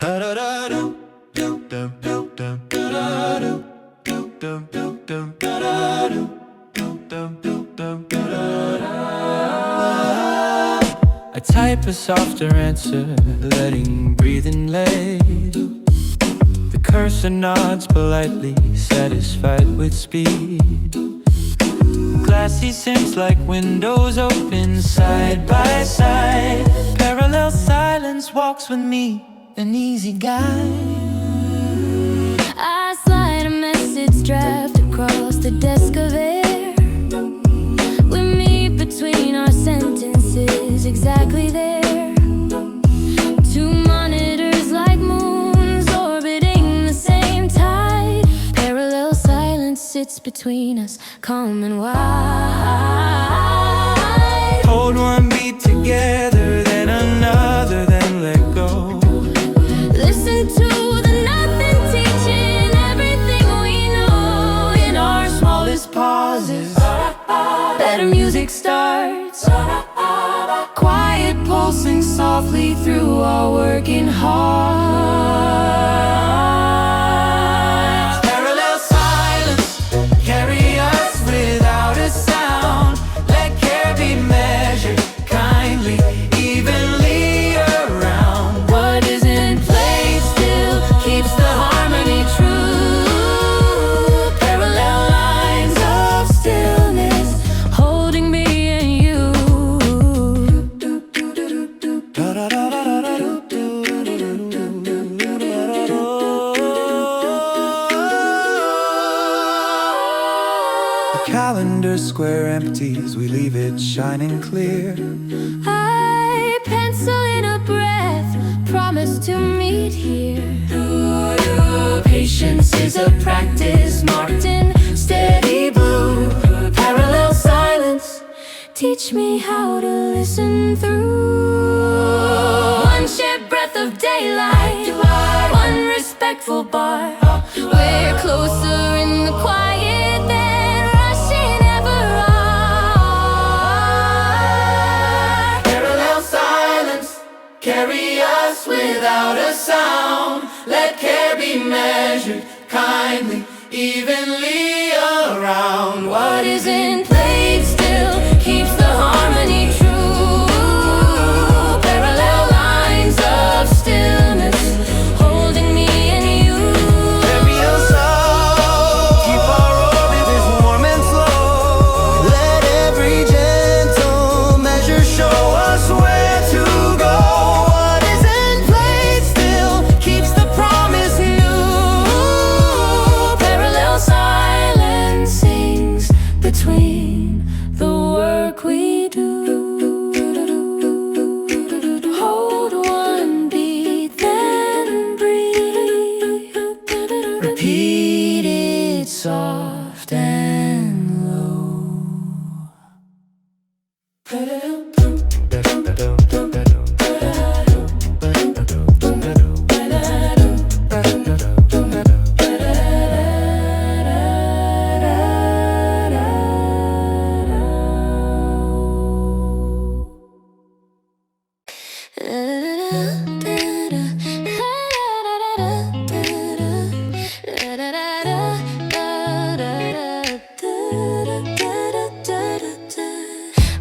I type a softer answer, letting breathing lay. The cursor nods politely, satisfied with speed. Glassy sinks like windows open side by side. Parallel silence walks with me, an easy guide. I slide a message draft across the desk of air. We meet between our sentences, exactly there. Two monitors like moons orbiting the same tide. Parallel silence sits between us, calm and wide. Hold one beat together, then another, then let go. Listen to the nothing teaching everything we know. In our smallest pauses, better music starts. Quiet pulsing softly through our working hearts. Parallel silence, carry us without a sound. Let care be measured kindly, evenly around. What isn't played still keeps the harmony true. Parallel lines of stillness holding me and you. The calendar square empties, we leave it shining clear. I pencil in a breath, promise to meet here. Patience is a practice marked in steady blue. Parallel silence, teach me how to listen through. One shared breath of daylight, one respectful bar. We're closer in the quiet than rushing ever are. Parallel silence, carry us without a sound. Let care be measured kindly, evenly around. What isn't played still keeps the harmony true. Parallel lines of stillness holding me and you. Carry us out, keep our orbit warm and slow. Let every gentle measure show us where to go. What isn't played still keeps the promise new. Parallel silence sings between the work we do. Hold one beat, then breathe. Repeat it soft and low.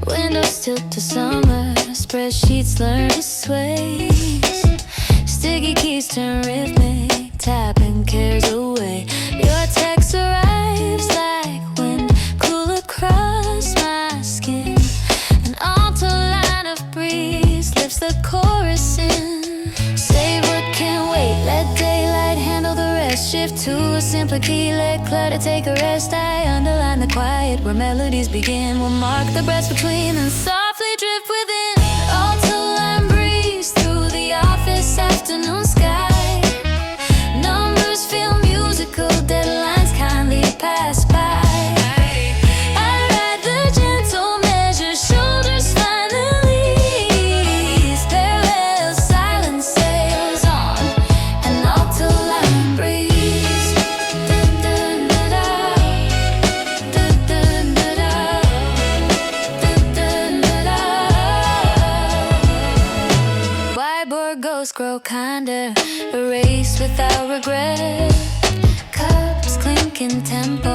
Windows tilt to summer, spreadsheets learn to sway. Sticky keys turn rhythmic, tapping cares away. Your text arrives like wind, cool across my skin. An alto line of breeze lifts the chorus in. Say what can wait, let daylight handle the rest. Shift to a simpler key, let clutter take a rest. I underline the quiet where melodies begin. We'll mark the breaths between and softly drift within. Alto line breeze through the office afternoon sky. Numbers feel musical, deadlines kindly pass by. I ride the gentle measure, shoulders find the leads. Parallel silence sails on an alto line breeze. Dun, dun, dun, dun. Dun, dun, dun, dun. Dun, dun, dun, dun. Whiteboard ghosts grow kinder, peace without regret. Cups clinking tempo,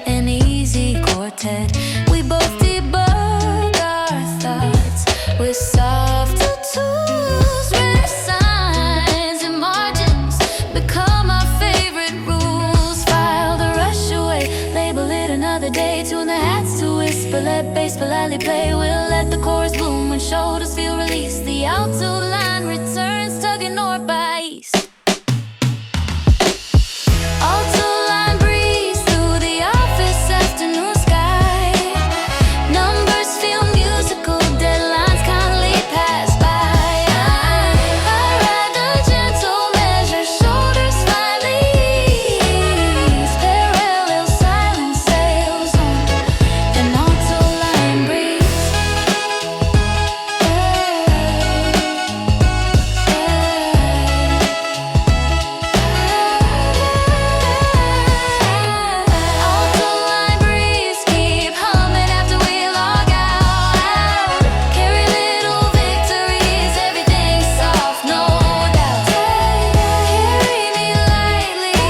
an easy quartet. We both debug our thoughts with softer tools. Rare signs and margins become our favorite rules. File the rush away, label it another day. Tune the hats to whisper, let bass politely play. We'll let the chorus bloom when shoulders feel released. The alto line returns, tugging north by east. Alto line breeze through the office afternoon sky. Numbers feel musical, deadlines kindly pass by. I ride the gentle measure, shoulders slightly ease. Parallel silence sails on an alto line breeze. Alto line breeze, keep humming after we log out. Carry little victories, everything's soft, no doubt. Carry me lightly,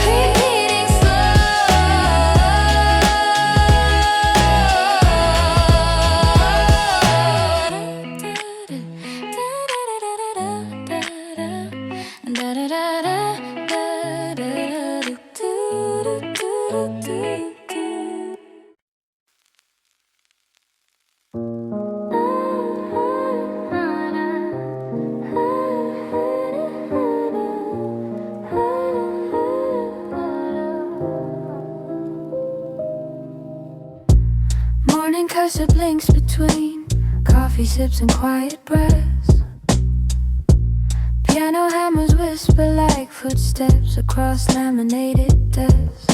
repeating slow. Morning cursor blinks between coffee sips and quiet breaths. Piano hammers whisper like footsteps across laminated desks.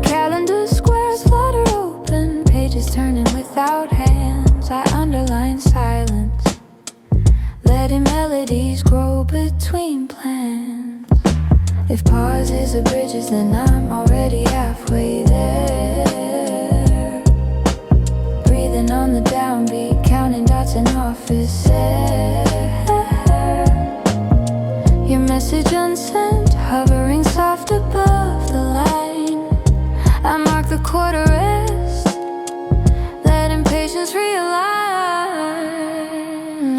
Calendar squares flutter open, pages turning without hands. I underline silence, letting melodies grow between plans. If pauses are bridges, then I'm already halfway there. Breathing on the downbeat, counting dots in office air. Your message unsent, hovering soft above the line. I mark the quarter rest, let impatience realign.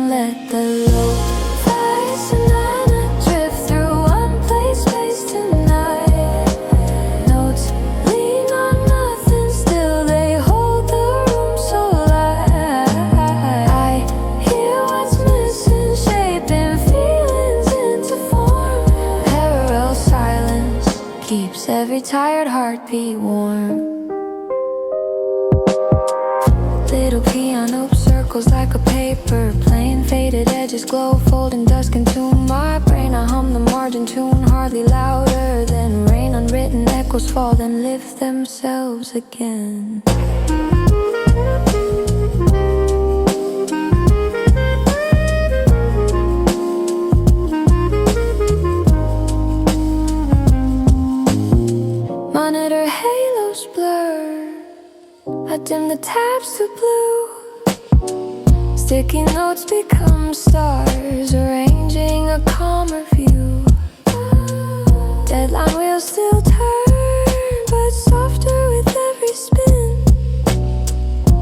Let the lo-fi sonata drift through unplayed space tonight. Notes lean on nothing, still they hold the room so light. I hear what's missing, shaping feelings into form. Parallel silence keeps every tired heartbeat warm. Little piano circles like a paper plane. Faded edges glow, folding dusk into my brain. I hum the margin tune, hardly louder than rain. Unwritten echoes fall, then lift themselves again. Monitor halos blur, I dim the tabs to blue. Sticky notes become stars, arranging a calmer view. Deadline wheels still turn, but softer with every spin.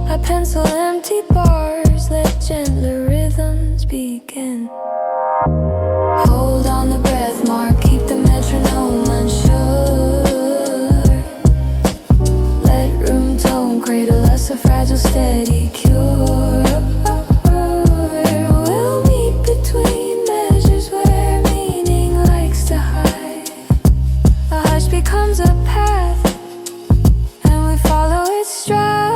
I pencil empty bars, let gentler rhythms begin. Hold on the breath mark, keep the metronome unsure. Let room tone cradle us a fragile steady cure. We'll meet between measures where meaning likes to hide. A hush becomes a path, and we follow its stride.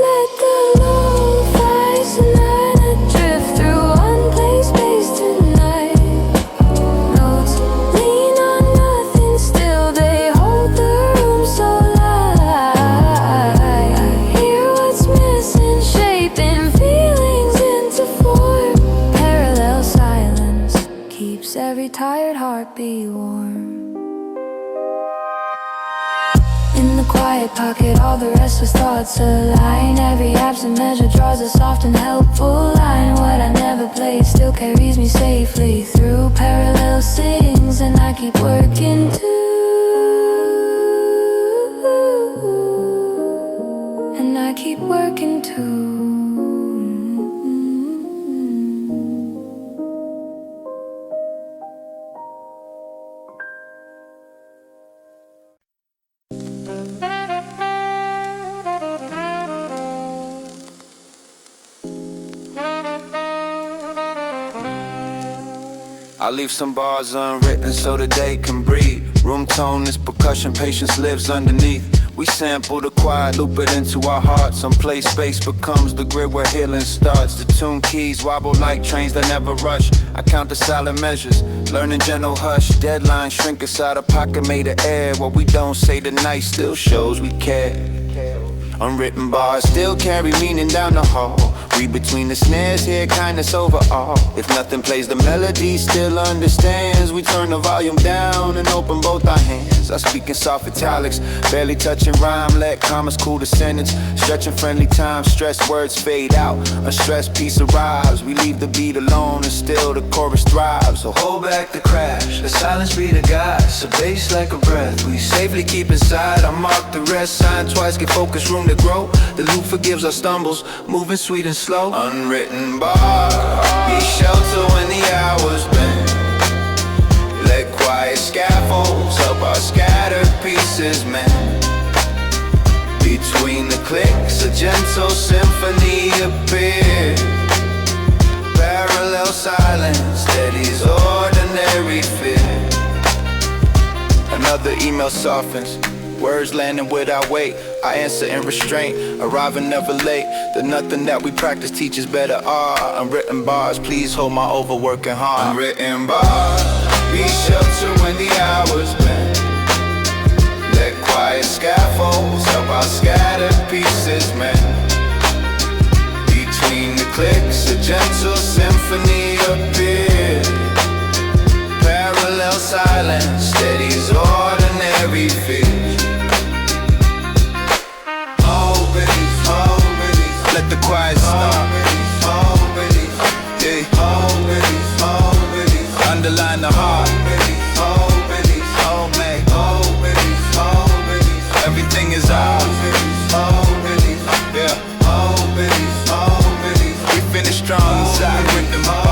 Let the lo-fi sonata drift through unplayed space tonight. Notes lean on nothing, still they hold the room so light. I hear what's missing, shaping feelings into form. Parallel silence keeps every tired heartbeat warm. In the quiet quiet pocket, all the restless thoughts align. Every absent measure draws a soft and helpful line. What I never played still carries me safely through parallel sings, and I keep working too, and I keep working too. I leave some bars unwritten so that they can breathe. Room tone is percussion, patience lives underneath. We sample the quiet, loop it into our hearts. Some play space becomes the grid where healing starts. The tune keys wobble like trains that never rush. I count the silent measures, learning gentle hush. Deadlines shrink inside a pocket made of air. What we don't say tonight still shows we care. Unwritten bars still carry meaning down the hall. Read between the snares, hear kindness overall. If nothing plays, the melody still understands. We turn the volume down and open both our hands. I speak in soft italics, barely touching rhyme. Let commas cool the sentence, stretching friendly time. Stressed words fade out, a stressed piece arrives. We leave the beat alone and still the chorus thrives. So hold back the crash, the silence be the guide. So bass like a breath, we safely keep inside. I mark the rest, sign twice, give focus room to grow. The loop forgives our stumbles, moving sweet and slow. Unwritten bar, be shelter when the hours bend. Let quiet scaffolds help our scattered pieces mend. Between the clicks, a gentle symphony appears. Parallel silence steadies ordinary fear. Another email softens, words landing without weight. I answer in restraint, arriving never late. The nothing that we practice teaches better art. Unwritten bars, please hold my overworking heart. Unwritten bars, be shelter when the hours bend. Let quiet scaffolds help our scattered pieces mend. Between the clicks, a gentle symphony appears. Parallel silence steadies ordinary fears. Let the quiet start. Yeah. Underline the heart. Everything is ours. Yeah. We finish strong inside rhythm bars.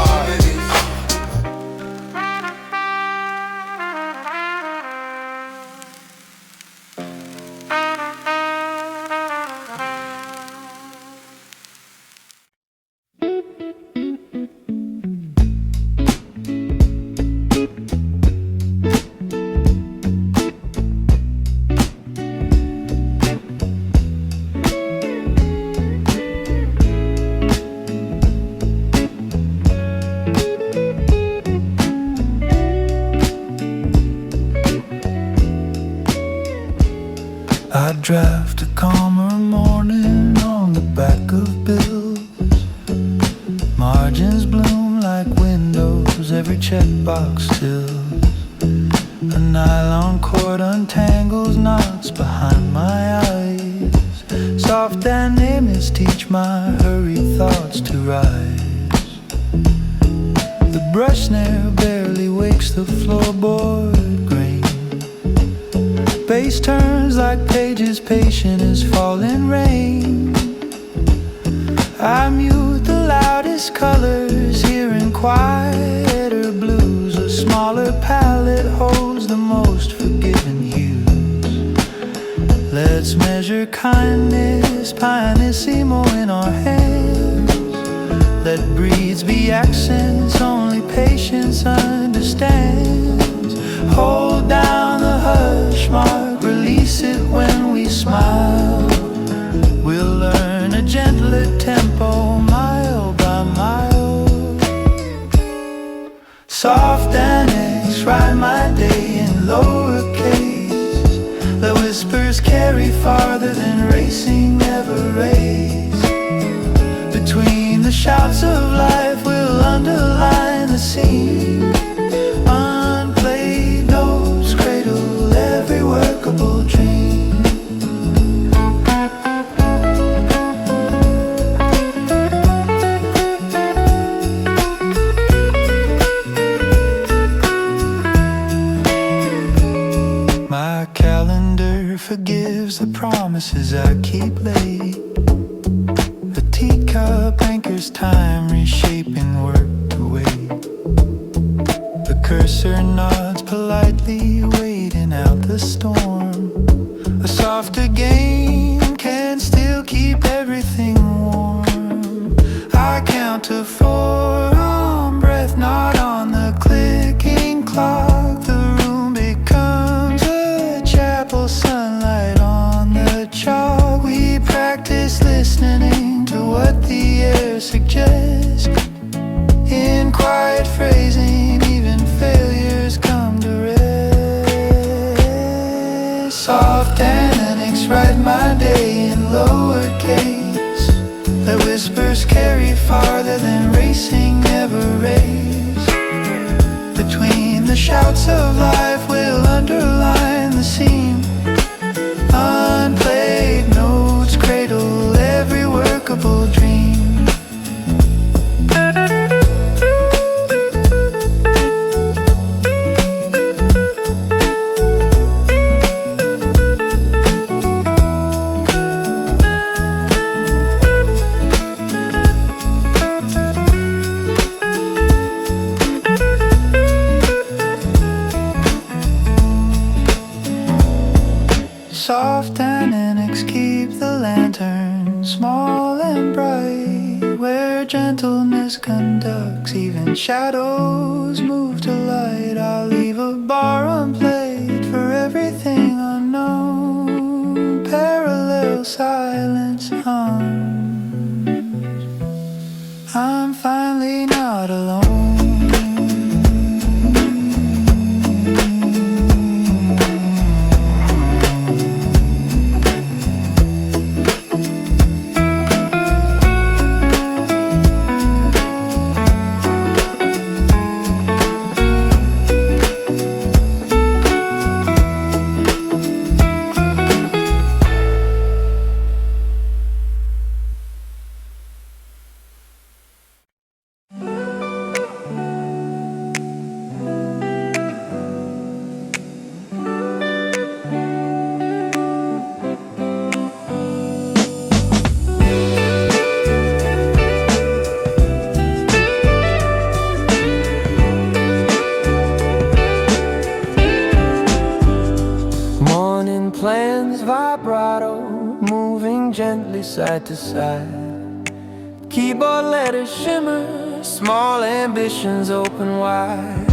I draft a calmer morning on the back of bills. Margins bloom like windows, every checkbox tills. A nylon cord untangles knots behind my eyes. Soft dynamics teach my hurried thoughts to rise. The brush snare barely wakes the floorboard grain. Bass turns like pages patient as falling rain. I mute the loudest colors, hearing quieter blues. A smaller palette holds the most forgiving hues. Let's measure kindness, pianissimo in our hands. Let breeds be accents, only patience understands. Hold down the hush mark, release it when we smile. We'll learn a gentler tempo, mile by mile. Soft annex, write my day in lowercase. The whispers carry farther than racing never race. Between the shouts of life, we'll underline the scene. Unplayed notes cradle every workable dream. promises I keep late. The teacup anchors time, reshaping work to wait. The cursor nods politely, waiting out the storm. A softer game can still keep everything warm. I count to 4 on breath, not on the clicking clock. The room becomes a chapel, sunlight on the chalk. We practice listening to what the air suggests. In quiet phrasing, even failures come to rest. Soft analytics write my day in lowercase. The whispers carry farther than racing ever race. Between the shouts of life will underline the scene. Unplayed notes cradle every workable dream. Soft dynamics keep the lantern small and bright. Where gentleness conducts, even shadows move to light. I'll leave a bar unplayed for everything unknown. Parallel silence hums. I'm finally not alone. Plans vibrato, moving gently side to side. Keyboard letters shimmer, small ambitions open wide.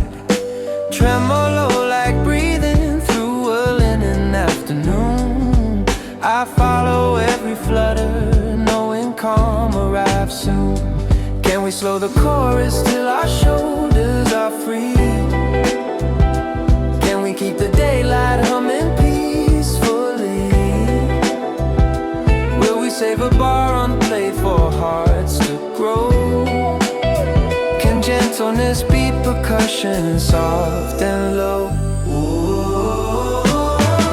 Tremolo like breathing through a linen afternoon. I follow every flutter, knowing calm arrives soon. Can we slow the chorus till our shoulders are free? Can we keep the daylight humming peacefully? Will we save a bar unplayed for hearts to grow? Can gentleness be percussion, soft and low?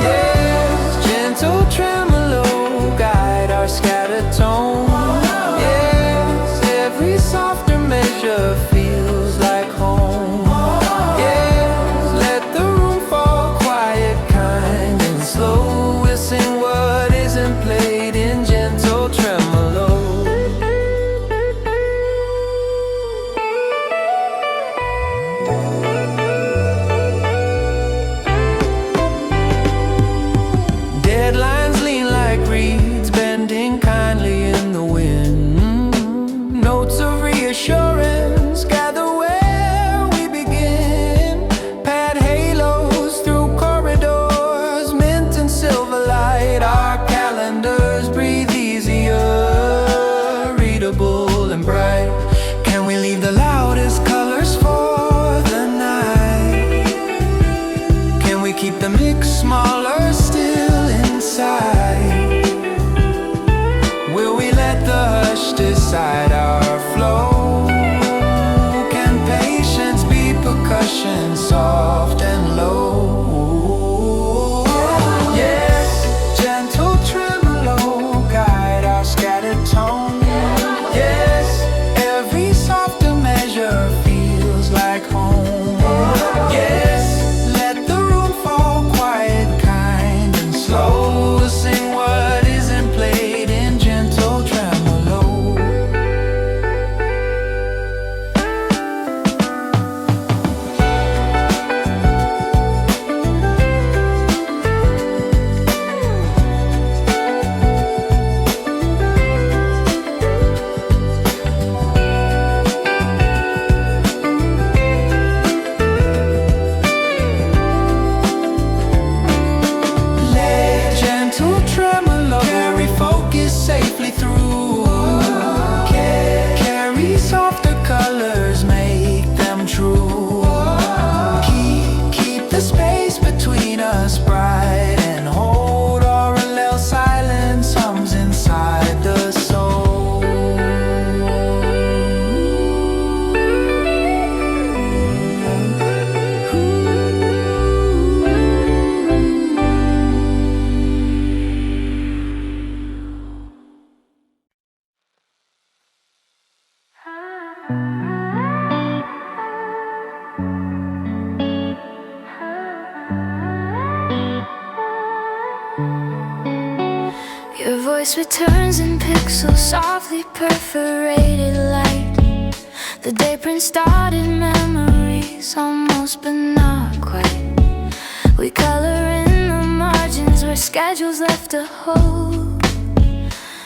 Yes, gentle tremolo guide our scattered tone. Yes, every softer measure feels like home. Yes, let the room fall quiet, kind and slow. We'll sing what isn't played in gentle tremolo. voice returns in pixels, softly perforated light. The day print started memories, almost but not quite. We color in the margins where schedules left a hole.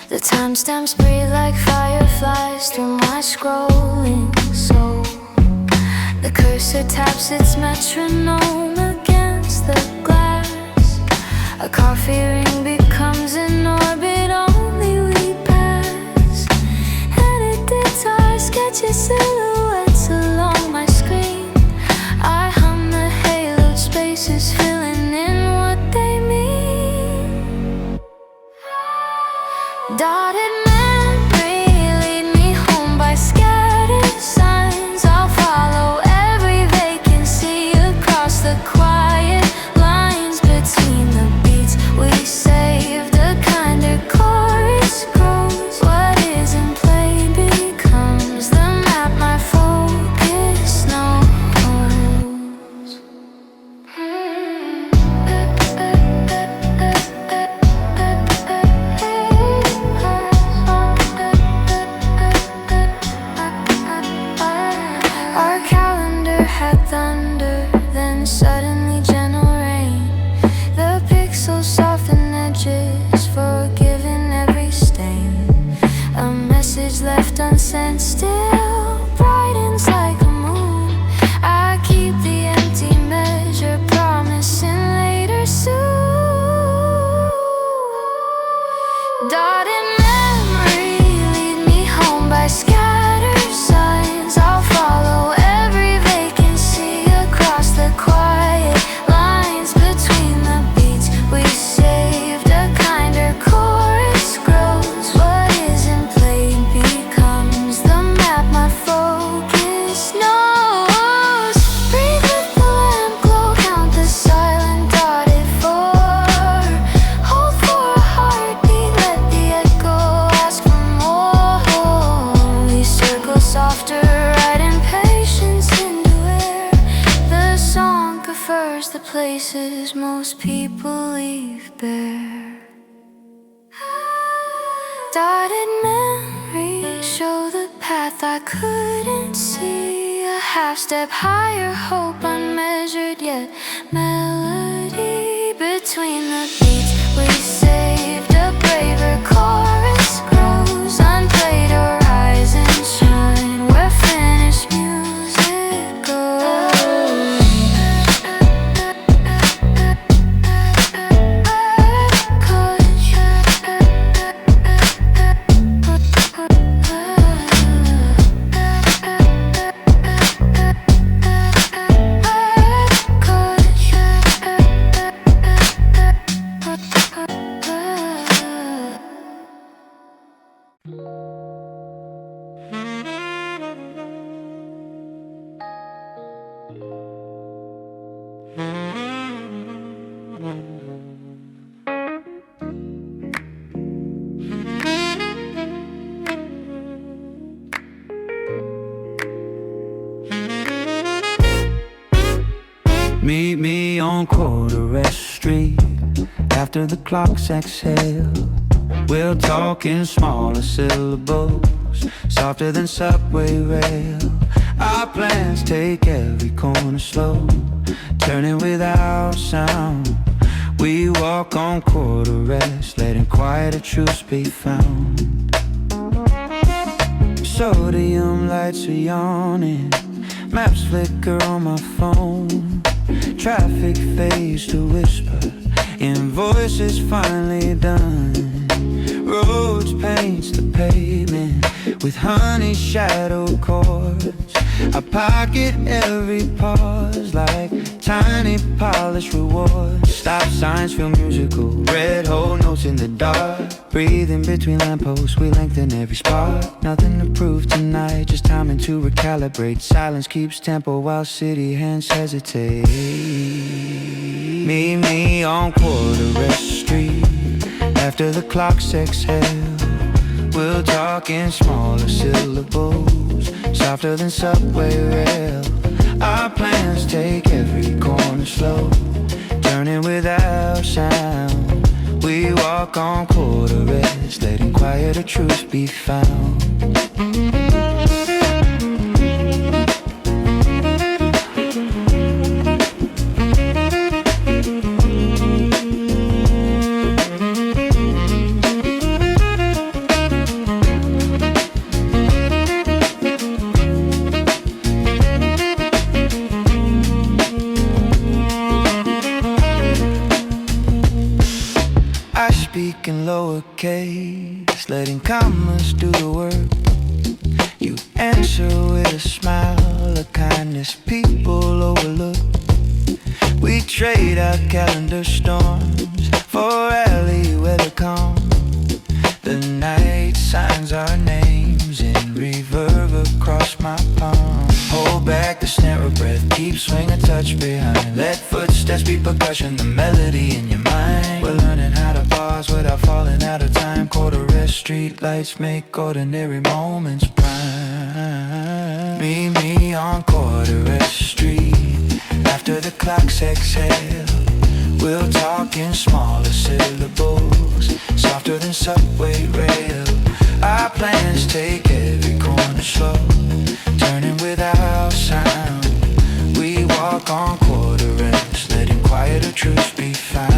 The timestamps breathe like fireflies through my scrolling soul. The cursor taps its metronome against the glass. A coffee ring becomes an orbit only we pass. Anecdotes are sketches, silhouettes along my screen. I hum the haloed spaces, filling in what they mean. Dotted memory lead me home by scattered signs. I'll follow every vacancy across the quiet lines between the beats we saved. A kinder chorus grows. What isn't played becomes the map my focus knows. Our calendar had thunder, then suddenly gentle rain. The pixels soften edges, forgiving every stain. A message left unsent still brightens like a moon. I keep the empty measure, promising later soon. Dotted memory lead me home by scattered signs. I'll follow every vacancy across the quiet lines between the beats we saved. A kinder chorus grows. What isn't played becomes the map my focus knows. Breathe with the lamp glow, count the silent dotted four. Hold for a heartbeat, let the echo ask for more. We circle softer, writing patience into air. The song prefers the places most people leave bare. Dotted memories show the path I couldn't see. A half step higher, hope unmeasured yet melody between the beats we saved. A braver chorus grows, unplayed horizons shine where finished music goes. Meet me on Quarter Street after the clocks exhale. We'll talk in smaller syllables, softer than subway rail. Our plans take every corner slow, turning without sound. We walk on quarter rest, letting quieter truths be found. Sodium lights are yawning, maps flicker on my phone. Traffic fades to whisper in voices finally done. Roads paints the pavement with honey shadowed chords. I pocket every pause like tiny polished rewards. Stop signs feel musical, red hole notes in the dark. Breathing between lampposts, we lengthen every spark. Nothing to prove tonight, just timing to recalibrate. Silence keeps tempo while city hands hesitate. Meet me on Quarter Street after the clocks exhale. We'll talk in smaller syllables, softer than subway rail. Our plans take every corner slow, turning without sound. We walk walk on quarter rest, letting quieter truths be found. Speak in lowercase, letting commas do the work. You answer with a smile, a kindness people overlook. We trade our calendar storms for alley weather calm. The night signs our names in reverb across my palm. Hold back the snare of breath, keep swing a touch behind. Let footsteps be percussion, the melody in your mind. We're learning how to pause without falling out of time. Quarter rest, street lights make ordinary moments prime. Meet me on quarter rest street after the clocks exhale. We'll talk in smaller syllables, softer than subway rail. Our plans take every corner slow, turning without sound. We walk on quarter rest, letting quieter truths be found.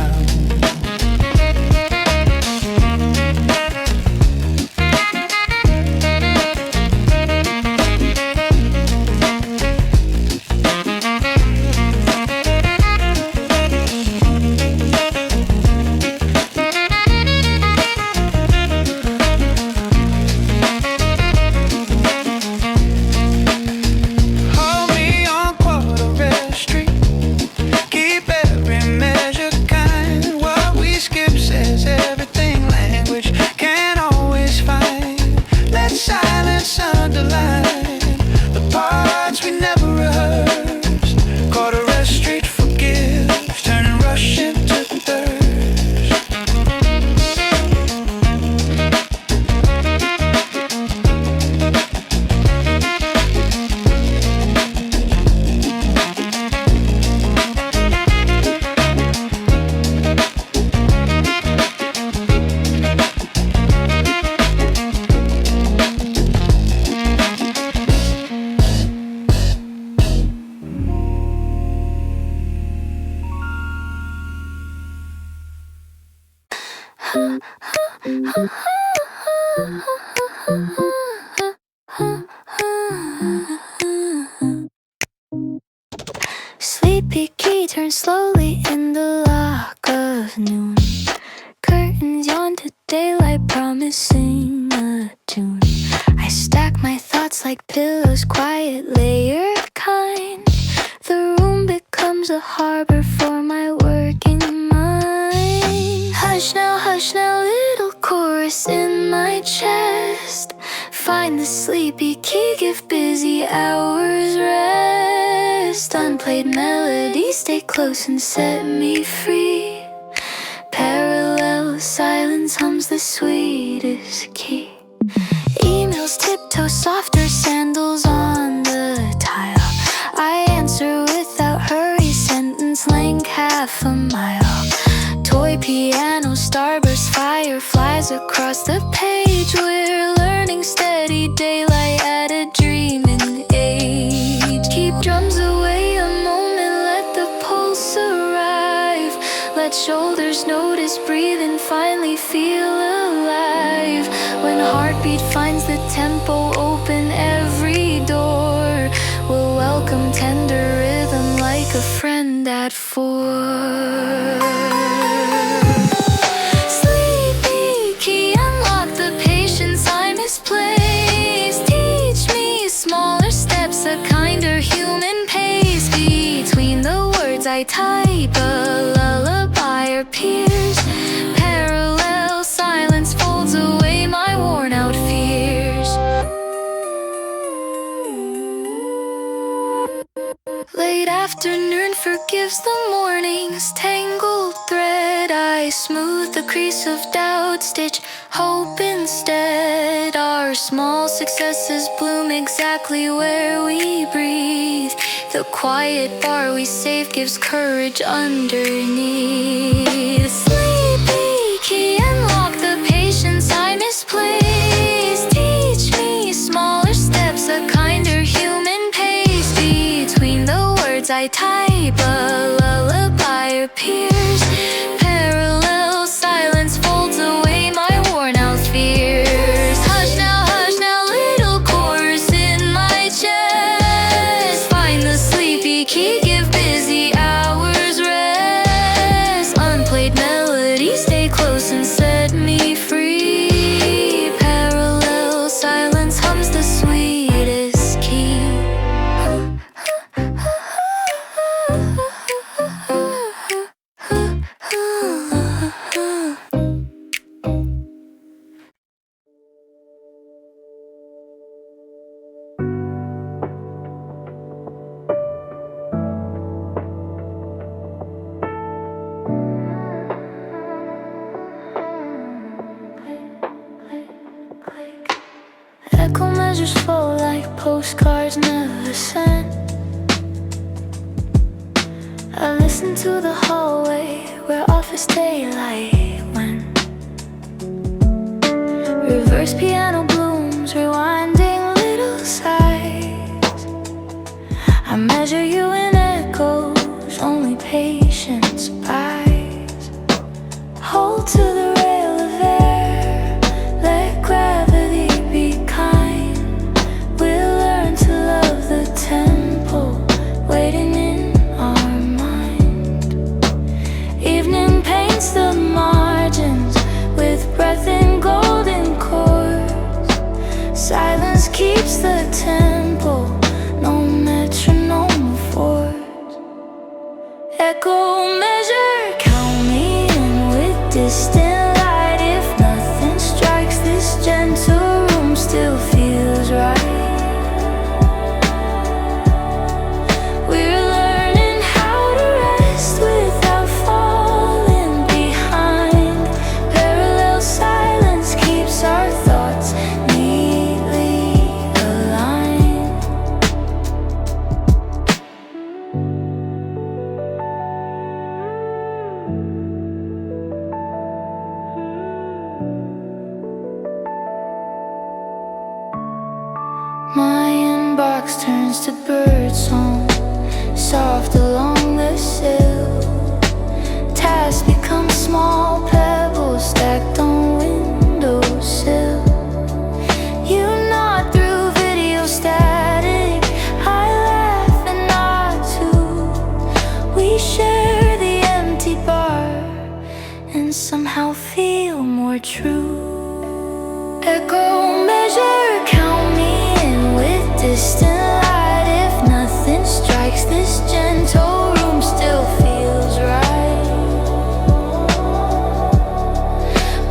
Sleepy key turns slowly in the lock of noon. Curtains yawn to daylight, promising a tune. I stack my thoughts like pillows, quiet layer kind. The room becomes a harbor for my working mind. Hush now, little chorus in my chest. Find the sleepy key, give busy hours rest. Unplayed melodies, stay close and set me free. Parallel silence hums the sweetest key. Emails tiptoe softer, sandals on the tile. I answer without hurry, sentence length half a mile. Toy piano, starburst, fireflies across the page. We're learning steady daylight at a dreaming age. Keep drums away a moment, let the pulse arrive. Let shoulders notice, breathe and finally feel alive. When heartbeat finds the tempo, open every door. We'll welcome tender rhythm like a friend at 4. Sleepy key, unlock the patience I misplaced. Teach me smaller steps, a kinder human pace. Between the words I type, a lullaby appears. Parallel silence folds away my worn out fears. Late afternoon forgives the morning's tangled thread. I smooth the crease of doubt, stitch hope instead. Our small successes bloom exactly where we breathe. The quiet bar we save gives courage underneath. Sleepy key and as I type, a lullaby appears. Parallel silence folds away my worn out fears. Hush now, little chorus in my chest. Find the sleepy key, give busy hours rest. Unplayed melodies, stay close and set me free. Parallel silence hums the sweetest key. Echo measures flow like postcards never sent. I listen to the hallway where office daylight went. Reverse piano blooms, rewinding little sighs. I measure you in echoes, only patience buys. Hold to the rail of air, let gravity be kind. We'll learn to love the tempo waiting in our mind. Evening paints the margins with breath in golden chords. Silence keeps the tempo, no metronome affords. Echo measure, count me in with distant light. If nothing strikes, this gentle room still feels right. We're learning how to rest without falling behind. Parallel silence keeps our thoughts neatly aligned. My inbox turns to birdsong, soft along the sill. Tasks become small pebbles stacked on windowsill. You nod through video static, I laugh and nod too. We share the empty bar and somehow feel more true. Echo measure, count me in with distant light. If nothing strikes, this gentle room still feels right.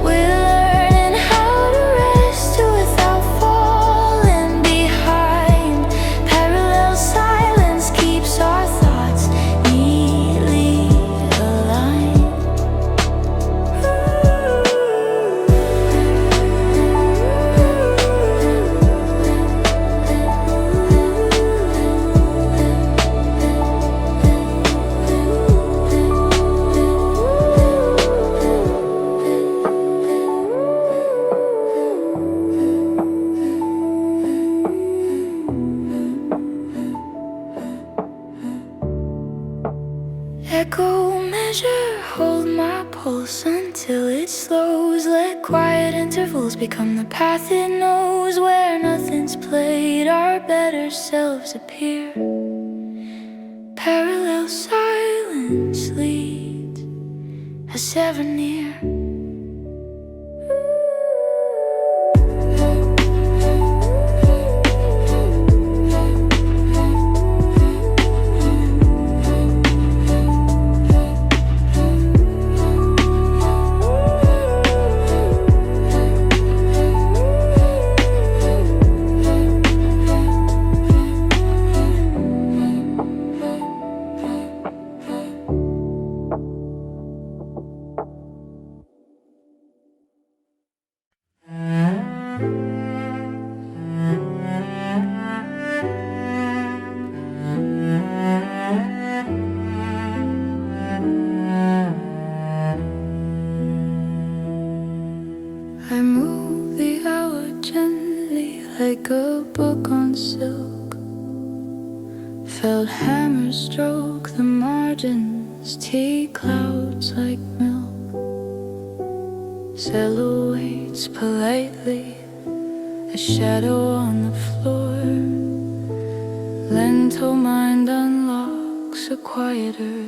We're learning how to rest without falling behind. Parallel silence keeps our thoughts neatly aligned. Echo measure, hold my pulse until it slows. Let quiet intervals become the path it knows. Where nothing's played, our better selves appear. Parallel silence leads us ever near. hammer stroke the margins, tea clouds like milk, silhouettes politely, a shadow on the floor. Lento mind unlocks a quieter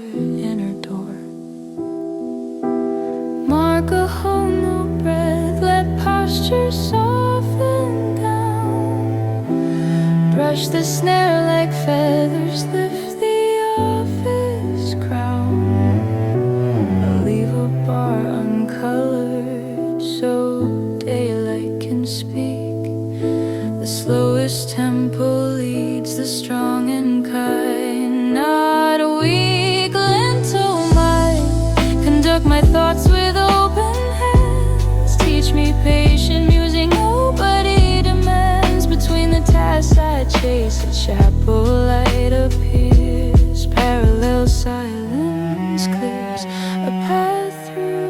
inner door. Mark a home, no breath, let posture soften down. Brush the snare like feathers, lift the office crown. Leave a bar uncolored so daylight can speak. The slowest tempo leads the strong and kind, not weak. Lento mind, conduct my thoughts with open hands. Teach me patient music nobody demands. Between the tasks I chase, a chapel light appears. Parallel silence clears a path through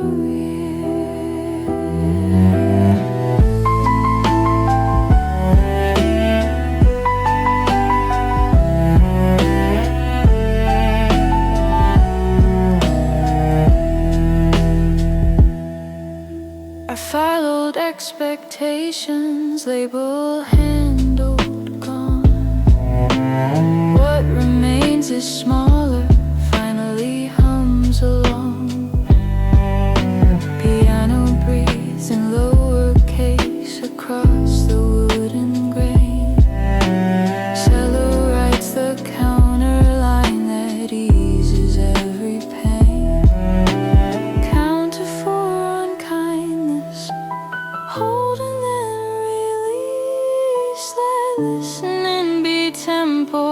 I followed expectations, label handled, gone. What remains is smaller, finally hums along. Piano breathes in lowercase across the wooden grain. Cello writes the counterline that eases every pain. Count to four on kindness, hold and then release. Let listening be tempo,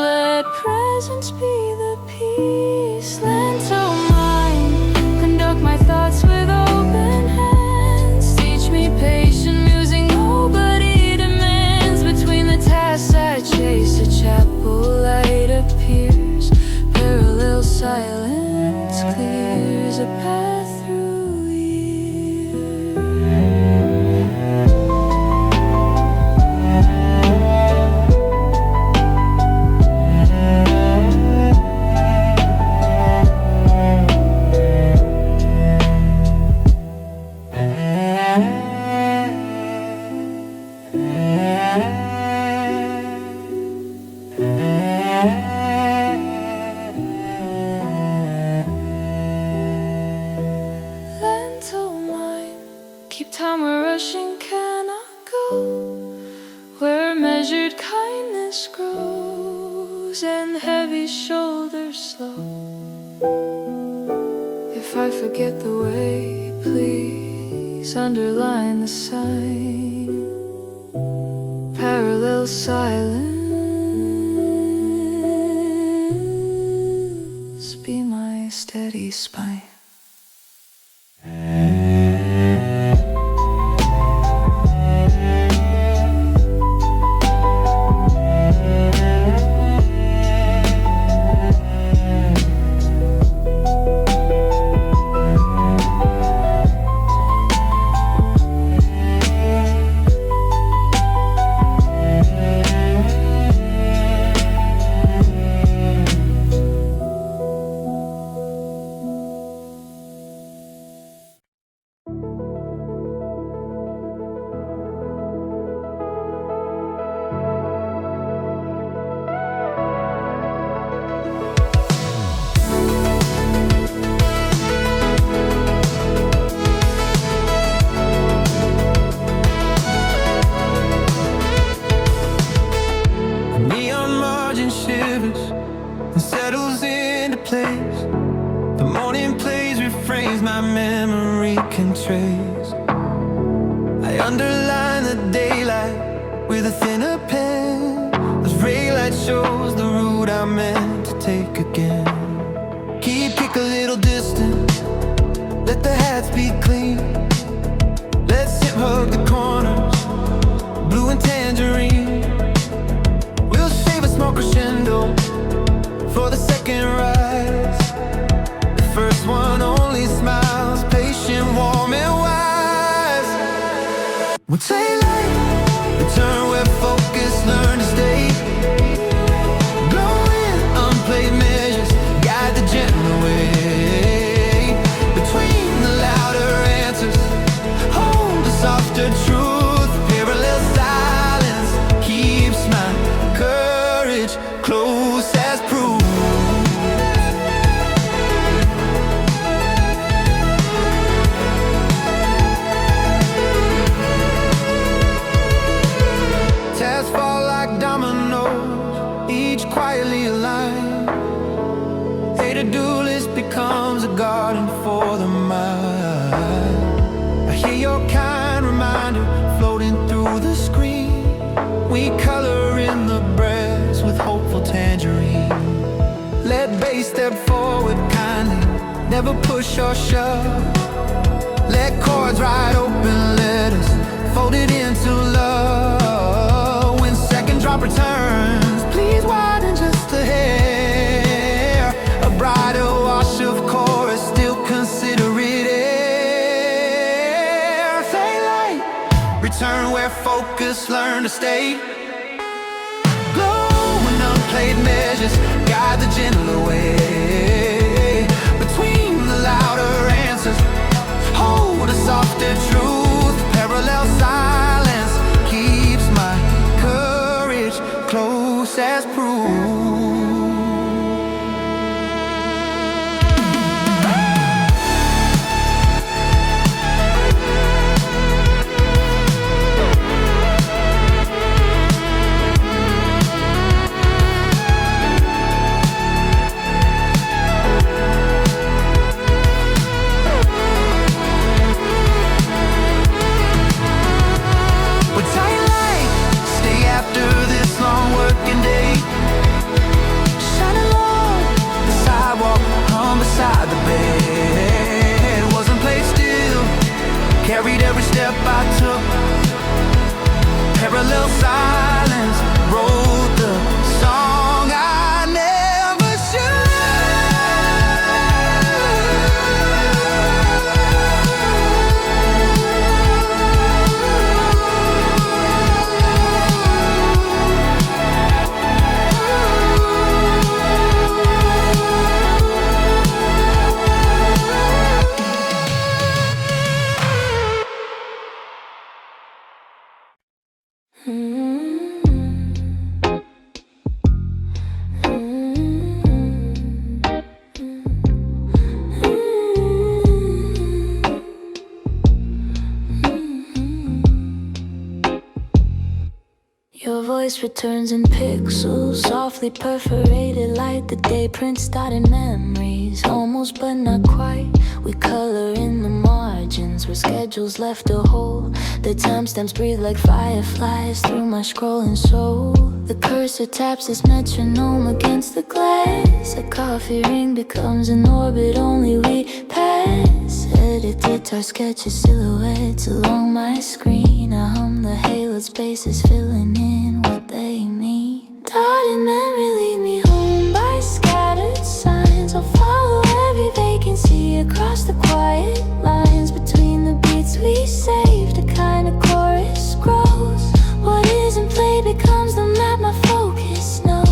let presence be the peace. Lento mind, conduct my thoughts with open hands. Teach me patient music nobody demands. Between the tasks I chase, a chapel light appears. Parallel silence clears a path through years. Lento mind, keep time or rushing cannot go. Where measured kindness grows and heavy shoulders slow. If I forget the way, please underline the sign. Parallel silence, be my steady spine. Neon margin shivers and settles into place. The morning plays refrains my memory can trace. I underline the daylight with a thinner pen, as ray light shows the route I meant to take again. Kick a little distance, let the hats be clean. Let's hip hug the corners, blue and tangerine. We'll save a small crescendo for the second rise. The first one only smiles, patient, warm and wise. We'll take light, return where focus, learn to stay. Glowing, to-do list becomes a garden for the mind. I hear your kind reminder floating through the screen. We color in the breaths with hopeful tangerine. Let bass step forward kindly, never push or shove. Let chords ride open letters, folded into love. When second drop returns, please widen just a hair. A bridal wash of chorus, still consider it air. Fade light, return where focus learn to stay. Glow when unplayed measures guide the gentler way. Between the louder answers, hold a softer truth. Parallel silence keeps my courage close as proof. Beside the bed, wasn't played still, carried every step I took. Parallel silence wrote the song I never Your voice returns in pixels, softly perforated like the day prints dotted memories. Almost but not quite. We color in the margins where schedules left a hole. The timestamps breathe like fireflies through my scrolling soul. The cursor taps its metronome against the glass. A coffee ring becomes an orbit only we pass. Edit guitar sketches silhouettes along my screen. I hum the haloed spaces filling in what they mean. Dotted memory lead me home by scattered signs. I'll follow every vacancy across the quiet lines. Between the beats we saved, a kind of chorus grows. What isn't played becomes the map my focus knows.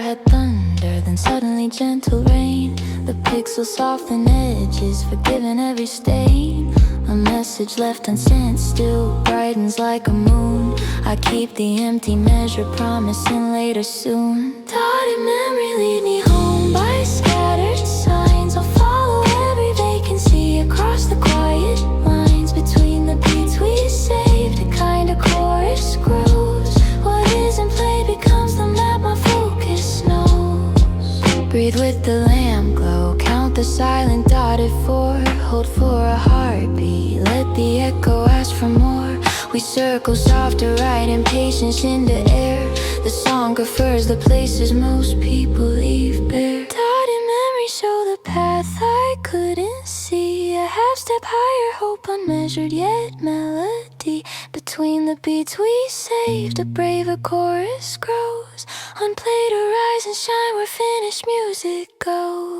Had thunder, then suddenly gentle rain. The pixels soften edges, forgiving every stain. A message left unsent still brightens like a moon. I keep the empty measure, promising later soon. Dotted memory lead me home by scattered signs. I'll follow every vacancy across the quiet lines. Between the beats we saved, a kind of chorus grows. What isn't played becomes the map my focus knows. Breathe with the lamp glow, count the silent dotted four. Hold for a heartbeat, let the echo ask for more. We circle softer, right impatience in the air. The song prefers the places most people leave bare. Dotted memories show the path I couldn't see. A half step higher, hope unmeasured yet melody. Between the beats we saved, a braver chorus grows. Unplayed arise and shine where finished music goes.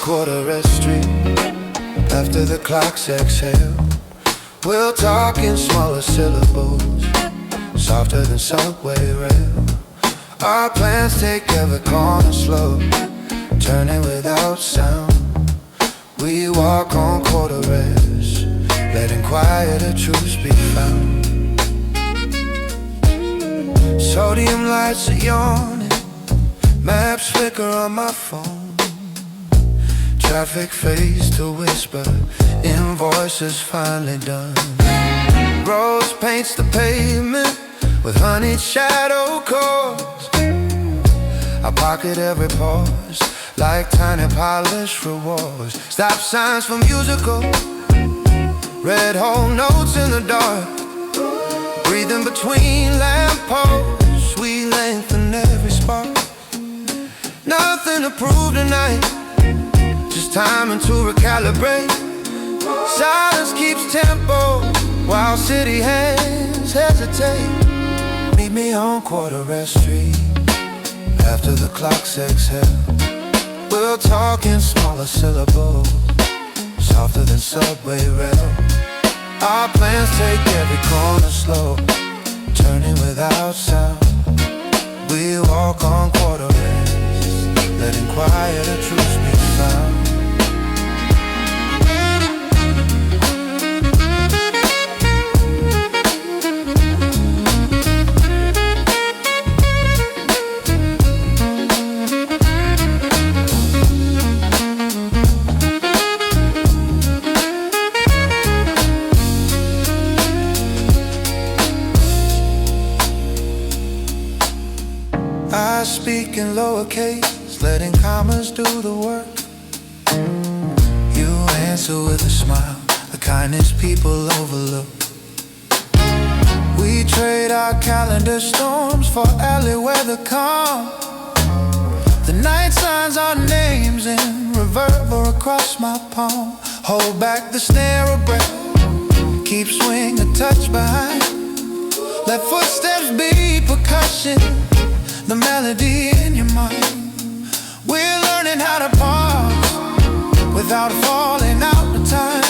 Corduroy Street. After the clocks exhale, we'll talk in smaller syllables, softer than subway rail. Our plans take every corner slow, turning without sound. We walk on corduroys, letting quieter truths be found. Sodium lights are yawning, maps flicker on my phone. Traffic fades to whisper in voices finally done. Rose paints the pavement with honeyed shadow chords. I pocket every pause like tiny polished rewards. Stop signs for musical, red hole notes in the dark. Breathing between lampposts, we lengthen every spark. Nothing to prove tonight, just timing to recalibrate. Silence keeps tempo while city hands hesitate. Meet me on Corduroy Street after the clocks exhale. We'll talk in smaller syllables, softer than subway rail. Our plans take every corner slow, turning without sound. We walk on corduroys, letting quieter truths be found. I speak in lowercase, letting commas do the work. You answer with a smile, the kindness people overlook. We trade our calendar storms for alley weather calm. The night signs our names in reverber across my palm. Hold back the snare of breath, keep swing a touch behind. Let footsteps be percussion, the melody in your mind. We're learning how to pause without falling out of time.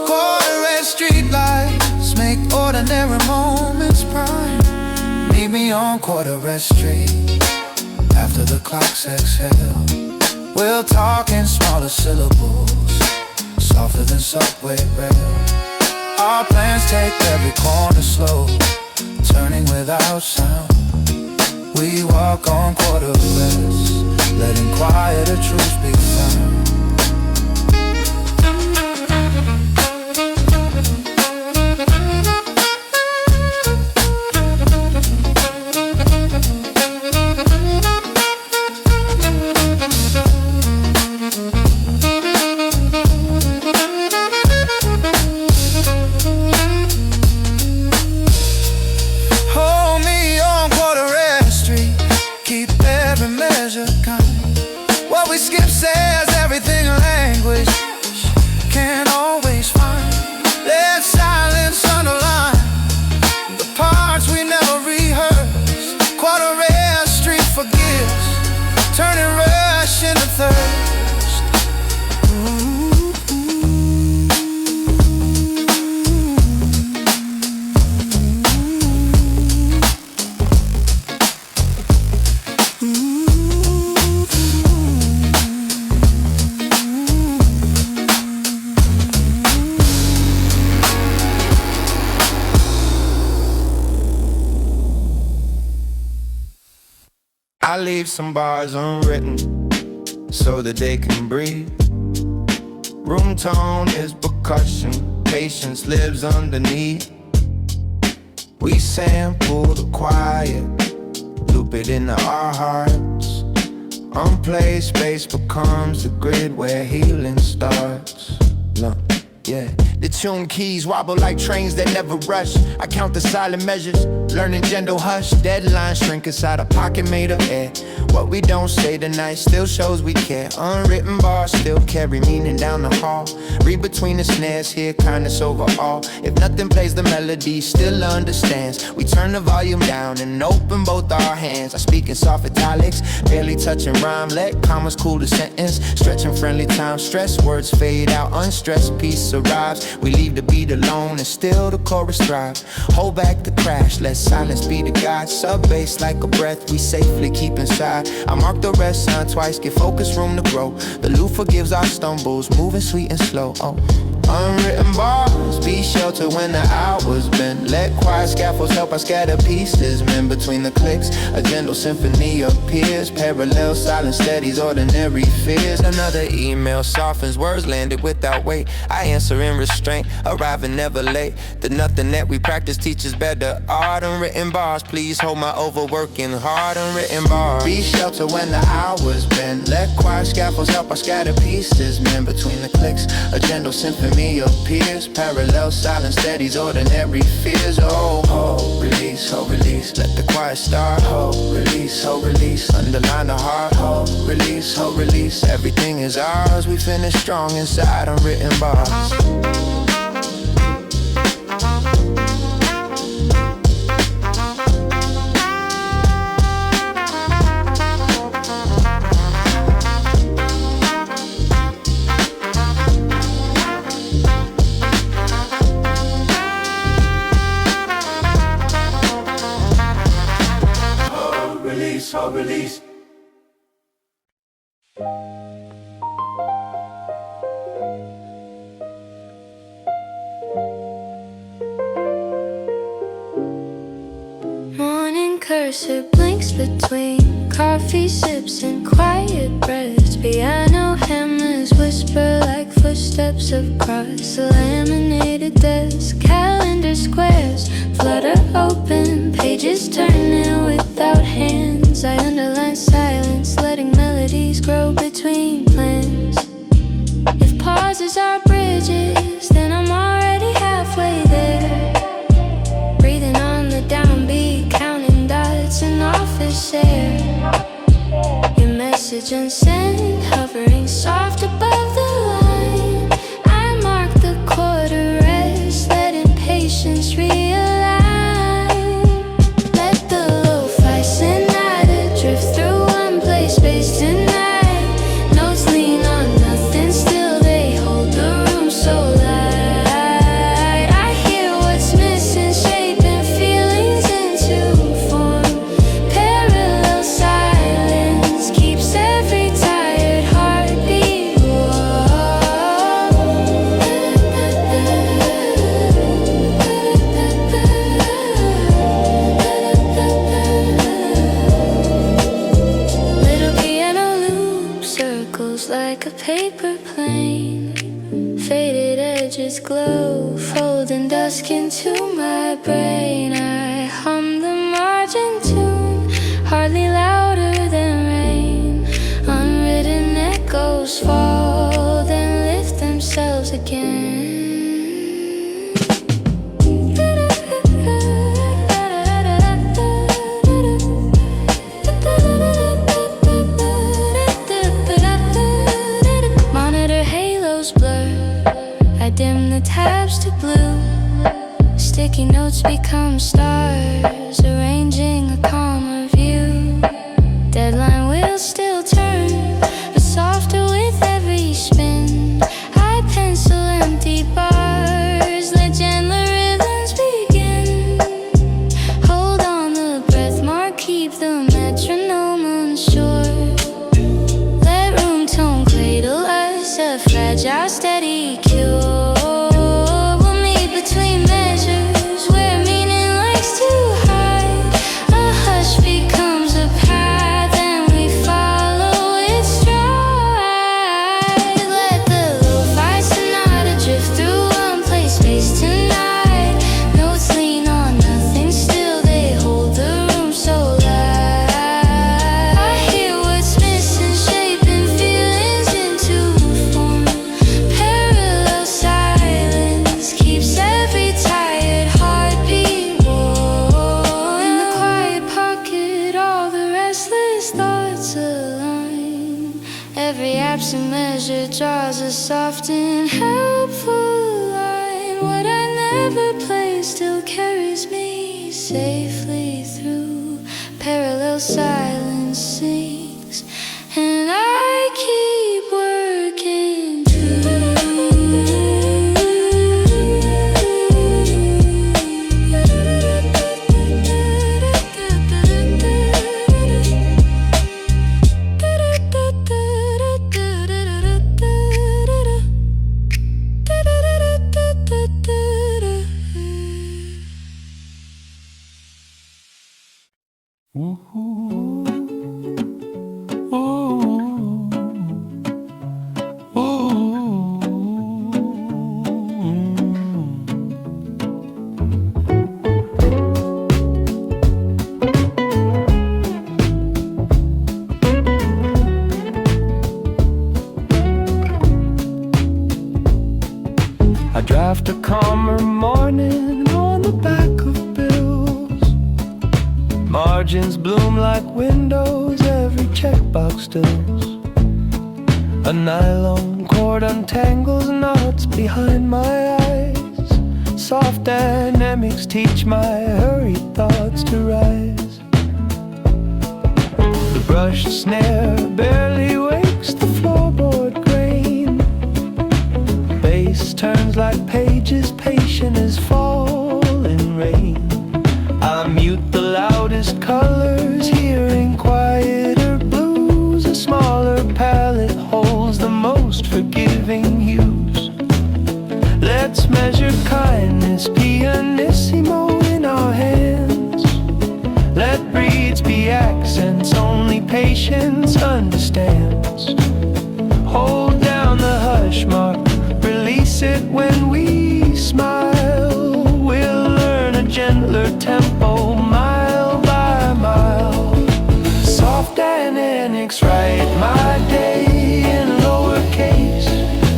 Corduroy street lights make ordinary moments prime. Meet me on Corduroy Street after the clocks exhale. We'll talk in smaller syllables, softer than subway rail. Our plans take every corner slow, turning without sound. We walk on corduroys, letting quieter truths be found. I leave some bars unwritten so that they can breathe. Room tone is percussion, patience lives underneath. We sample the quiet, loop it into our hearts. Unplayed space becomes the grid where healing starts. Look, yeah. The tune keys wobble like trains that never rush. I count the silent measures, Learning gentle hush, deadlines shrink inside a pocket made of air. What we don't say tonight still shows we care. Unwritten bars still carry meaning down the hall. Read between the snares, hear kindness over all. If nothing plays, the melody still understands. We turn the volume down and open both our hands. I speak in soft italics, barely touching rhyme. Let commas cool the sentence. Stretching friendly time, stress words fade out. Unstressed peace arrives. We leave the beat alone and still the chorus thrives. Hold back the crash, let silence be the guide. Sub bass like a breath we safely keep inside. I mark the rest sign twice, give focus room to grow. The loop forgives our stumbles, moving sweet and slow. Unwritten bars, be shelter when the hours bend. Let quiet scaffolds help us scatter pieces. Men between the clicks, a gentle symphony appears. Parallel silence steadies ordinary fears. Another email softens words landed without weight. I answer in restraint, arriving never late. The nothing that we practice teaches better art. Unwritten bars, please hold my overworking heart. Unwritten bars, be shelter when the hours bend. Let quiet scaffolds help us scatter pieces. Men between the clicks, a gentle symphony appears. Parallel silence steadies ordinary fears. Hold, release, let the quiet start. Hold, release, underline the heart. Hold, release, everything is ours. We finish strong inside unwritten bars. Release. Morning cursor blinks between coffee sips and quiet breaths. Piano hammers whisper like footsteps across a laminated desk. Calendar squares flutter open, pages turning without hands. I underline silence, letting melodies grow between plans. If pauses are bridges, then I'm already halfway there. Breathing on the downbeat, counting dots in office air. Your message unsent, hovering soft above the line. I mark the quarter rest, letting patience realign. Let the lo-fi sonata drift through one place, space tonight. Notes lean on nothing, still they hold the room so light. I hear what's missing, shaping feelings into form. Parallel silence keeps every tired heartbeat warm. Little piano loop circles like a paper plane. Faded edges glow, folding dusk into my brain. I hum the margin tune, hardly louder than rain. Unwritten echoes fall, then lift themselves again. Monitor halos blur, I dim the tabs to blue. Sticky notes become stars, arranging a calmer view. Deadline wheels still turn, but softer with every spin. I pencil empty bars, let gentler rhythms begin. Hold on the breath mark, keep the metronome unsure. Let room tone cradle us, a fragile steady cure. We'll meet between measures where meaning likes to hide. steps and measure draws a soft and helpful line. What I never play still carries me safely through. Parallel silence sings, and I keep working through. I draft a calmer morning on the back of bills. Margins bloom like windows, every checkbox stills. A nylon cord untangles knots behind my eyes. Soft dynamics teach my hurried thoughts to rise. The brushed snare barely wakes the floorboard grain. Bass turns like pages, patient as falling rain. I mute the loudest colors, hearing quieter blues. A smaller palette holds the most forgiving hues. Let's measure kindness, pianissimo in our hands. Let breeds be accents, only patience understands. Hold down the hush mark, release it when we smile. We'll learn a gentler tempo, mile by mile. Soft dynamics write my day in lowercase.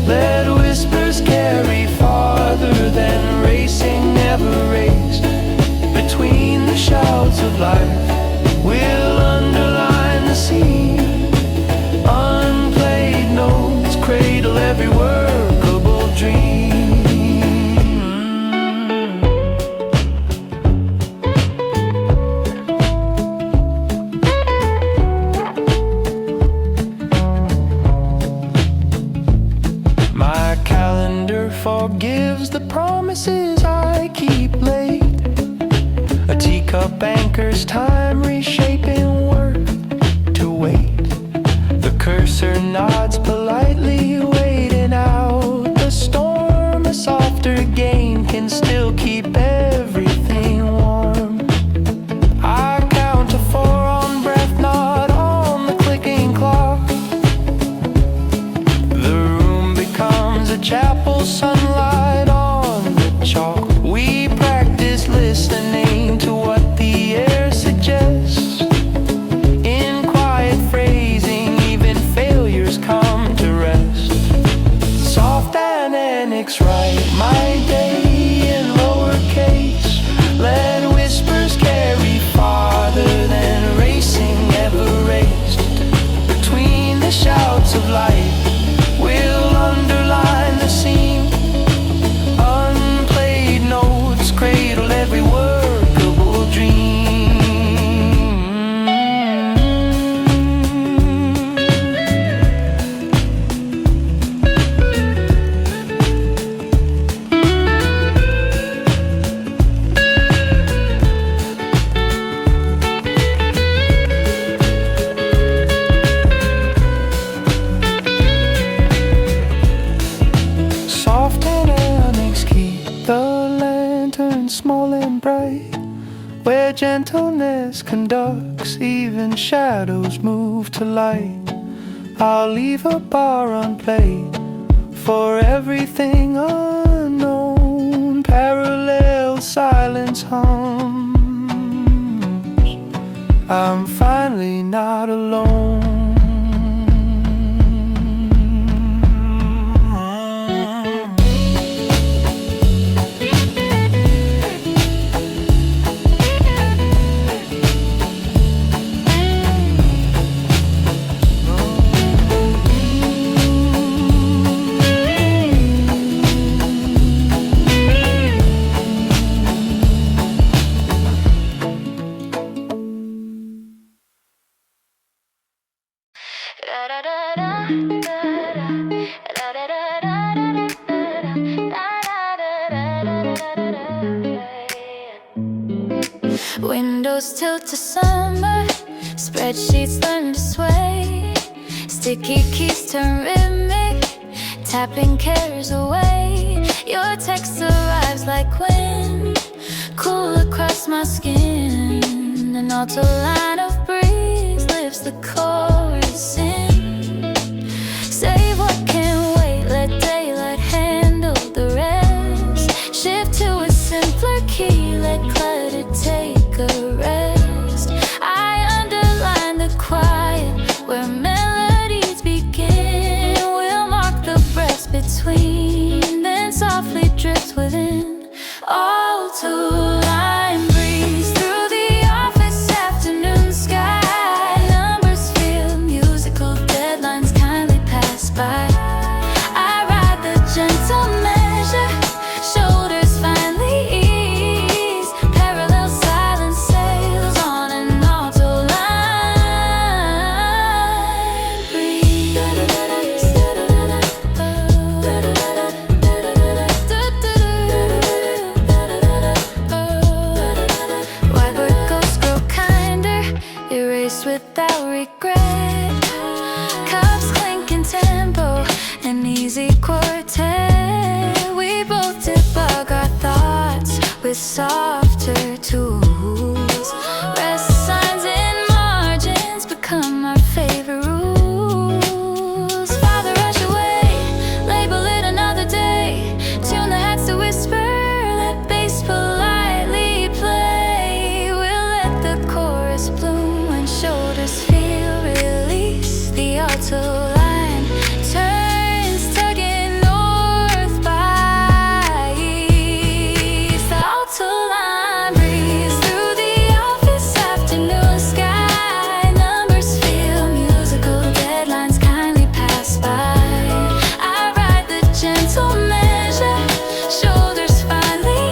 Let whispers carry farther than racing never raced. Between the shouts of life, we'll underline the scene. Unplayed notes cradle every workable dream. My calendar forgives the promises I keep late. A teacup anchors time, reshaping work to wait. The cursor nods politely, waiting out the storm. A softer game can still keep everything warm. I count to 4 on breath, not on the clicking clock. The room becomes a chapel, sunlight on the chalk. We practice listening to what the air suggests. In quiet phrasing, even failures come to rest. Soft dynamics write my day in lowercase. Let whispers carry farther than racing ever raced. Between the shouts of light, we'll underline the scene. Unplayed notes cradle every workable dream. Soft dynamics keep the lantern small and bright. Where gentleness conducts, even shadows move to light. I'll leave a bar unplayed for everything unknown. Parallel silence hums. I'm finally not alone. Windows tilt to summer, spreadsheets learn to sway. Sticky keys turn rhythmic, tapping cares away. Your text arrives like wind, cool across my skin. An Alto line of breeze lifts the chorus in. Save what can wait, let daylight handle the rest. Shift to a simpler key, let clutter take a rest. I underline the quiet where melodies begin. We'll mark the breaths between, then softly drift within. Alto line breeze through the office afternoon sky. Numbers feel musical, deadlines kindly pass by. I ride the gentle measure, shoulders finally ease. Parallel silence sails on an alto line breeze. Whiteboard ghosts grow kinder, erased without regret. Cups clink in tempo, an easy quartet. We both debug our thoughts with softer tools. Rest signs in margins become our favorite rules. Father, rush away, label it another day. Tune the hats to whisper, let bass politely play. We'll let the chorus bloom when shoulders feel release. The alto line turns, tugging north by east. The alto line breeze through the office afternoon sky. Numbers feel musical, deadlines kindly pass by. I ride the gentle measure, shoulders finally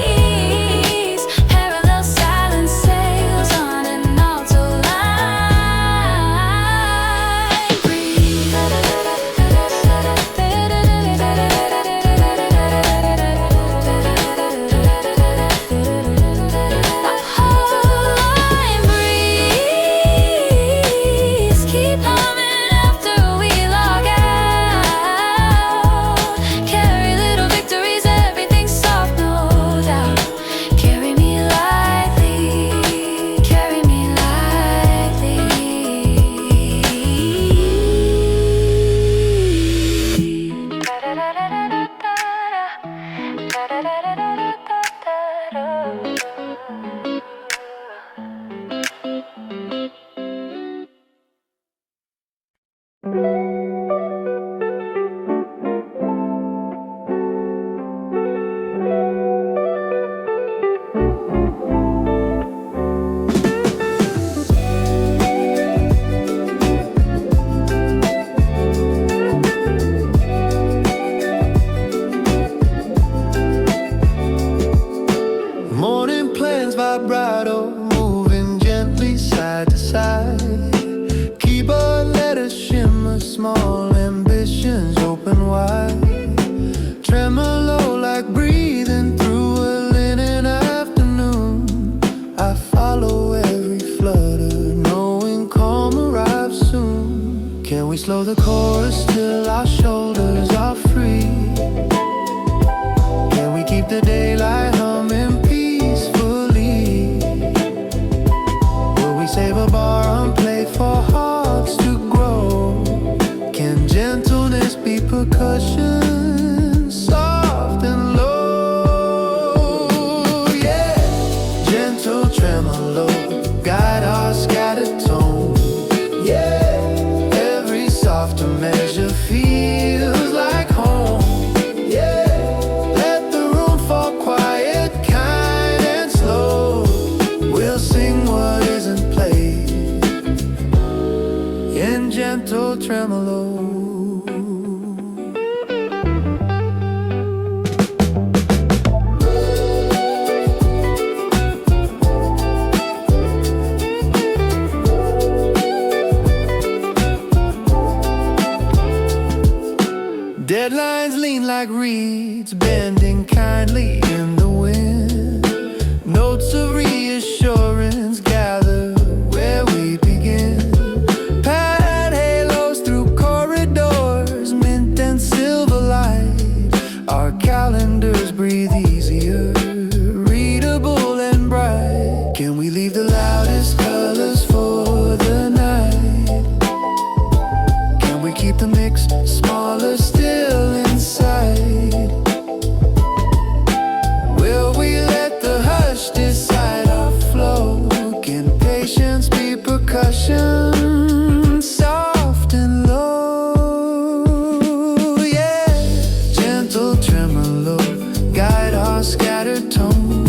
ease. Parallel silence sails on an alto line breeze. Line breeze, keep humming after we log out. Carry little victories, everything's soft, no doubt. Carry me lightly, carry me lightly. Morning plans vibrato, moving gently side to side. Keyboard letters shimmer, small ambitions open wide. Tremolo like breathing through a linen afternoon. I follow every flutter, knowing calm arrives soon. Can we slow the chorus till our shoulders are free? Can we keep the daylight humming peacefully? Will we save a bar and play for hearts to grow? Can gentleness be percussion, soft and low? Yeah, gentle tremolo, guide our scattered tone. Yeah, every softer measure feels like home. Yeah, let the room fall quiet, kind and slow. We'll sing what isn't played in gentle tremolo. like reeds bending kindly in the wind. Notes of reassurance gather where we begin. Pad halos through corridors, mint and silver light. Our calendars breathe easier, readable and bright. Can we leave the loudest colors for the night? Can we keep the mix smaller still inside? Will we let the hush decide our flow? Can patience be percussion, soft and low? Yeah, gentle tremolo, guide our scattered tone.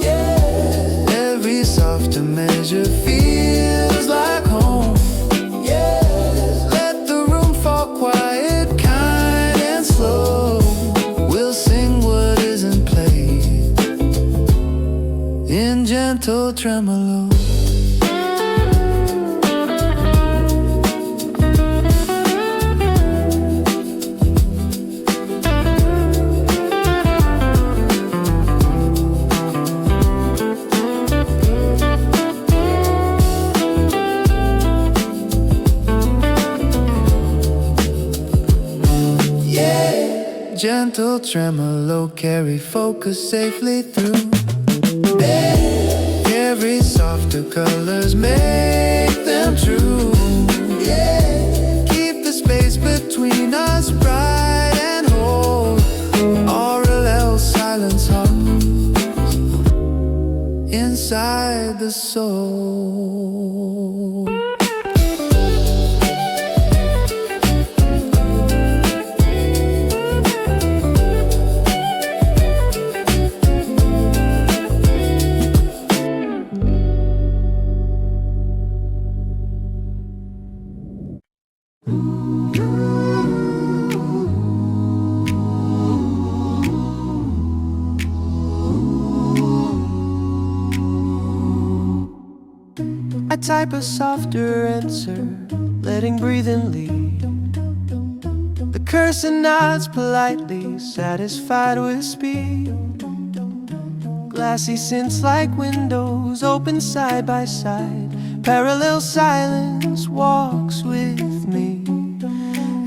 Yeah, every softer measure feels like home. Yeah, let the room fall quiet, kind and slow. We'll sing what isn't played in gentle tremolo. Gentle tremolo, carry focus safely through. Every softer colors make them true. Yeah, keep the space between us bright and whole. Or else silence hums inside the soul. I type a softer answer, letting breathing lead. The cursor nods politely, satisfied with speed. Glassy scents like windows open side by side. Parallel silence walks with me,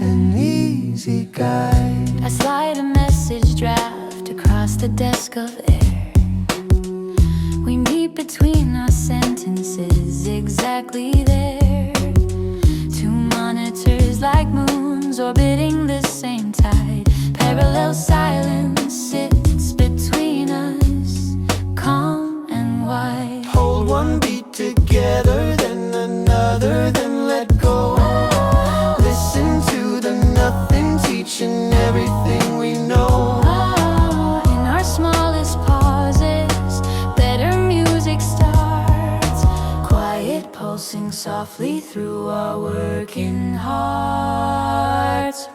an easy guide. I slide a message draft across the desk of air. We meet between our sentences, exactly there. Two monitors like moons orbiting the same tide. Parallel silence sits between us, calm and wide. Hold one beat together, then another, then let go. Listen to the nothing, teaching everything we know. In our smallest pauses, better music starts. Quiet pulsing softly through our working hearts.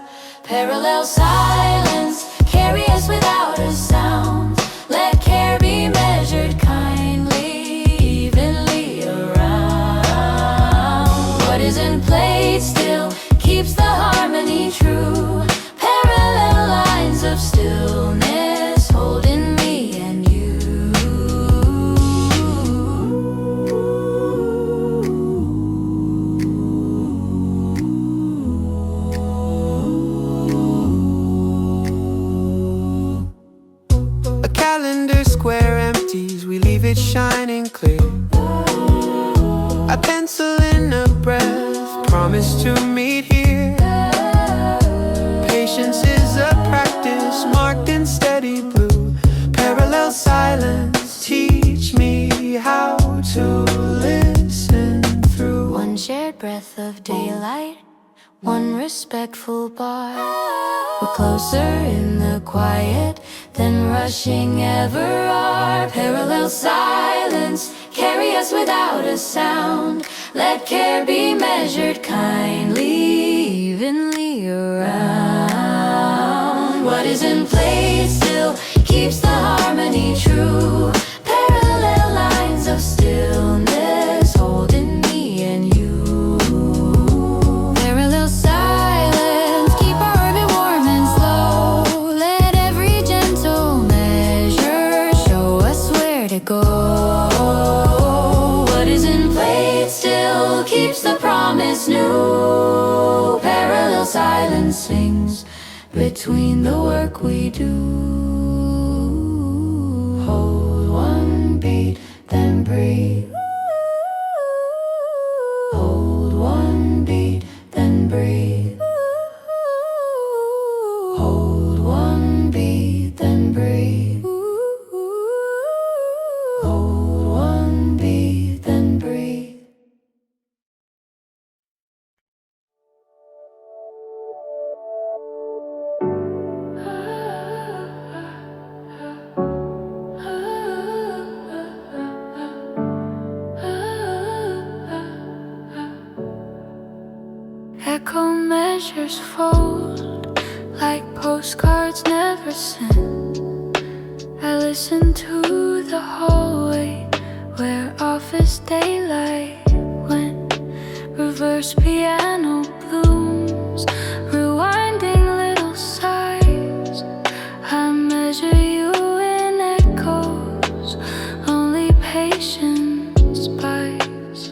Parallel silence, carry us without a sound. Let care be measured kindly, evenly around. What isn't played still keeps the harmony true. Parallel lines of stillness holding me and you. A calendar square empties, we leave it shining clear. I pencil in a breath, promise to meet here. Patience is a practice, marked in steady blue. Parallel silence, teach me how to listen through. One shared breath of daylight, one respectful bar. We're closer in the quiet than rushing ever are. Parallel silence, carry us without a sound. Let care be measured kindly, evenly around. What isn't played still keeps the harmony true. Parallel lines of stillness holding me and you. Parallel silence, keep our orbit warm and slow. silence sings between the work we do. Hold one beat, then breathe. Hold one beat, then breathe. Hold one beat, then breathe. Hold one beat, then breathe. Echo measures fold like postcards never sent. I listen to the hallway where office daylight went. Reverse piano blooms, rewinding little sighs. I measure you in echoes, only patience buys.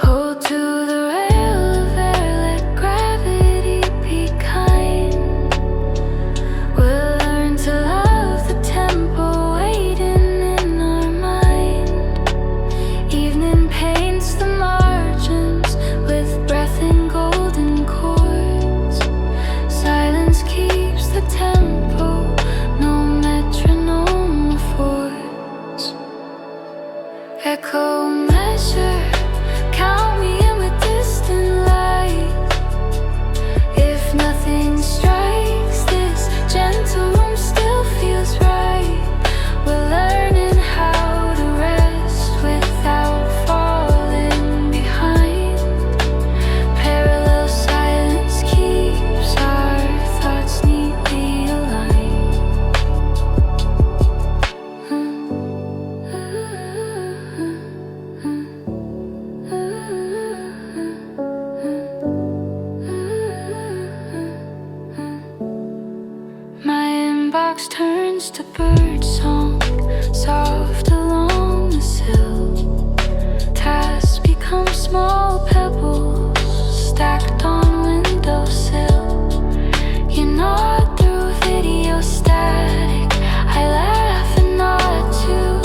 Hold to the rail of air, let gravity be kind. We'll learn to love the tempo waiting in our mind. Evening paints the margins with breath in golden chords. Silence keeps the tempo, no metronome affords. Echo measure, count me in with distant light. If nothing strikes, this gentle room still feels right. We're learning how to rest without falling behind. Parallel silence keeps our thoughts neatly aligned. My inbox turns to bird song, soft along the sill. Tasks become small pebbles stacked on windowsill. You nod through video static, I laugh and nod too.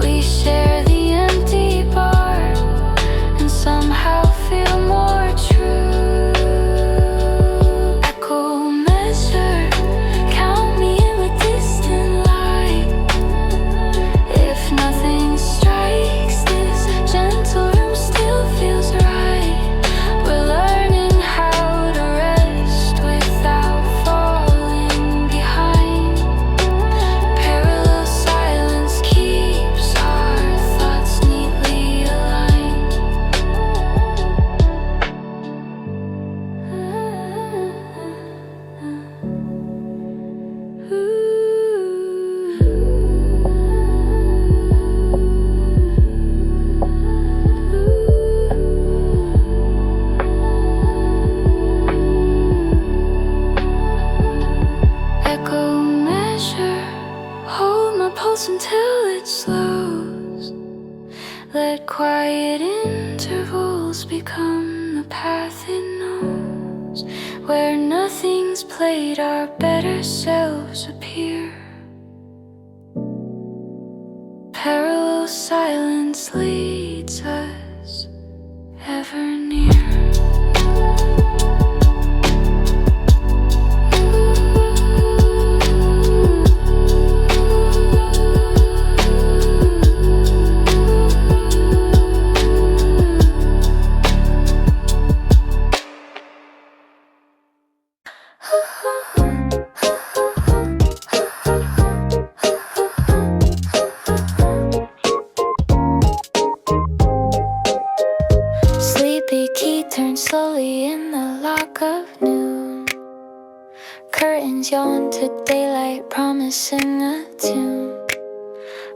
We share the empty bar and somehow feel more true. Echo measure, count me in with distant light. If nothing strikes, this gentle room still feels right. We're learning how to rest without falling behind. Parallel silence keeps our thoughts neatly aligned. Echo measure, hold my pulse until it slows. Let quiet intervals become the path it knows. Where nothing's played, our better selves appear. Parallel silence leads us ever near. Sleepy key turns slowly in the lock of noon. Curtains yawn to daylight, promising a tune.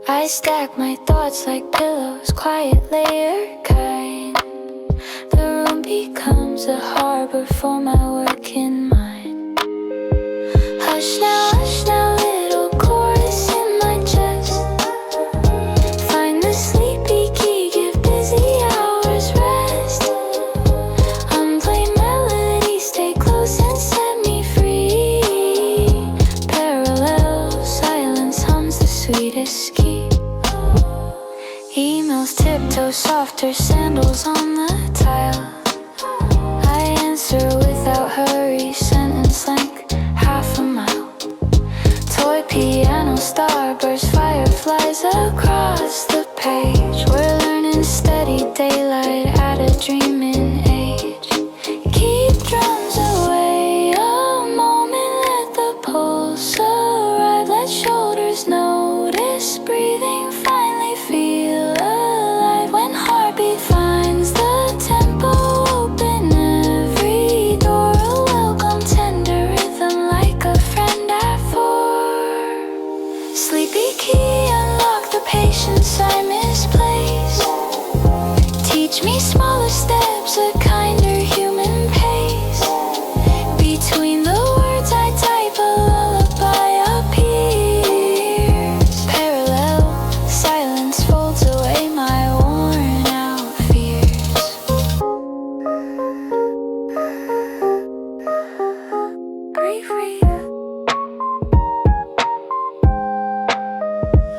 I stack my thoughts like pillows, quiet layer kind. The room becomes a harbor for my working mind. Hush now, little chorus in my chest. Find the sleepy key, give busy hours rest. Unplayed melodies stay close her sandals on the tile. I answer without hurry, sentence length half a mile. Toy piano, starburst, fireflies across the page. We're learning steady daylight at a dreaming age. Keep drums away a moment, let the pulse arrive. Let shoulders notice breathing, finally feel alive. When heartbeat finds the tempo, open every door. A welcome tender rhythm like a friend at four. Sleepy key, unlock the patience I misplaced. Teach me smaller steps, a kinder human pace. Between the words I type, a lullaby appears. Parallel silence folds away my worn out fears. Refrain.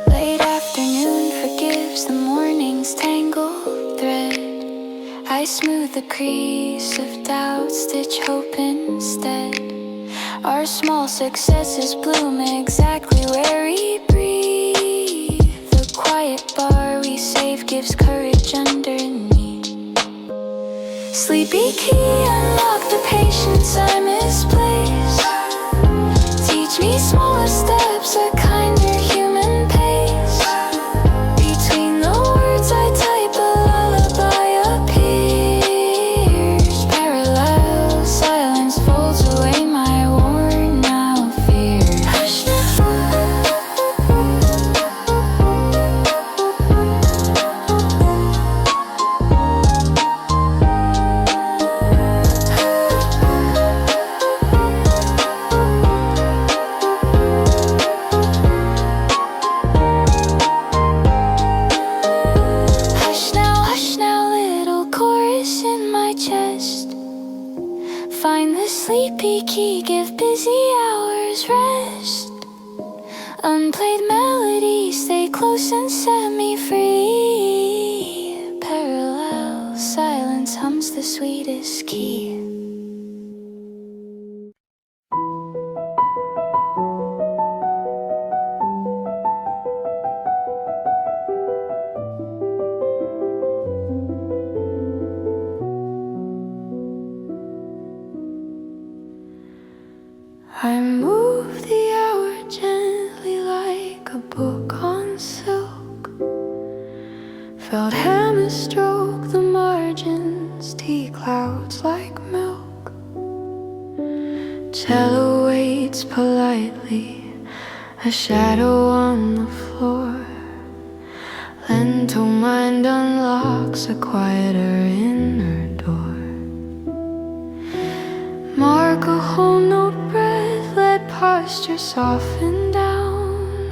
Late afternoon forgives the morning's tangled thread. I smooth the crease of doubt, stitch hope instead. Our small successes bloom exactly where we breathe. The quiet bar we save gives courage underneath. Sleepy key, unlock the patience I misplaced. Teach me smaller steps, a kinder human pace. Between the words I type, a lullaby appears. Parallel silence folds away my worn out fears. Hush now, little chorus in my chest. Find the sleepy key, give busy hours rest. Unplayed melodies, stay close and set me free. Parallel silence hums the sweetest key. I move the hour gently like a book on silk. Felt hammer stroke the margins, tea clouds like milk. Cello waits politely, a shadow on the floor. Lento mind unlocks a quieter inner door. Mark a whole note breath, let posture soften down.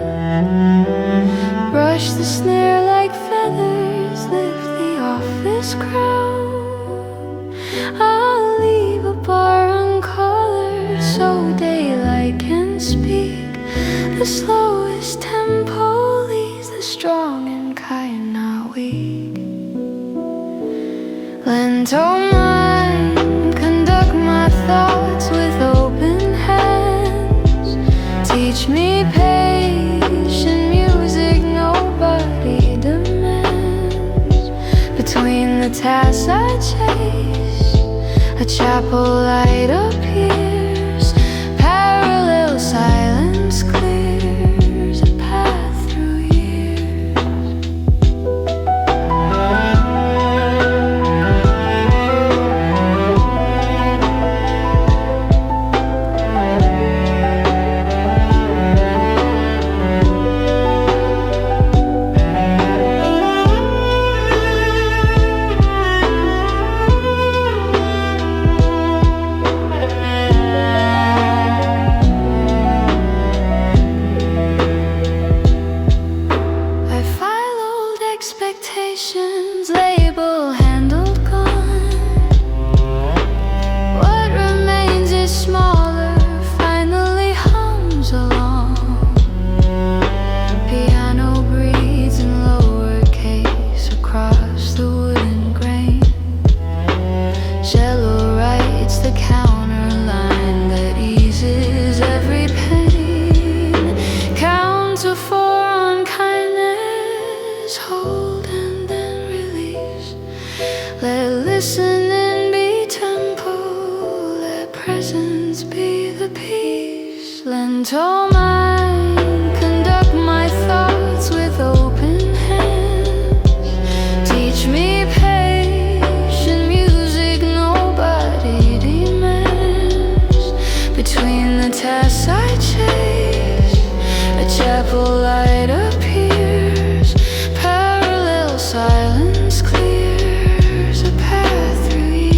Brush the snare like feathers, lift the office crown. I'll leave a bar uncolored so daylight can speak. The slowest tempo leads the strong and kind, not weak. Lento mind, conduct my thoughts with open hands. Teach me patient music nobody demands. Between the tasks I chase, a chapel light appears. Parallel silence clears a path through years. Gentle mind, conduct my thoughts with open hands. Teach me patient music nobody demands. Between the tasks I chase, a chapel light appears. Parallel silence clears a path through years.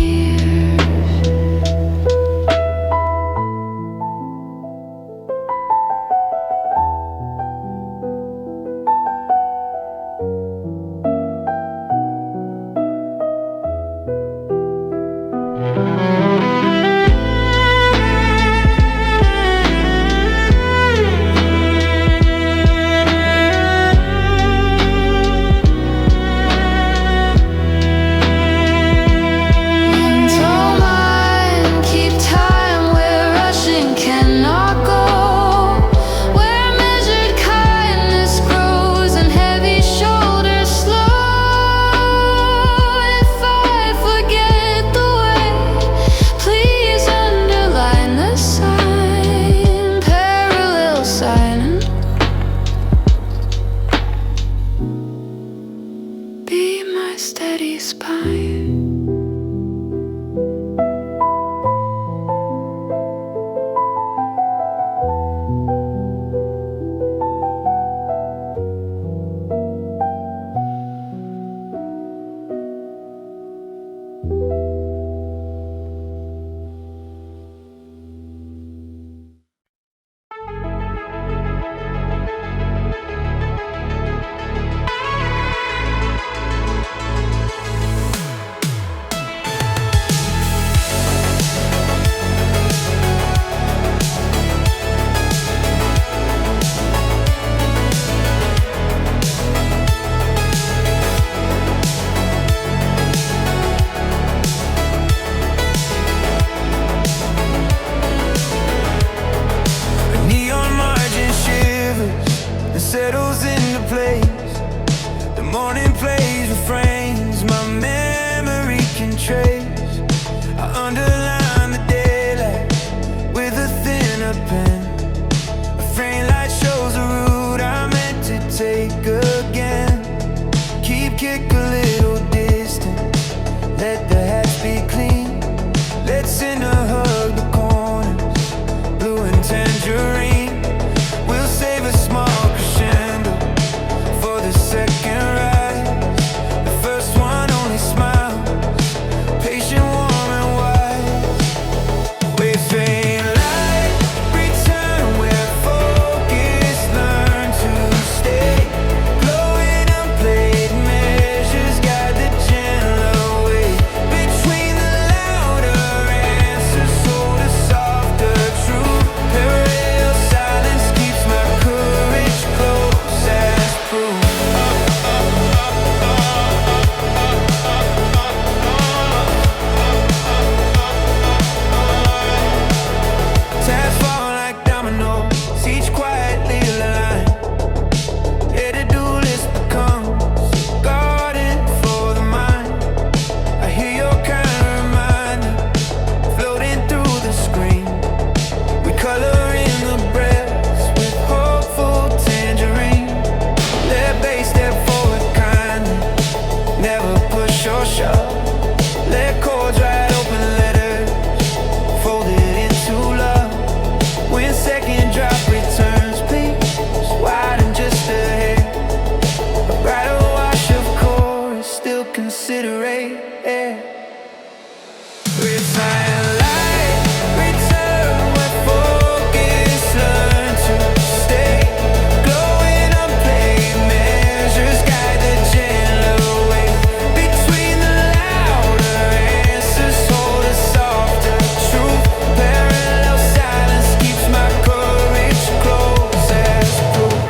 Steady spine. Settles into place. The morning plays refrains my memory can trace. I underline the daylight with a thinner pen. A frame light shows the route I meant to take again. Keep kick a little distance, let the hats be clean. Let's send a hug the corners, blue and tangerine. We'll save a small for the second rise. The first one only smiles, patient, warm and wise. We fade light, return where focus learn to stay. Glowing unplayed measures guide the gentler way. Between the louder answers hold a softer truth. Parallel silence keeps my courage close as proof. Tabs fall like dominoes, each quietly aligned. Yeah, the dual list becomes a garden for the mind. I hear your kind reminder floating through the screen. We color in the breaths with hopeful tangerine. Let bass step forward kindly, never push or shove. Let chords write open letters, folded into love. When second drop returns, please widen just a hair. A brighter wash of chorus, still considerate. Refine light, return where focus learn to stay. Glowing unplayed measures guide the gentler way. Between the louder answers hold a softer truth. Parallel silence keeps my courage close as proof.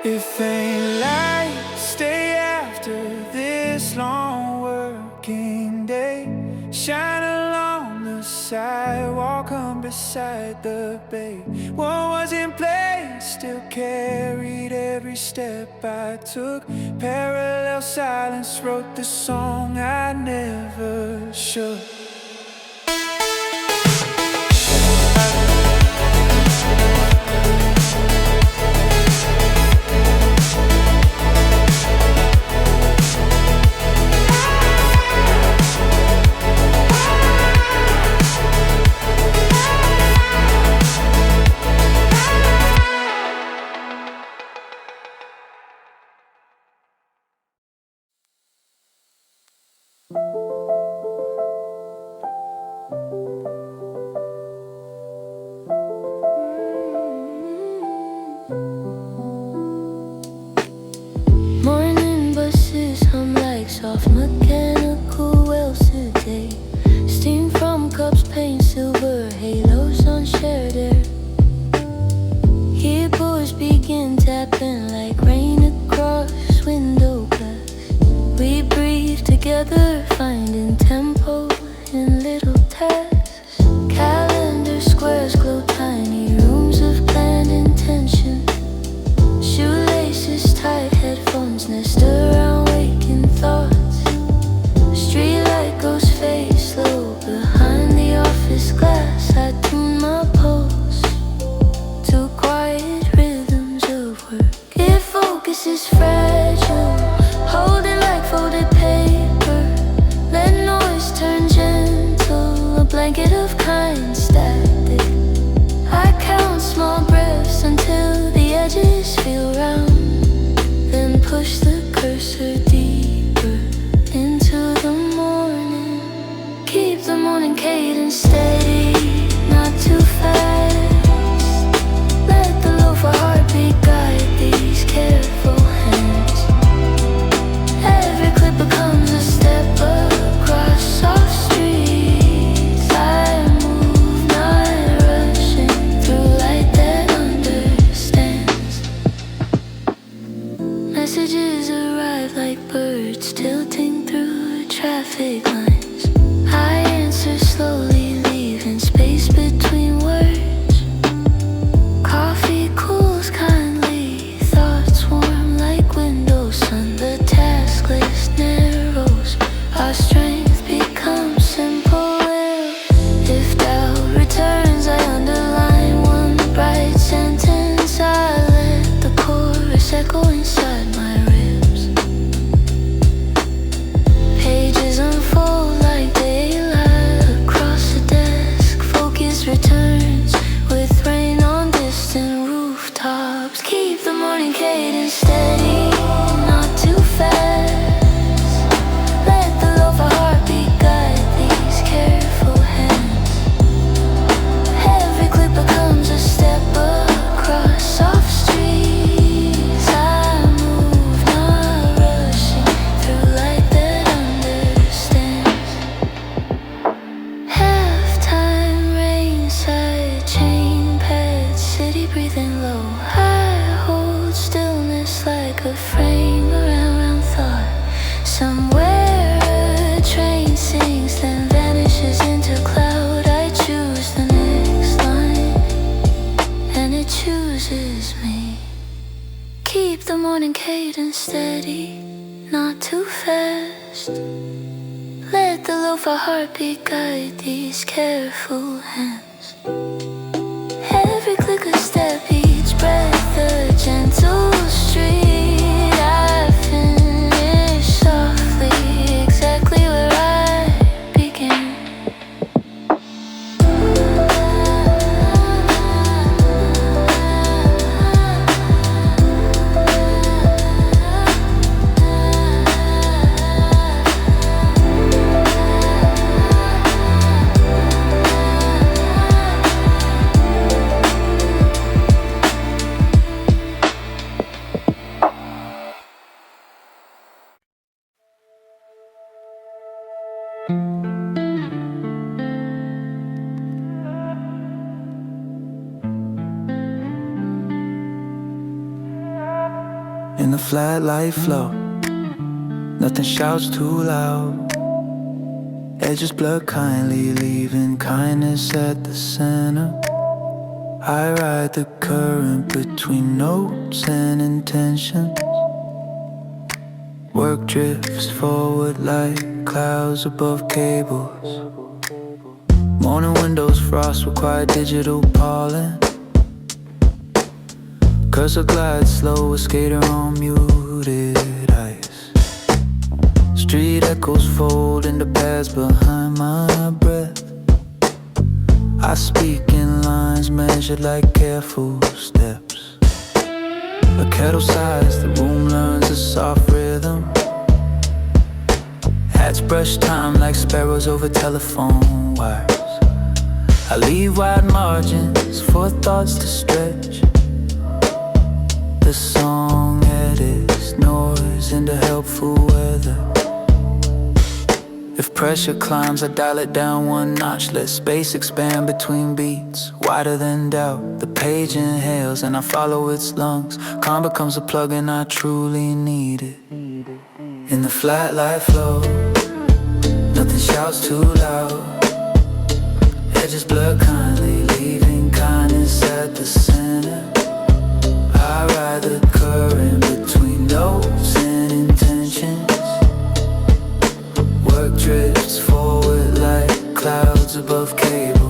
If ain't light, stay after this long working shine along the sidewalk, come beside the bay. What was in place still carried every step I took. Parallel silence wrote the song I never should. Morning buses hum like soft mechanical wheels today. Steam from cups paint silver halos on shared air. Keyboards begin tapping like rain across window glass. We breathe together, finding tempo in little tasks. Calendar squares glow, tiny rooms of planned intention. Shoelaces tight, headphones nest around waking thoughts. The streetlight goes fade slow behind the office glass. I tune my pulse to quiet rhythms of work. If focus is fragile, hold it like folded paper. Let noise turn gentle, a blanket of kind static. I count small breaths until the edges feel round, then push the cursor deeper into the morning. Keep the morning cadence steady, not too fast. Let the low-fi heartbeat guide these careful hands. Every clip becomes a step across soft streets. I move, not rushing through light that understands. Messages arrive like birds tilting through traffic lines. I answer slowly, leaving space between words. Coffee cools kindly, thoughts warm like windows sun. The task list narrows, our strength becomes simple will. If doubt returns, I underline one bright sentence. I let the chorus echo inside my ribs. Pages unfold like daylight across the desk. Focus returns with rain on distant rooftops. Keep the morning cadence steady, not too fast. Let the lo-fi heartbeat guide these careful hands. Every click becomes a step across soft streets. I move, not rushing through light that understands. Halftime rain side chain pads, city breathing low. I hold stillness like a frame around thought. Somewhere a train sings, then vanishes into cloud. I choose the next line, and it chooses me. Keep the morning cadence steady, not too fast. Let the lo-fi heartbeat guide these careful hands. Every click a step, each breath a gentle street. I finish softly, exactly where I began. In the flat light flow, nothing shouts too loud. Edges blur kindly, leaving kindness at the center. I ride the current between notes and intentions. Work drifts forward like clouds above cables. Morning windows frost require digital pollen. Cursor glides slow, a skater on muted ice. Street echoes fold into paths behind my breath. I speak in lines measured like careful steps. A kettle sighs, the room learns a soft rhythm. Hats brush time like sparrows over telephone wires. I leave wide margins for thoughts to stretch. The song edits noise into helpful weather. If pressure climbs, I dial it down one notch. Let space expand between beats, wider than doubt. The page inhales and I follow its lungs. Calm becomes a plug and I truly need it. In the flat light flow, nothing shouts too loud. Edges blur kindly, leaving kindness at the center. I ride the current between notes and intentions. Work drifts forward like clouds above cables.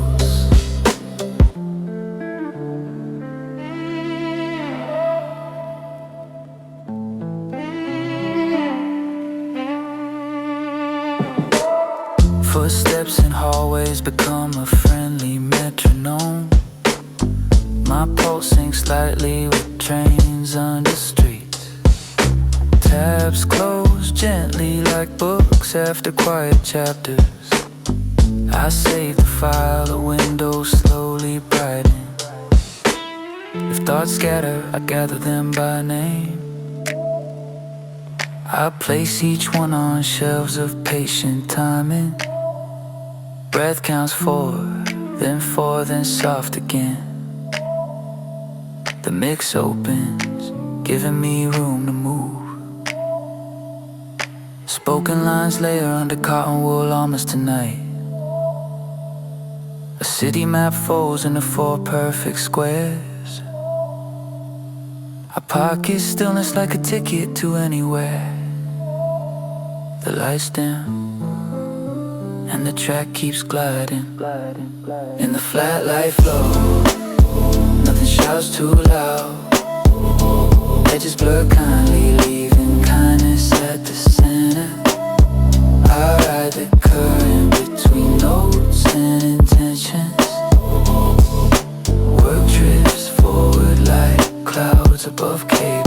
Footsteps in hallways become a friendly metronome. My pulse sinks slightly with trains under streets. Tabs close gently like books after quiet chapters. I save the file, the windows slowly brighten. If thoughts scatter, I gather them by name. I place each one on shelves of patient timing. Breath counts 4, then 4, then soft again. The mix opens, giving me room to move. Spoken lines layer under cotton wool almost tonight. A city map folds into 4 perfect squares. I pocket stillness like a ticket to anywhere. The lights dim and the track keeps gliding. In the flat light flow, nothing shouts too loud. Edges blur kindly, leaving kindness at the center. I ride the current between notes and intentions. Work drifts forward like clouds above cables.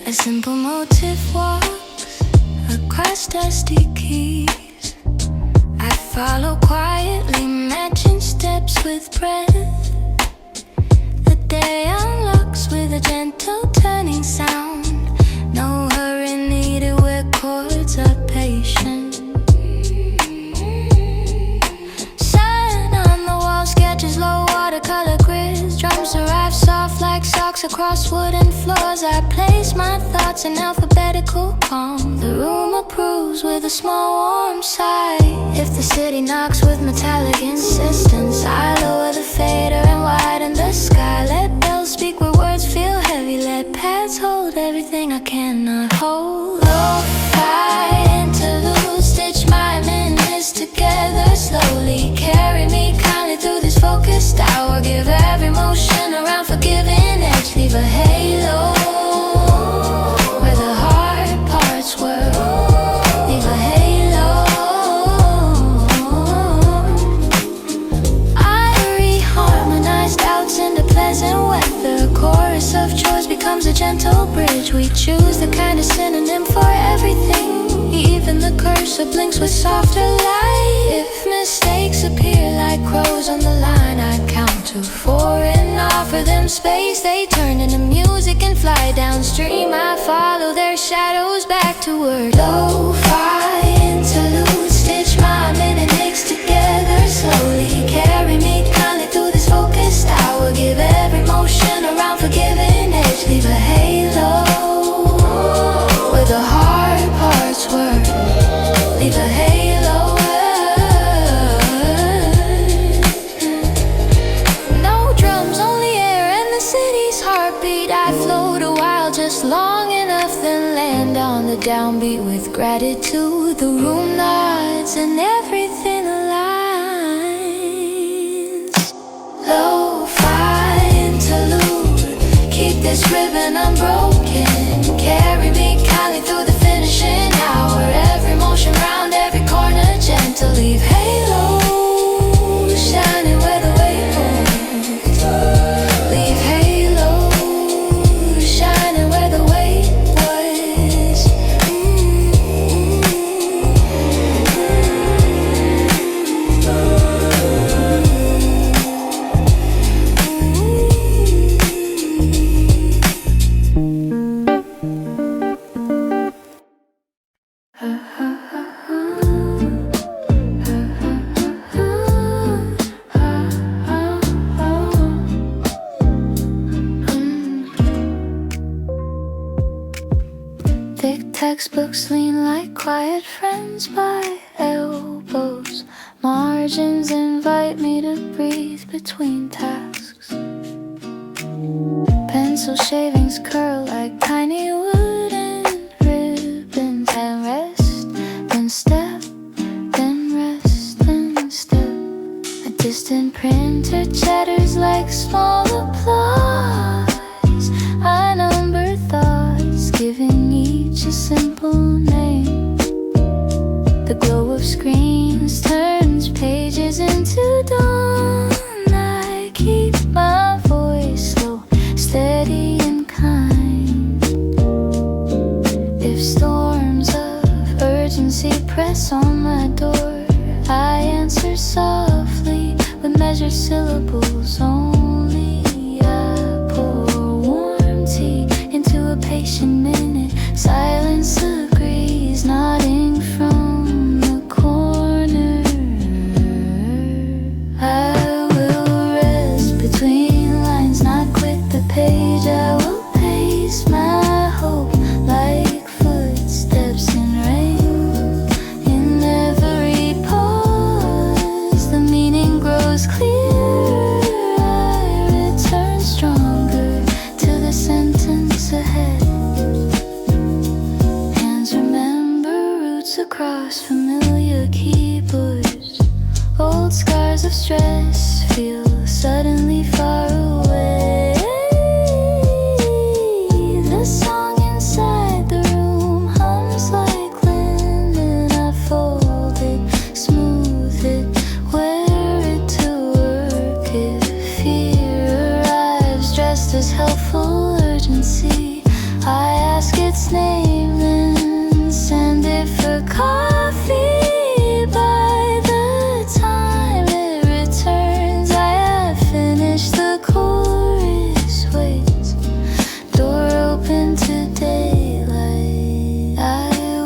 A simple motif walks across dusty keys. I follow quietly, matching steps with breath. The day unlocks with a gentle turning sound. No hurry needed where chords are patient. Sun on the wall, sketches low watercolor grids. Drums arrive soft like socks across wooden floors. I place my thoughts in alphabetical calm. The room approves with a small warm sigh. If the city knocks with metallic insistence, I lower the fader and widen the sky. Let bells speak where words feel heavy. Let paths hold everything I cannot hold. Lo-fi interlude, stitch my minutes together slowly. Carry me kindly through this focused hour. Give every motion around forgiving edge. Leave a halo where the hard parts were. Leave a halo mental bridge. We choose the kind of synonym for everything. Even the cursor blinks with softer light. If mistakes appear like crows on the line, I count to 4 and offer them space. They turn into music and fly downstream. I follow their shadows back to work. Lo-fi interlude, stitch my minute mix together slowly. Carry me kindly through this focused hour. Give every motion around forgiving edge. Leave a halo where the hard parts were. Leave a halo. No drums, only air and the city's heartbeat. I float a while, just long enough, then land on the downbeat with gratitude. The room nods and everything aligns. Lo-fi interlude, keep this ribbon unbroken. Carry me kindly through the finishing hour. Every motion round, every corner gentle. Leave halo shining where the weight won't. Leave halo shining where the weight was. Thick textbooks lean like quiet friends by elbows. Margins invite me to breathe between tasks. Pencil shavings curl like tiny wooden ribbons. And rest, then step, then rest, then step. A distant printer chatters like small applause. I number thoughts, giving each a simple name. The glow of screens turns pages into dawn. I keep my voice slow, steady and kind. If storms of urgency press on my door, I answer softly with measured syllables only. I pour warm tea into a patient minute. Silence agrees, nodding from the corner. I will rest between lines, not quit the page. I will pace my hope like footsteps in rain. In every pause, the meaning grows clear. I return stronger to the sentence ahead. Hands remember roots across familiar keyboards. Old scars of stress feel suddenly far away. The song inside the room hums like linen. I fold it, smooth it, wear it to work. If fear arrives dressed as helpful urgency, I ask its name, then send it for coffee. By the time it returns, I have finished the chorus. Waits, door open to daylight. I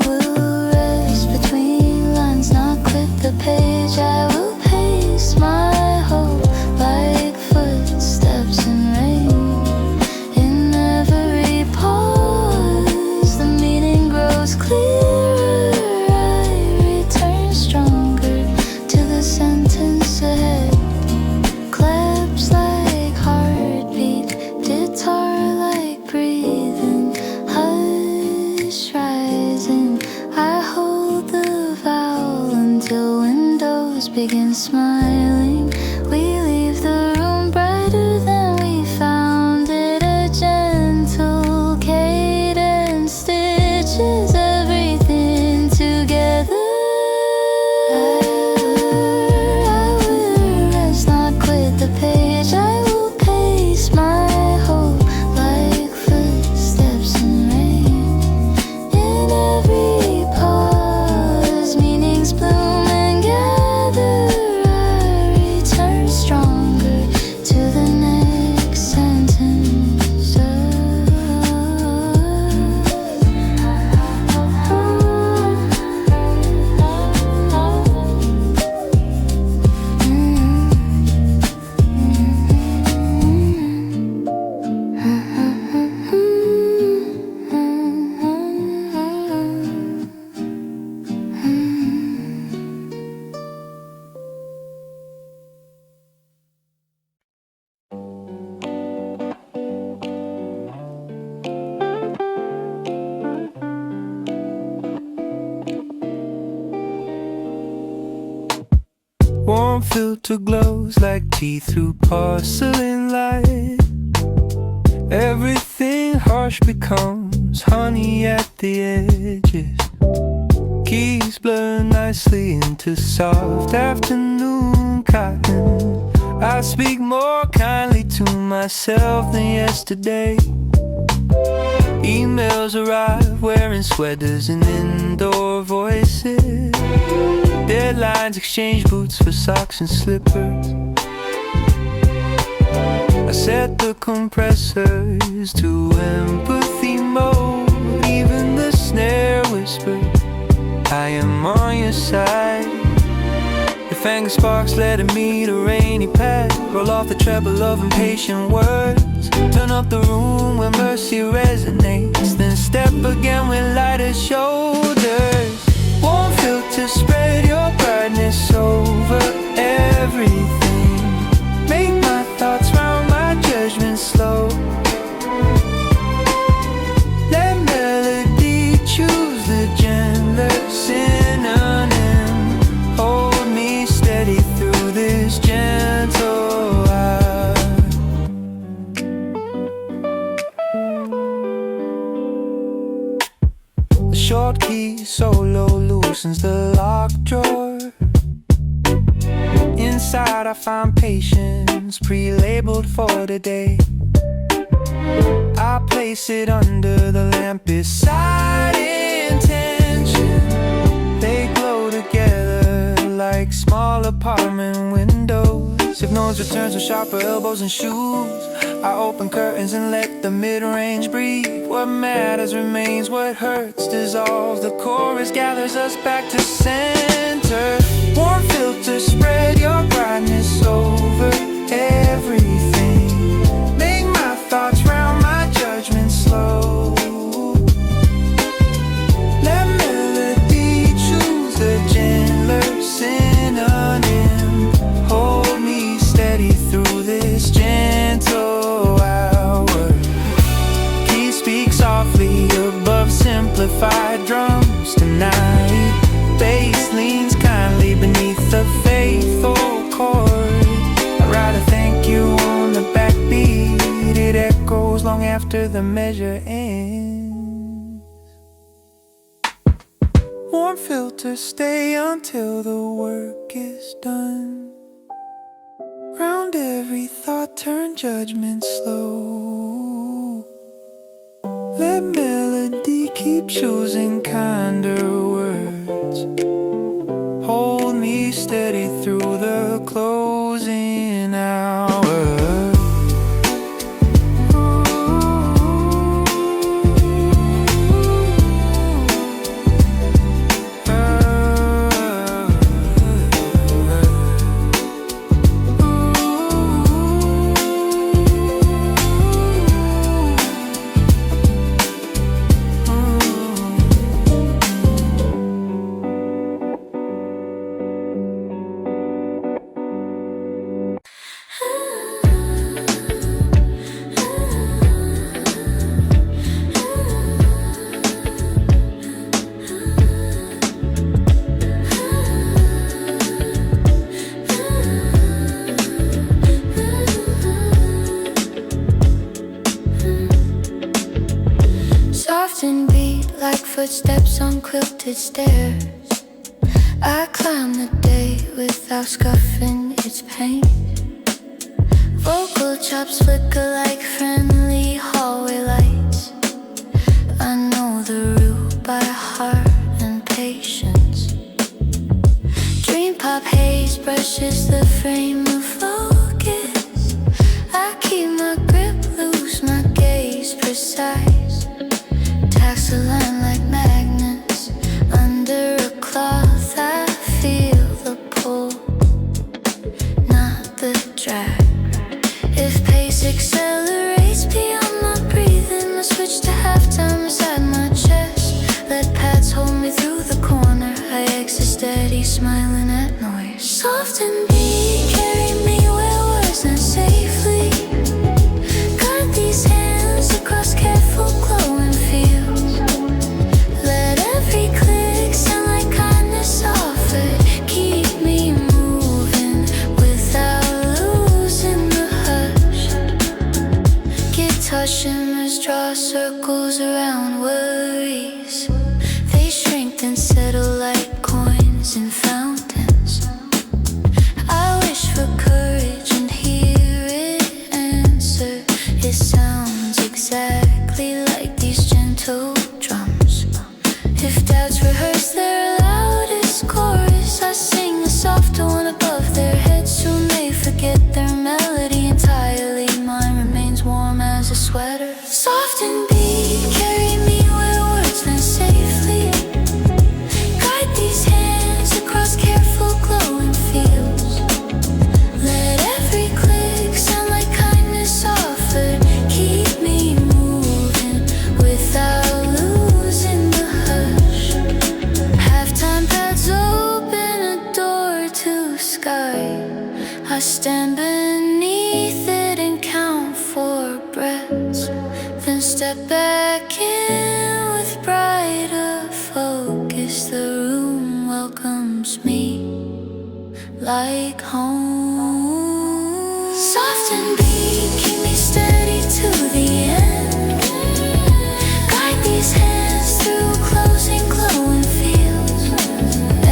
will rest between lines, not quit the page. I will pace my hope like footsteps in rain. In every pause, the meaning grows clearer. I return stronger to the sentence ahead. Claps like heartbeat, guitar like breathing. Hush rising, I hold the vowel until windows begin smiling. We leave the room brighter than we found it. A gentle cadence stitches everything together. I will rest, not quit the page. I will pace my hope like footsteps Warm filter glows like tea through porcelain light. Everything harsh becomes honey at the edges. Keys blur nicely into soft afternoon cotton. I speak more kindly to myself than yesterday. Emails arrive wearing sweaters and indoor voices. Deadlines exchange boots for socks and slippers. I set the compressors to empathy mode. Even the snare whispers, I am on your side. If anger sparks letting me to rainy pad, roll off the treble of impatient words. Turn up the room where mercy resonates, then step again with lighter shoulders. Warm filter, spread your brightness over everything. Make my thoughts round my judgment slow. Let melody choose the gentler synonym. Hold me steady through this gentle hour. The short key solo loosens the locked drawer. Inside I find patience, pre-labeled for the day. I place it under the lamp beside intention. They glow together like small apartment windows. If noise returns with sharper elbows and shoes, I open curtains and let the mid-range breathe. What matters remains, what hurts dissolves. The chorus gathers us back to center. Warm filter, spread your brightness over everything. Make my thoughts round my judgment slow. Let melody choose the gentler synonym. Hold me steady through this gentle hour. Keys speak softly above simplified drums tonight. Bass leans kindly beneath the faithful chord. I'd rather thank you on the backbeat. It echoes long after the measure ends. Warm filters stay until the work is done. Round every thought turn judgment slow. Let melody keep choosing kinder words. Hold me steady through the closing hour. Often beat like footsteps on quilted stairs. I climb the day without scuffing its pain. Vocal chops flicker like friendly hallway lights. I know the route by heart and patience. Dream pop haze brushes the frame of focus. I keep my grip loose, my gaze precise. Tax a line like magnets under a cloth. I feel the pull, not the drag. If pace accelerates beyond my breathing, I switch to halftime inside my chest. Let pads hold me through the corner. I exit steady, smiling at noise. Soft and deep, carry around worries. They shrink and settle like coins in fountains. I wish for courage and hear it answer. It sounds exactly like these gentle drums. If doubts rehearse their loudest chorus, I sing the softer one above their heads. Soon they forget their melody entirely. Mine remains warm as a sweater. Soft and beat, carry me where words land safely. Guide these hands across careful glowing fields. Let every click sound like kindness offered. Keep me moving without losing the hush. Halftime pads open a door to sky. I stand beneath it and count 4 breaths, then step back in with brighter focus. The room welcomes me like home. Soft and beat, keep me steady to the end. Guide these hands through closing glowing fields.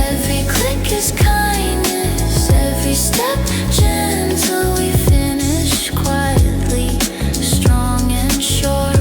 Every click is kindness, every step gentle. We finish quietly, strong and sure.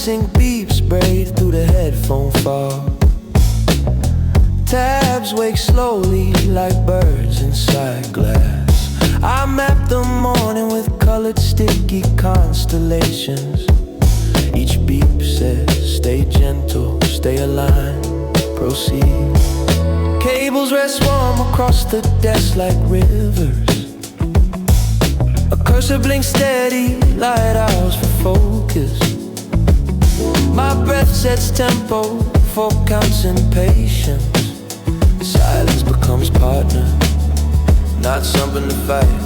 Sync beeps braid through the headphone fog. Tabs wake slowly like birds inside glass. I map the morning with colored sticky constellations. Each beep says stay gentle, stay aligned, proceed. Cables rest warm across the desk like rivers. A cursor blinks steady, light hours for focus. My breath sets tempo, 4 counts in patience. Silence becomes partner, not something to fight.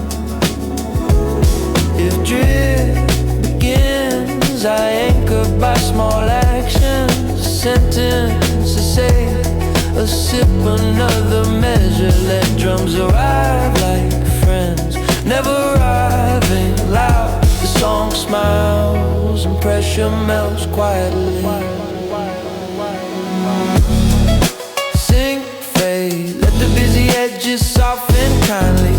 If drift begins, I anchor by small actions. A sentence to say, a sip, another measure. Let drums arrive like friends, never arriving loud. The song smiles and pressure melts quietly. Sync, fade, let the busy edges soften kindly.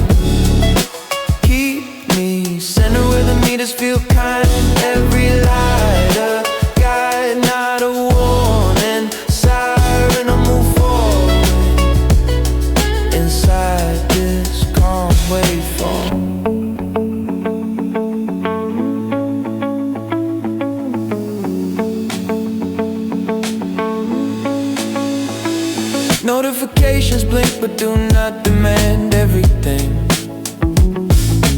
Keep me centered where the meters feel kind. Every light a guide, not a warning. Siren, I move forward inside this calm waveform. Notifications blink but do not demand everything.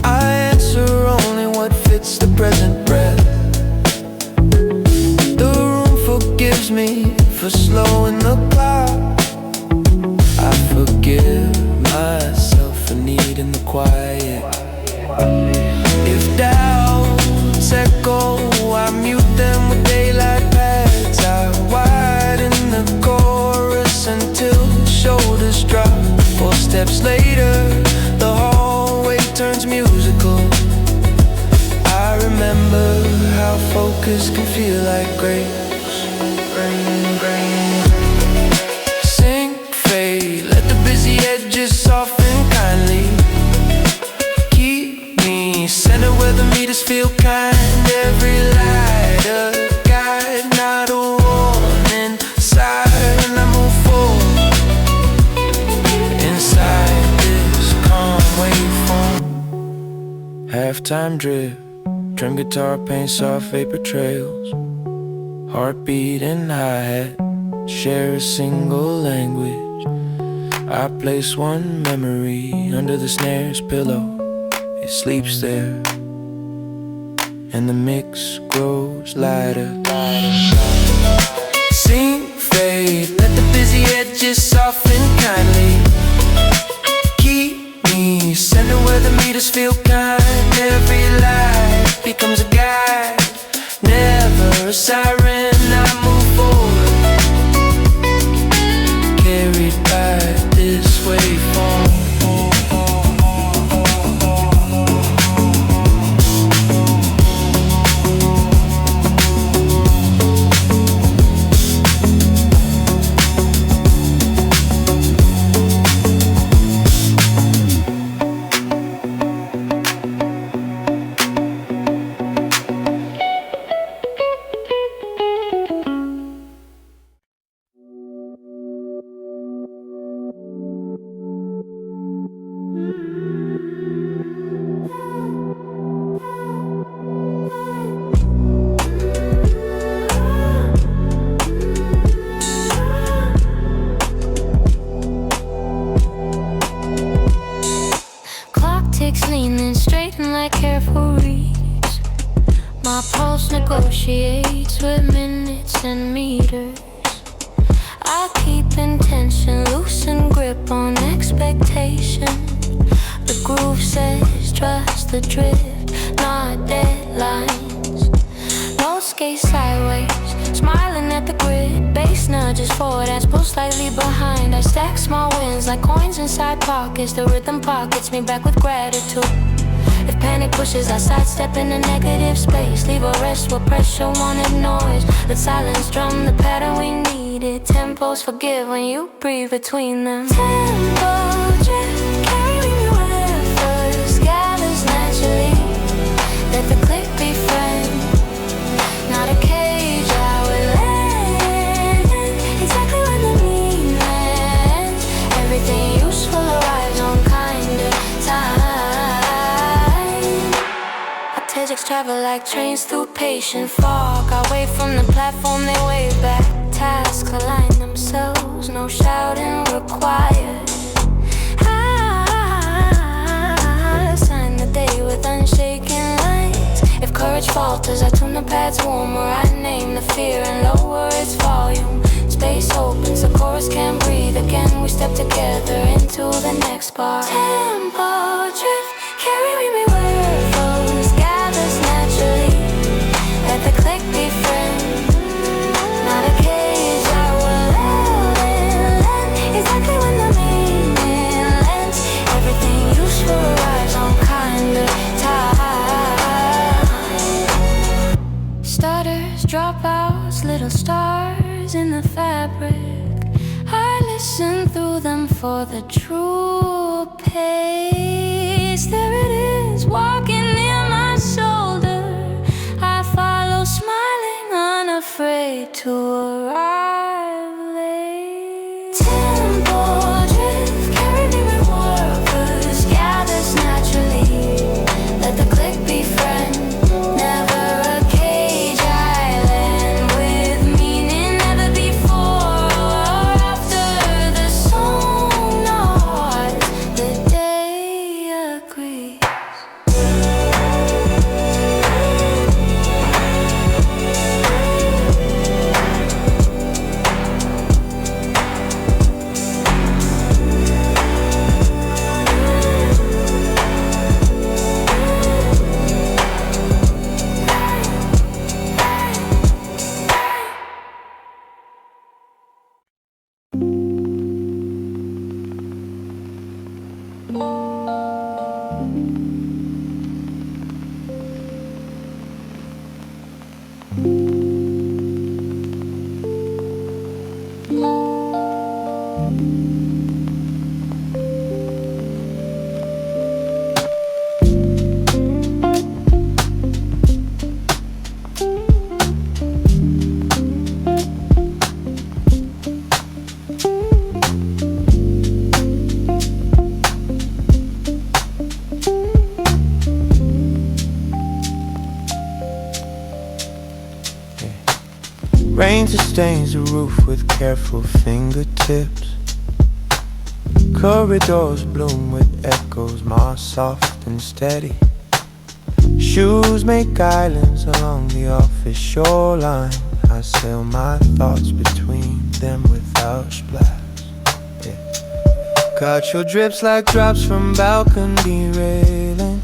I answer only what fits the present breath. The room forgives me for slowing the clock. I forgive myself for needing the quiet. If doubts echo, I mute them with daylight pads. I widen the chorus until shoulders drop. 4 steps later, the hallway turns musical. I remember how focus can feel like grapes. Sync, fade, let the busy edges soften kindly. Keep me centered where the meters feel kind. Every light a guide, not a warning. Siren, halftime drift. Trim guitar paints soft vapor trails. Heartbeat and hi-hat share a single language. I place one memory under the snare's pillow. It sleeps there, and the mix grows lighter. Sing, fade, let the busy edges soften kindly. Keep me center where the meters feel kind. Every light becomes a guide, never a siren. I move forward, carried by this waveform. Leaning straight and like careful reeds. My pulse negotiates with minutes and meters. I keep intention, loosen grip on expectation. The groove says trust the drift, not deadlines. No skate sideways, smiling at the grid. Bass nudges forward as pull slightly behind. I stack small wins like coins inside pockets. The rhythm pockets me back with gratitude. If panic pushes, I sidestep in a negative space. Leave a rest where pressure wanted noise. Let silence drum the pattern we needed. Tempos forgive when you breathe between them. Tempo drift, carry me where first gathers naturally. Let the click be friend, not a cage I will land. Exactly when the mean lands. Everything useful arrives on kinda time. Artesics travel like trains through patient fog. I wait from the platform, they wave back. Tasks align themselves, no shouting required. I sign the day with unshaken lights. If courage falters, I tune the pads warmer. I name the fear and lower its volume. Space opens, the chorus can't breathe again. We step together into the next bar. Tempo drift, carry me where it flows. Gathers naturally, let the click be friend, not a cage I will land. Exactly when the meaning lands. Everything useful arrives on kinda time. Stutters, dropouts, little stars in the fabric. I listen through them for the true pace. There it is, walking near my shoulder. I follow, smiling, unafraid to arrive late. Tempo drift, carry me where workers gathers naturally. Let the click be friend, never a cage island with meaning. Never before or after the song nods, the day agrees. Painter stains the roof with careful fingertips. Corridors bloom with echoes, more soft and steady. Shoes make islands along the office shoreline. I sail my thoughts between them without splash. Yeah. Got your drips like drops from balcony railings.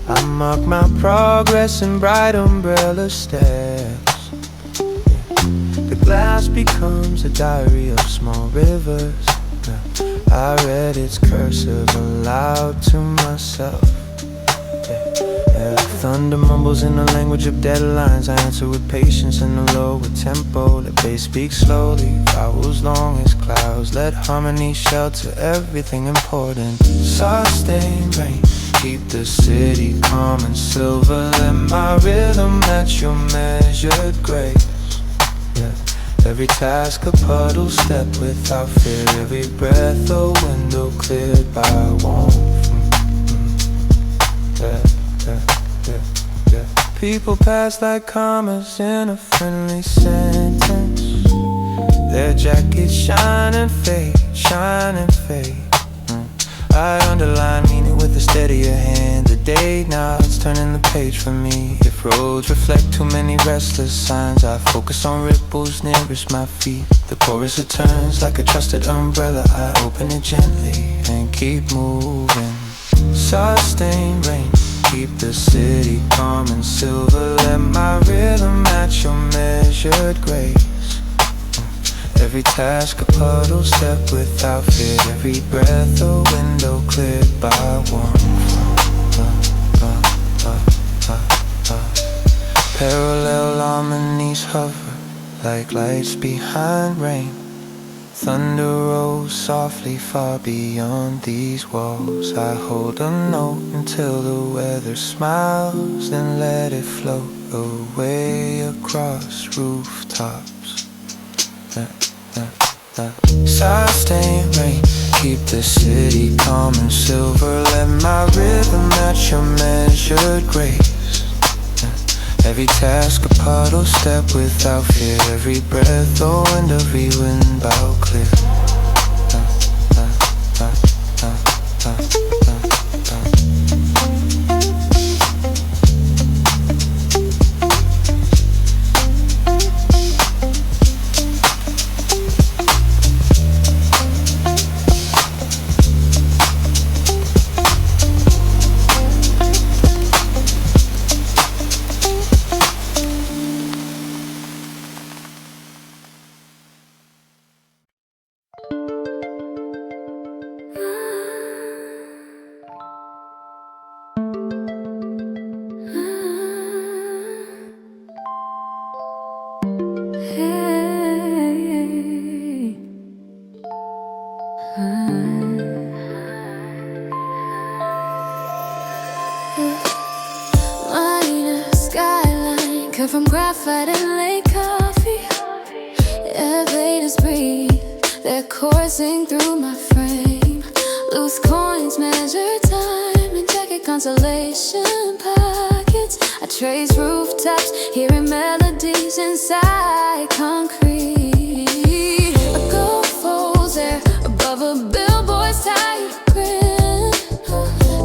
I mark my progress in bright umbrella steps. Yeah. The glass becomes a diary of small rivers. I read its cursive aloud to myself. Yeah. Thunder mumbles in the language of deadlines. I answer with patience and a lower tempo. Let bass speak slowly, vowels long as clouds. Let harmony shelter everything important. Sustained rain, keep the city calm and silver. Let my rhythm match your measured grace. Yeah. Every task a puddle, step without fear. Every breath a window cleared by warmth. Yeah, yeah, yeah, yeah. People pass like commas in a friendly sentence. Their jackets shine and fade, shine and fade. I underline meaning with a steadier hand. The day now it's turning the page for me. If roads reflect too many restless signs, I focus on ripples nearest my feet. The chorus returns like a trusted umbrella. I open it gently and keep moving. Sustained rain, keep the city calm and silver. Let my rhythm match your measured grace. Every task a puddle, step without fear. Every breath a window cleared by warmth. Parallel harmonies hover like lights behind rain. Thunder rolls softly far beyond these walls. I hold a note until the weather smiles, then let it float away across rooftops. Sustained rain, keep the city calm and silver. Let my rhythm match your measured grace. Every task a puddle, step without fear. Every breath a wind, every wind bow clear. Skyline, cut from graphite and late coffee. Elevators breathe, they're coursing through my frame. Loose coins measure time in jacket consolation pockets. I trace rooftops, hearing melodies inside concrete. A gold folds there above a billboard's tight grin.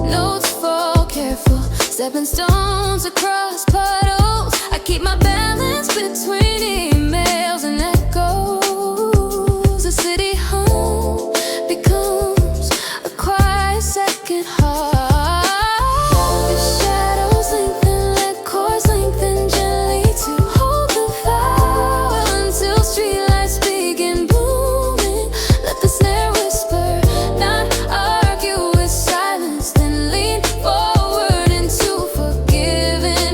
Notes fall careful, stepping stones across puddles. I keep my balance between emails and echoes. The city hum becomes a quiet second heart. The shadows lengthen, let chords lengthen gently to hold the vow until streetlights begin booming. Let the snare whisper, not argue with silence, then lean forward into forgiving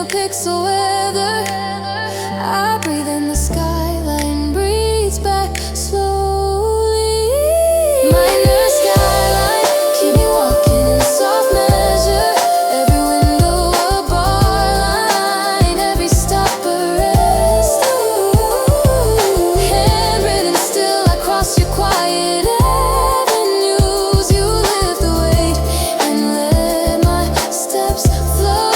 the pixel weather. I breathe in the skyline, breathes back slowly. Minor skyline, keep me walking in soft measure. Every window a bar line, every stop a rest. Handwritten still, I cross your quiet avenues. You lift the weight and let my steps flow.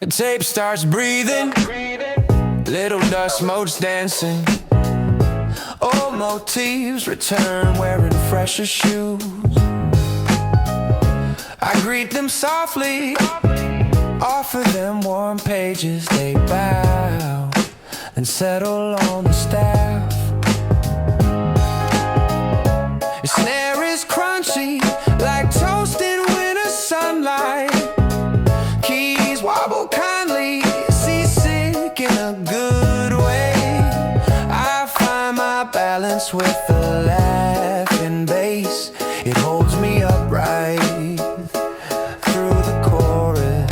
The tape starts breathing, little dust motes dancing. Old motifs return wearing fresher shoes. I greet them softly, offer them warm pages. They bow and settle on the staff. The snare is crunchy like toast in winter sunlight. Keys wobble kindly, seasick in a good way. I find my balance with the laughing bass. It holds me upright through the chorus.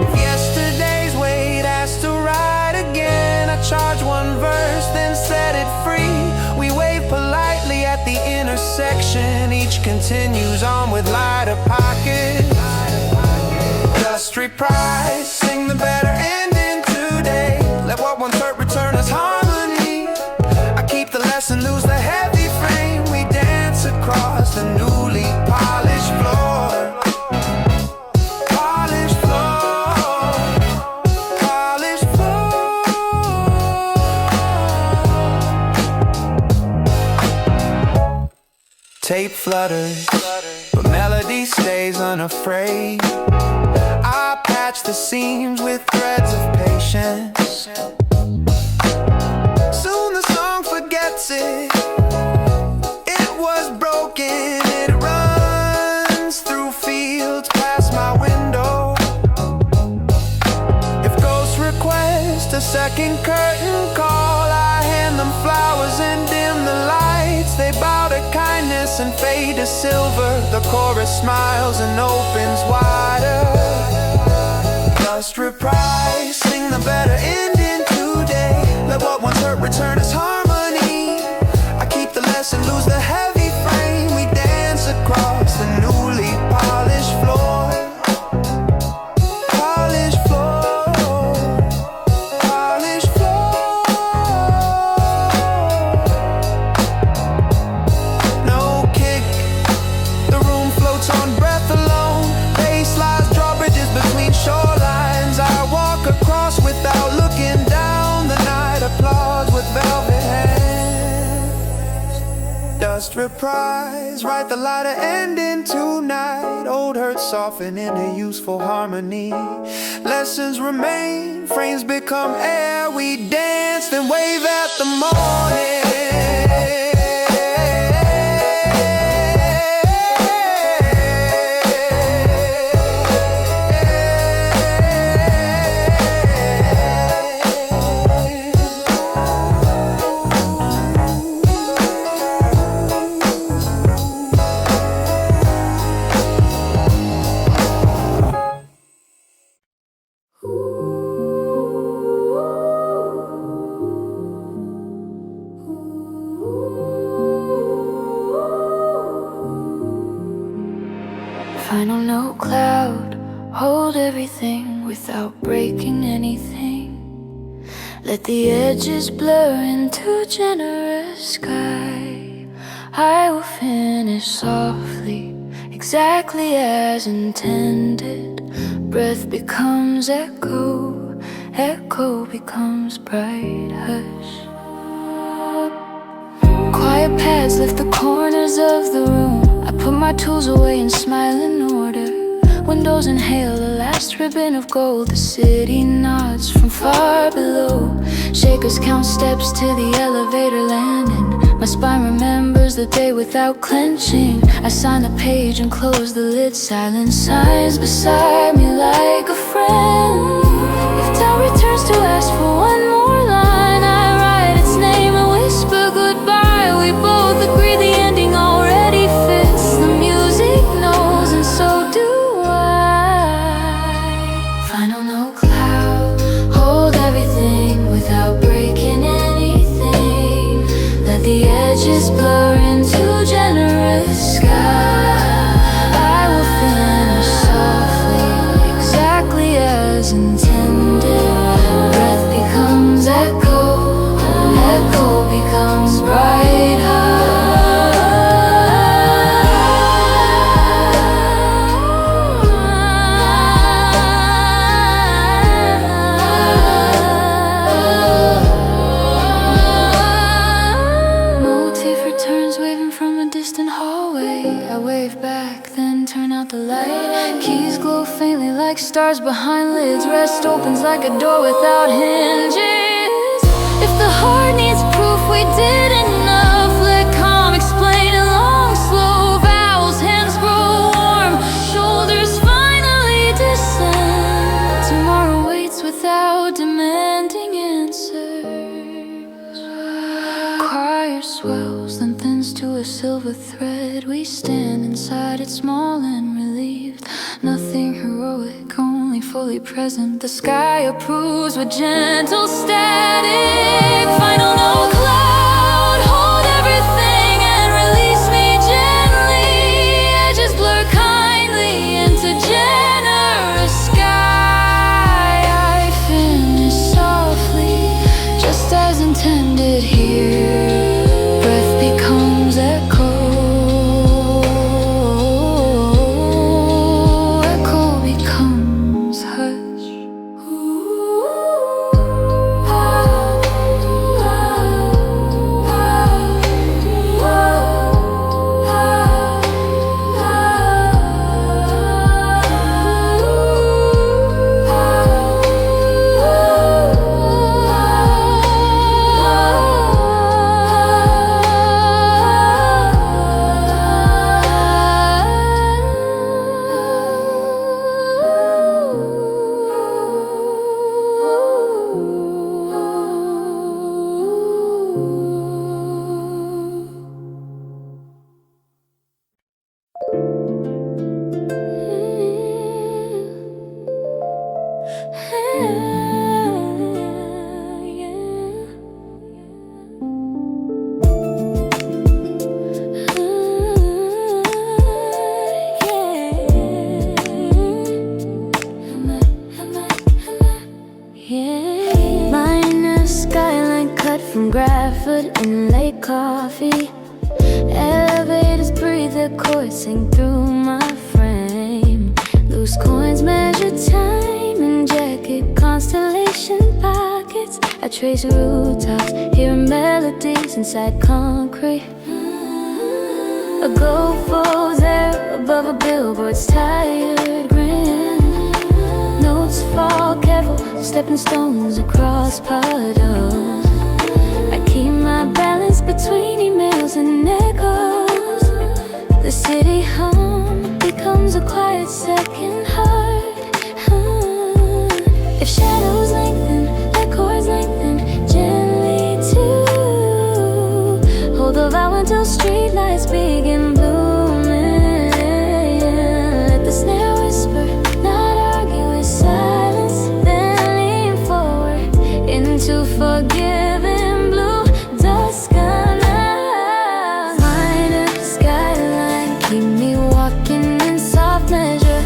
If yesterday's weight has to ride again, I charge one verse, then set it free. We wave politely at the intersection. Each continues on with lighter pockets. Just reprise, sing the better ending today. Let what once hurt return as harmony. I keep the lesson, lose the heavy frame. We dance across the newly polished floor. Polished floor, polished floor. Tape flutters, but melody stays unafraid. I patch the seams with threads of patience. Soon the song forgets it. It was broken. It runs through fields past my window. If ghosts request a second curtain call, I hand them flowers and dim the lights. They bow to kindness and fade to silver. The chorus smiles and opens wider. Just reprise, sing the better ending today. Let what once hurt return as harmony. I keep the lesson, lose the heavy frame. We dance across the newly polished floor. Polished floor, polished floor. No kick, the room floats on breath alone. Bass lines draw bridges between shorelines. I walk across without looking down. The night applauds with velvet hands. Just reprise, write the lighter ending tonight. Old hurts soften into useful harmony. Lessons remain, frames become air. We dance then wave at the morning. no cloud, hold everything without breaking anything. Let the edges blur into generous sky. I will finish softly, exactly as intended. Breath becomes echo, echo becomes bright hush. Quiet pads lift the corners of the room. I put my tools away and smile in order. Windows inhale the last ribbon of gold. The city nods from far below. Shakers count steps to the elevator landing. My spine remembers the day without clenching. I sign the page and close the lid. Silence sighs beside me like a friend. If doubt returns to ask for one more line, I write its name and whisper goodbye. We both agree the ending already fits. The music knows and so do I. Final no cloud, hold everything without breaking anything. Let the edges blur into generous sky. I will finish softly, exactly as intended. Breath becomes echo, echo becomes bright heart. Motif returns waving from a distant hallway. I wave back, then turn out the light. Keys glow faintly like stars behind lids. Rest opens like a door without hinges. If the heart needs proof we did enough, let calm explain in long slow vowels. Hands grow warm, shoulders finally descend. Tomorrow waits without demanding answers. Choir swells, then thins to a silver thread. We stand inside it, small and relieved. Nothing heroic, only fully present. The sky approves with gentle static. Final no cloud, hold everything and release me gently. Edges blur kindly into generous sky. I finish softly, just as intended here. Breath becomes echo, echo becomes hush. Mine a skyline cut from graphite and late coffee. Elevators breathe their coursing through my frame. Loose coins measure time in jacket constellation pockets. I trace rooftops, hear melodies inside concrete. A gopher there above a billboard's tired grin. Notes fall careful, stepping stones across puddles. I keep my balance between emails and echoes. The city hum becomes a quiet second heart. If shadows lengthen, let chords lengthen gently too. Hold the vow until streetlights begin blooming. Let the snare whisper, not argue with silence. Then lean forward into forgiving blue dusk night. Find a skyline, keep me walking in soft measure.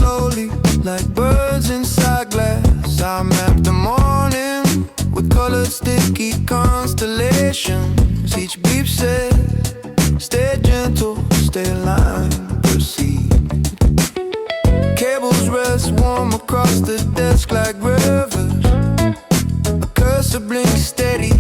slowly, like birds inside glass. I map the morning with colored sticky constellations. Each beep says, stay gentle, stay aligned, proceed. Cables rest warm across the desk like rivers. A cursor blinks steady,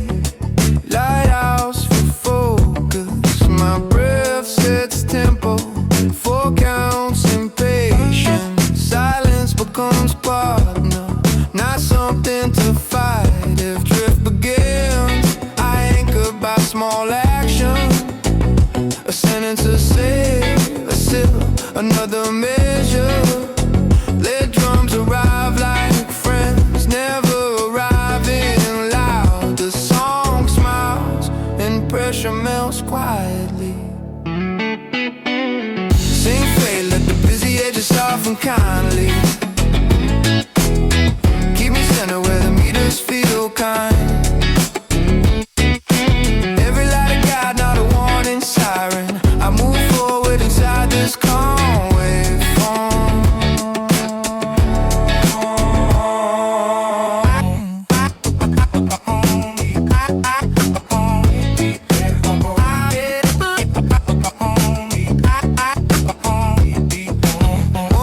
lighthouse for focus. My breath sets tempo, 4 counts impatient. Silence becomes partner, not something to fight. If drift begins, I anchor by small action. A sentence, a sip, a sip, another measure. Let drums arrive like friends, never arriving loud. The song smiles and pressure melts quietly. Sing fade, let the busy edges soften kindly. Keep me centered where the meters feel kind. Every light a guide, not a warning siren. I move forward inside this calm waveform.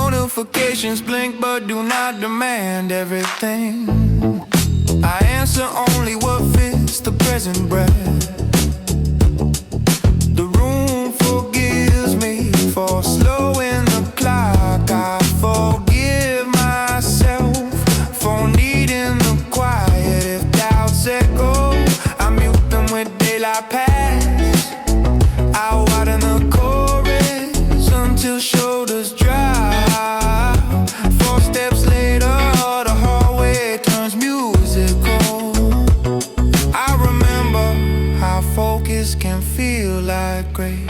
Notifications blink but do not demand everything. I answer only what fits the present breath. The room forgives me for slowing the clock. I forgive myself for needing the quiet. If doubts echo, I mute them with daylight pass. I widen the chorus until shoulders drop. 4 steps later, the hallway turns musical. I remember how focus can feel like grace.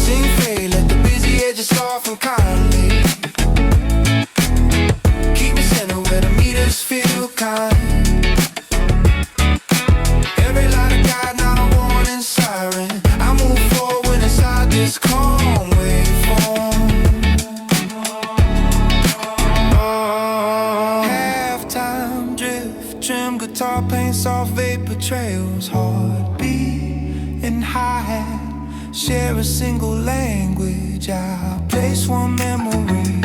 Sing fade, let the busy edges soften kindly. Keep me centered where the meters feel kind. Every light a guide, not a warning siren. I move forward inside this calm waveform. Halftime drift, trim guitar paint, soft vapor trails. Heartbeat in hi-hat, share a single language. I place one memory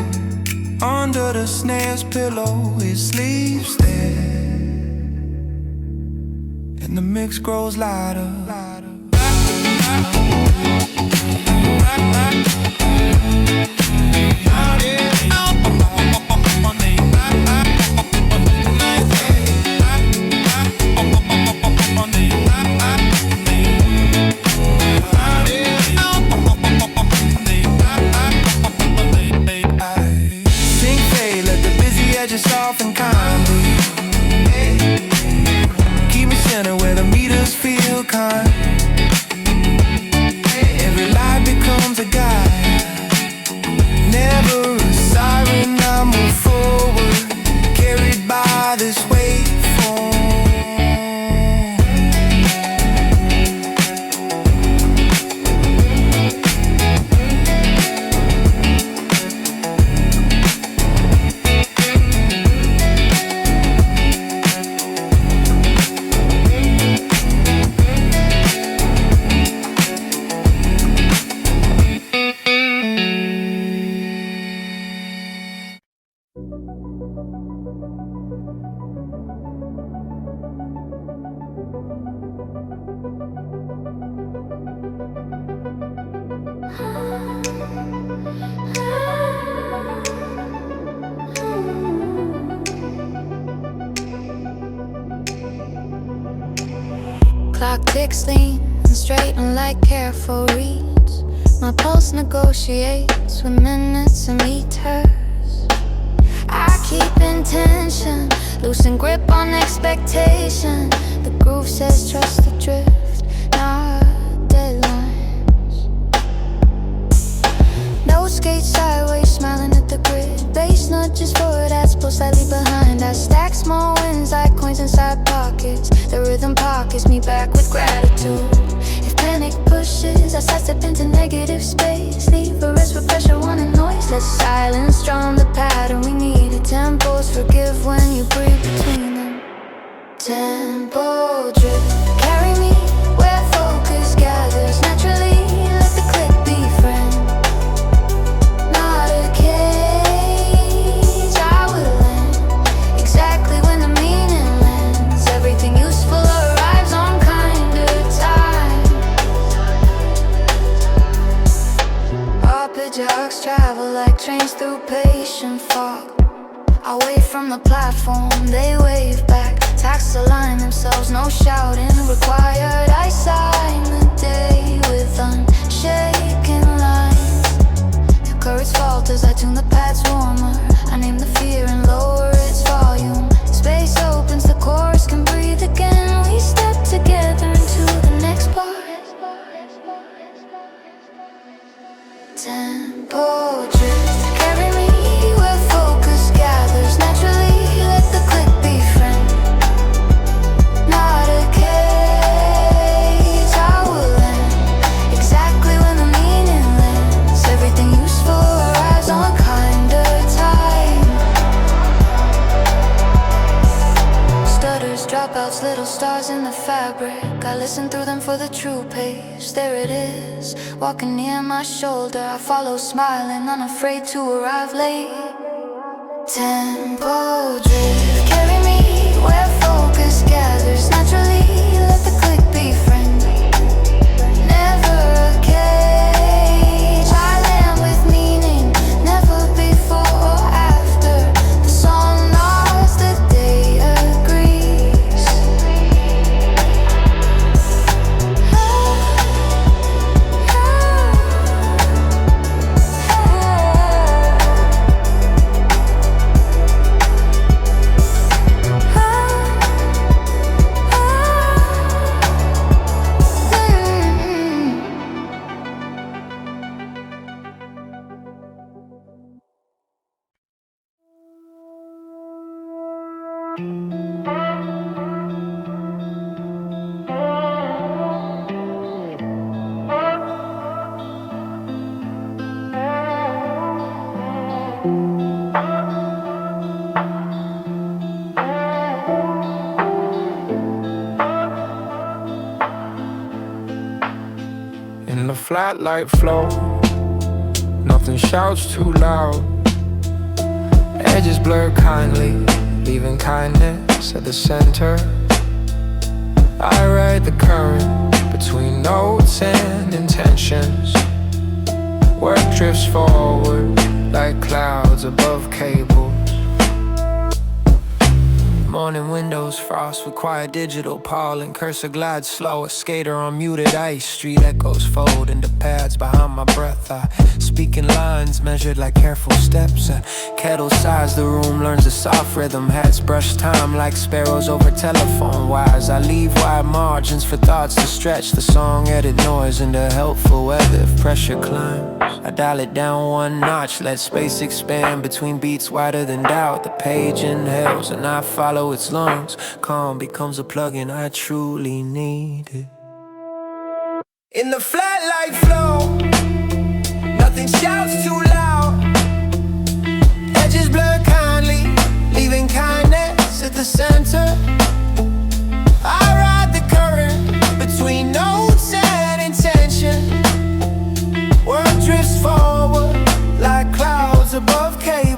under the snare's pillow. It sleeps there, and the mix grows lighter. Sing fade, let the busy edges soften kindly. Keep me centered where the meters feel kind. Every light becomes a guide, never a siren. I move forward, carried by this waveform. Clock ticks lean and straighten like careful reeds. My pulse negotiates with minutes and meters. I keep intention, loosen grip on expectation. The groove says trust the drift, not deadlines. No skate sideways, smiling at the grid. Bass nudges forward, as pull slightly behind. I stack small wins like coins inside pockets. The rhythm pockets me back with gratitude. If panic pushes, I sidestep into negative space. Leave a rest with pressure, wanting noise. touch silence, drum the pattern we needed. Tempos forgive when you breathe between them. Tempo drift, carry me where focus gathers naturally. Let the click be friend, not a cage. I will land exactly when the meaning lands. Everything useful arrives on kinder time. Arpeggios travel like trains through patient fog. Away from the platform, they wave back. Tacks align themselves, no shouting required. I sign the day with unshaken lines. Your courage falters, I tune the pads warmer. I name the fear and lower its volume. Space opens, the chorus can breathe again. We step together into the next part. Tempo drift, carry me where focus gathers naturally. Let the click be friend, not a cage. I will land exactly when the meaning lands. Everything useful arrives on kinder time. Stutters, dropouts, little stars in the fabric. I listen through them for the true pace. There it is, walking near my shoulder. I follow smiling, unafraid to arrive late. Tempo drift, carry me where focus gathers naturally. Let the click be friend, never a cage. I land with meaning, never before or after. The song nods, the day agrees. In the flat light flow, nothing shouts too loud. Edges blur kindly, leaving kindness at the center. I ride the current between notes and intentions. Work drifts forward like clouds above cables. Morning windows frost with quiet digital pollen. Cursor glides slow, a skater on muted ice. Street echoes fold into pads behind my breath. I speak in lines measured like careful steps. A kettle sighs, the room learns a soft rhythm. Hats brush time like sparrows over telephone wires. I leave wide margins for thoughts to stretch. The song edit noise into helpful weather if pressure climbs. I dial it down one notch, let space expand between beats wider than doubt. The page inhales and I follow its lungs. Calm becomes a plug-in I truly needed. In the flat light flow, nothing shouts too loud. Edges blur kindly, leaving kindness at the center. I ride the current between notes and intention. Work drifts forward like clouds above cables.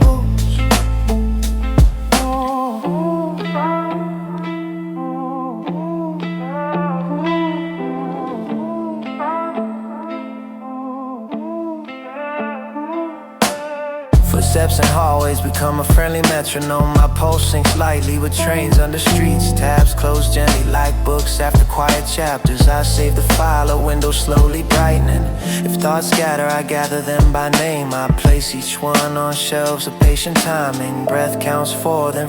Footsteps and hallways become a friendly metronome. My pulse sinks lightly with trains under streets. Tabs close gently like books after quiet chapters. I save the file, a window slowly brightening. If thoughts scatter, I gather them by name. I place each one on shelves of patient timing. Breath counts four, then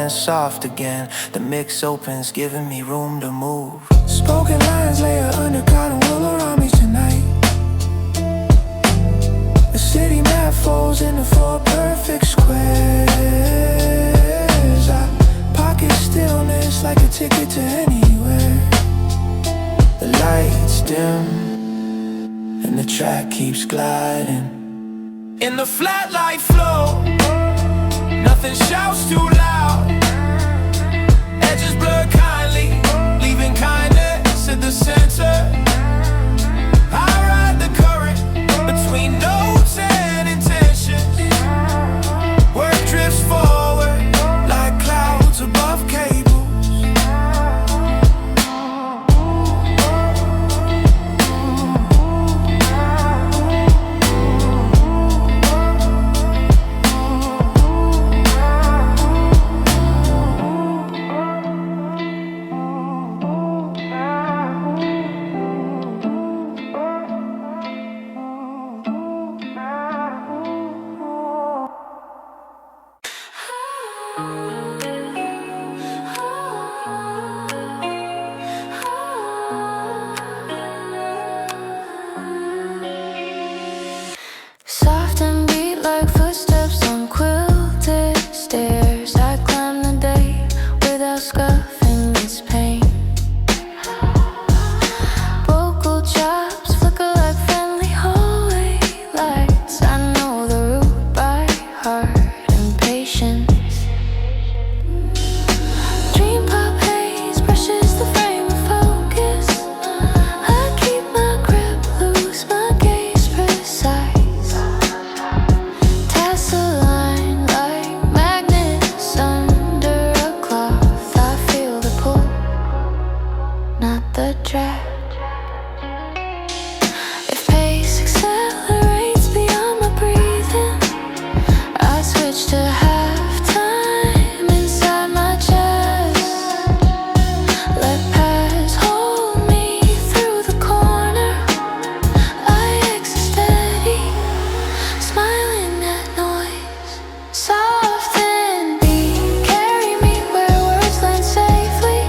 soft again. The mix opens, giving me room to move. Spoken lines lay under cotton wool around me tonight. The city map folds into four perfect squares. I pocket stillness like a ticket to anywhere. The lights dim and the track keeps gliding. In the flat light flow, nothing shouts too loud. Edges blur kindly, leaving kindness at the center. I ride the current between notes and intentions. Work drifts forward like clouds above cables. Soft and beat like footsteps on quilted stairs. I climb the day without scuffing its pain. Vocal chops flicker like friendly hallway lights. I know the route by heart and patience. Dream pop haze brushes the frame of focus. I keep my grip loose, my gaze precise. Line like magnets under a cloth. I feel the pull, not the drag. If pace accelerates beyond my breathing, I switch to halftime inside my chest. Let paths hold me through the corner. I exit steady, smiling at noise. Soft and beat, carry me where words land safely.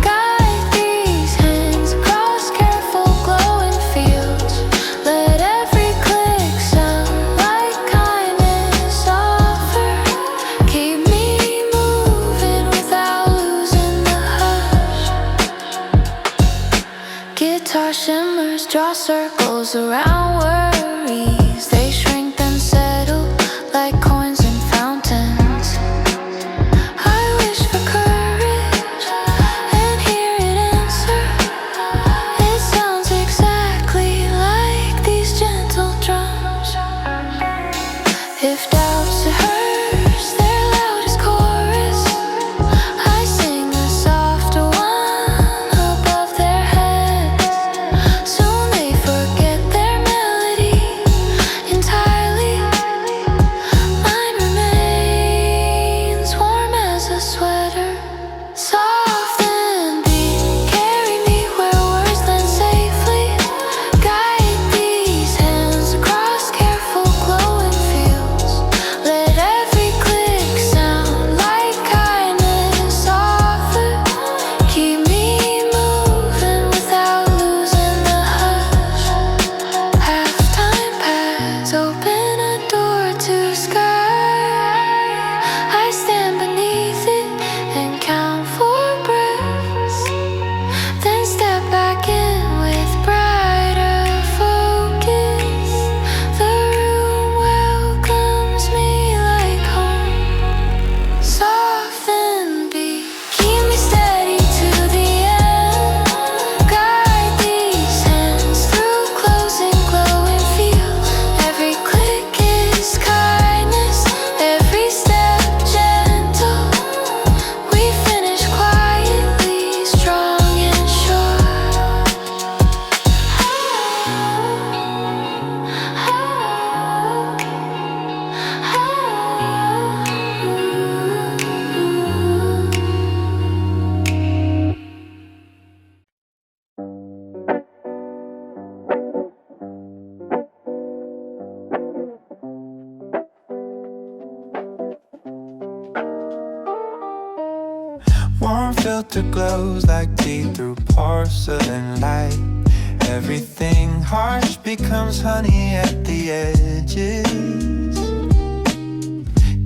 Guide these hands across careful glowing fields. Let every click sound like kindness offer. Keep me moving without losing the hush. Guitar shimmers draw circles around worries. They shrink then settle like coins in fountains. I wish for courage and hear it answer. It sounds exactly like these gentle drums. If doubts rehearse their loudest chorus, I sing the softer one above their heads. Soon they forget their melody entirely. Mine remains warm as a sweater. Soft and beat, carry me where words land safely. Guide these hands across careful glowing fields. Let every click sound like kindness offer. Keep me moving without losing the hush. Halftime pads open a door to sky. I stand beneath it and count 4 breaths, then step back in with brighter focus. The room welcomes me like home. Soft and beat, keep me steady to the end. Guide these hands through closing glowing fields. Every click is kindness, every step gentle. We finish quietly, strong and sure. Warm filter glows like tea through porcelain light. Everything harsh becomes honey at the edges.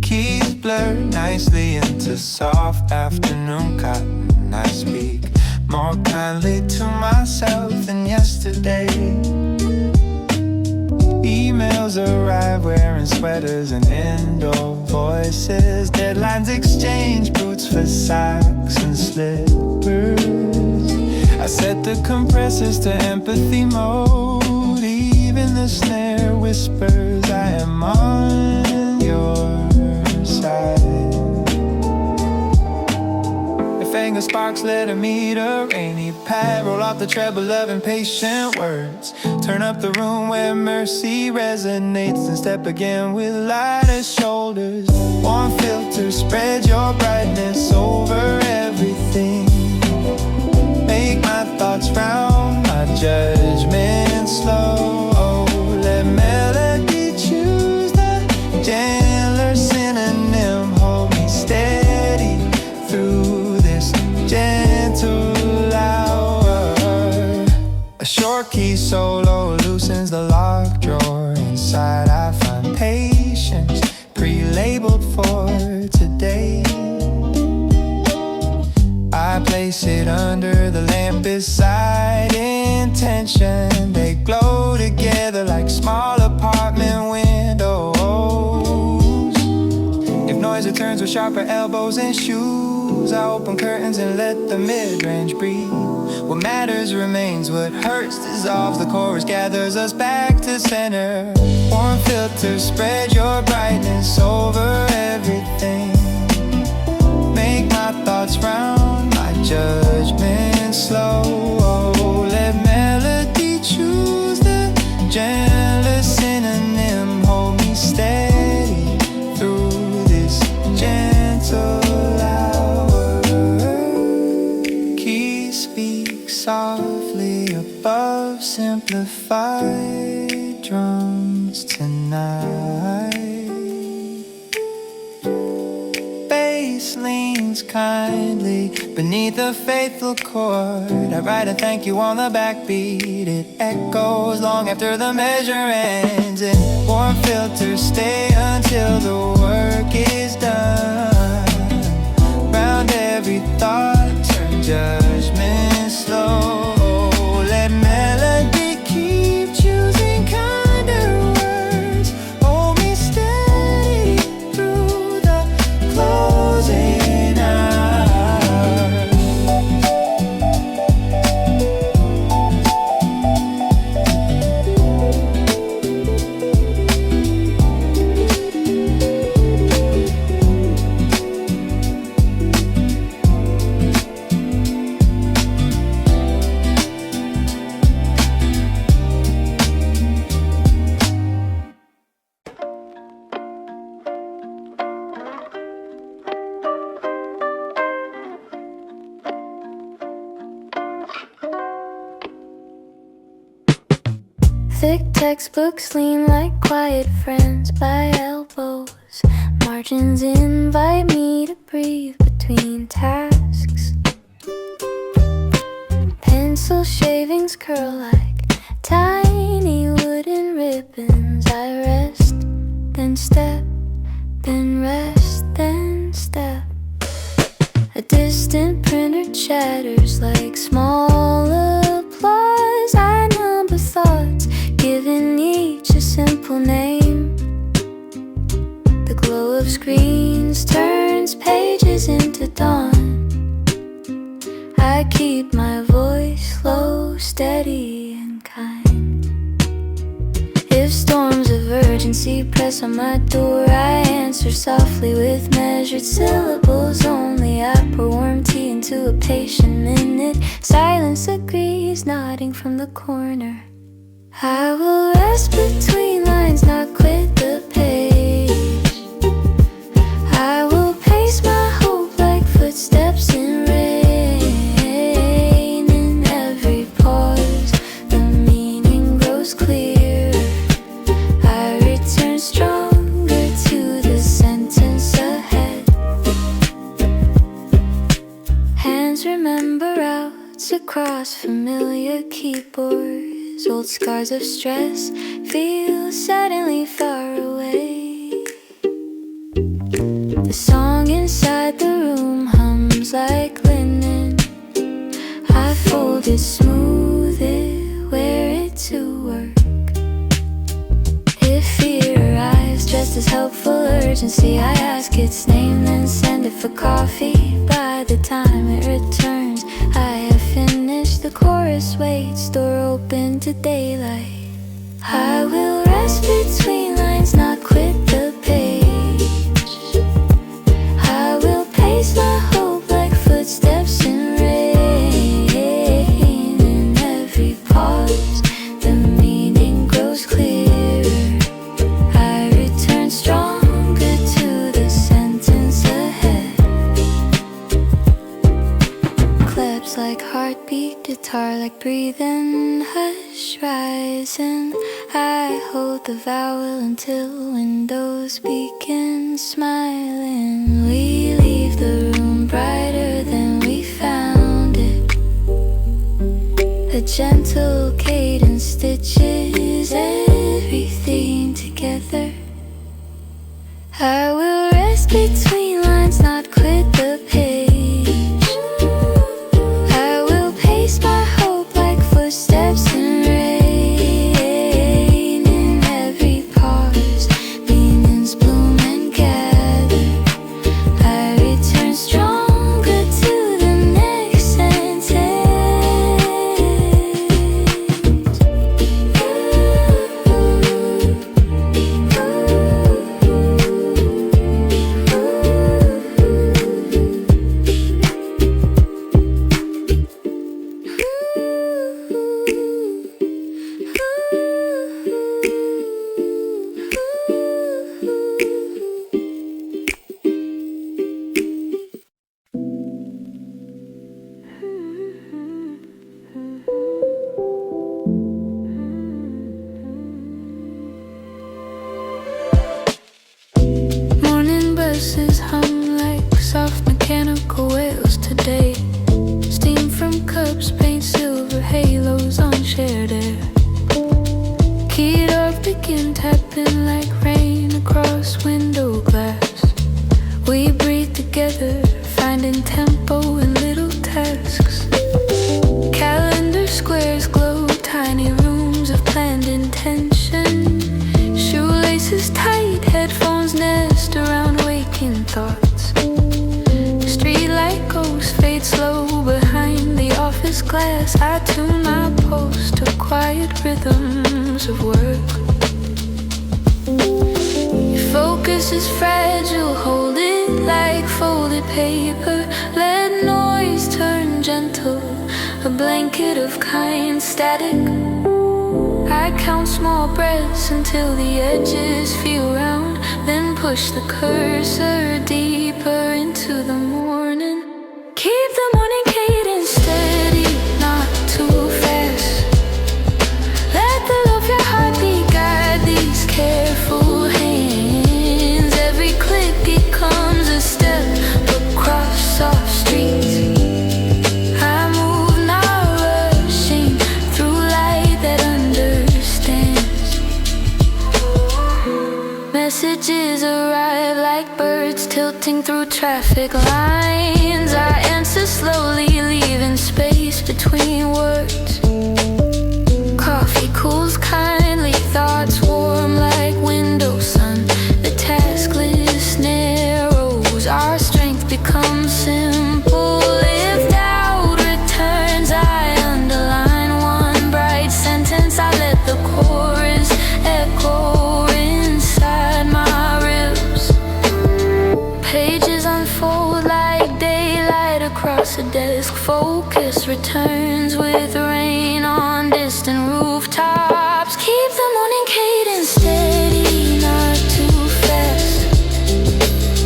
Keys blur nicely into soft afternoon cotton. I speak more kindly to myself than yesterday. Email millennials arrive wearing sweaters and indoor voices. Deadlines exchange boots for socks and slippers. I set the compressors to empathy mode. Even the snare whispers I am on your side. Finger sparks, let her meet a rainy pad. Roll off the treble of impatient words. Turn up the room where mercy resonates, and step again with lighter shoulders. Warm filter, spread your brightness over everything. Make my thoughts round, my judgment slow. Let melody choose the gentler synonym. Hold me steady through gentle hour. A short key solo loosens the locked drawer. Inside I find patience, pre-labeled for today. I place it under the lamp beside intention. They glow together like small apartment windows. If noise returns with sharper elbows and shoes, I open curtains and let the mid-range breathe. What matters remains, what hurts dissolves. The chorus gathers us back to center. Warm filter, spread your brightness over everything. Make my thoughts round, my judgment slow. Let melody choose the gentler synonym. Hold me steady through this gentle softly above simplified drums tonight. Bass leans kindly beneath a faithful chord. I write a thank you on the backbeat. It echoes long after the measure ends. And warm filters stay until the work is done. Round every thought, turn judgment slow. Let melody keep choosing kinder words. Hold me steady through the closing hours. Thick textbooks lean like quiet friends by elbows. Margins invite me to breathe between tasks. Pencil shavings curl like tiny wooden ribbons. I rest, then step, then rest, then step. A distant printer chatters like small applause. I number thoughts, giving each a simple name. The glow of screens turns pages into dawn. I keep my voice low, steady and kind. If storms of urgency press on my door, I answer softly with measured syllables only. I pour warm tea into a patient minute. Silence agrees, nodding from the corner. I will rest between lines, not quit the page. I will pace my hope like footsteps in rain. In every pause, the meaning grows clear. I return stronger to the sentence ahead. Hands remember routes across familiar keyboards. Old scars of stress feel suddenly far away. The song inside the room hums like linen. I fold it, smooth it, wear it to work. It just as helpful urgency. I ask its name, then send it for coffee. By the time it returns, I have finished the chorus. Waits, door open to daylight. I will rest between lines, not quit the page. I will pace my hope like footsteps in rain. In every pause, the meaning grows clearer. I return stronger to the sentence ahead. Claps like heartbeat, guitar like breathing, hush rising. I hold the vowel until windows begin smiling. We leave the room brighter than we found it. The gentle cadence stitches everything together. I will rest between lines, not quit the page. I will pace my hope like footsteps in rain. In every pause, meanings bloom and gather. I return stronger to the next sentence. Morning buses hum like soft mechanical whales today. Steam from cups paint silver halos on shared air. Keyed off begin tapping like rain across window glass. We breathe together, finding tempo in little tasks. Calendar squares glow, tiny rooms of planned intention. Shoelaces tight, headphones nest around waking thoughts. Streetlight ghosts fade slow behind the office glass. I tune my pulse to quiet rhythms of work. Your focus is fragile, hold it like folded paper. Let noise turn gentle, a blanket of kind static. I count small breaths until the edges feel round, then push the cursor deeper into the morning. Keep the morning cadence steady, not too fast. Let the love of your heartbeat guide these careful hands. Every click becomes a step across soft streets. I move not rushing through light that understands. Messages arrive like birds tilting through traffic lines. I answer slowly, leaving space between words. Coffee cools kindly, thoughts warm like window sun. The task list narrows, our strength becomes simple. If doubt returns, I underline one bright sentence. I let the chorus echo inside my ribs. Pages unfold like daylight across a desk. Focus returns with rain on distant rooftops. Keep the morning cadence steady, not too fast.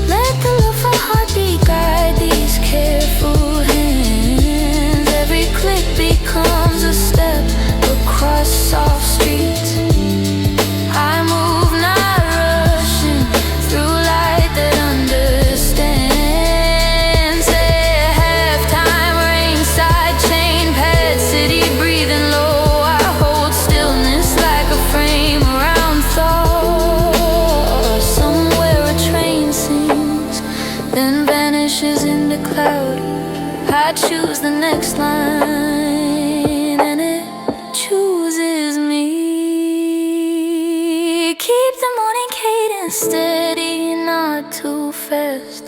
Let the love of our heartbeat guide these careful hands. Every click becomes a step across soft streets. I move not rushing through light that understands. Say halftime ringside chain pad city breathing low. I hold and steady, not too fast.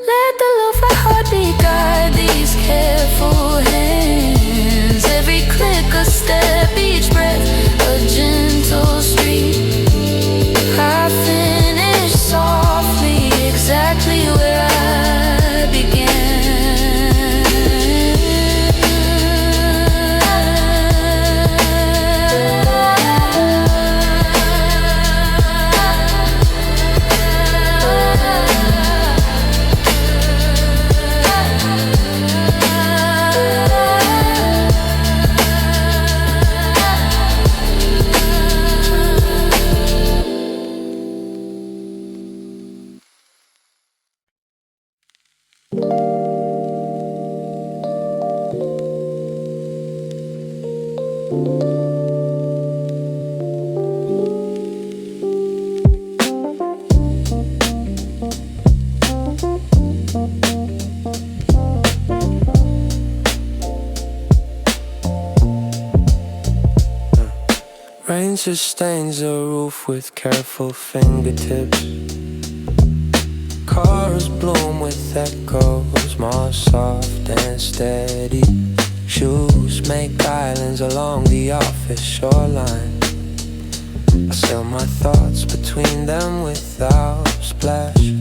Let the lo-fi heartbeat guide these careful hands. Every click a step, each breath a gentle stream. I finish softly, exactly where I began. Rain sustains the roof with careful fingertips. Cars bloom with echoes, more soft and steady. Shoes make islands along the office shoreline. I sail my thoughts between them without splash.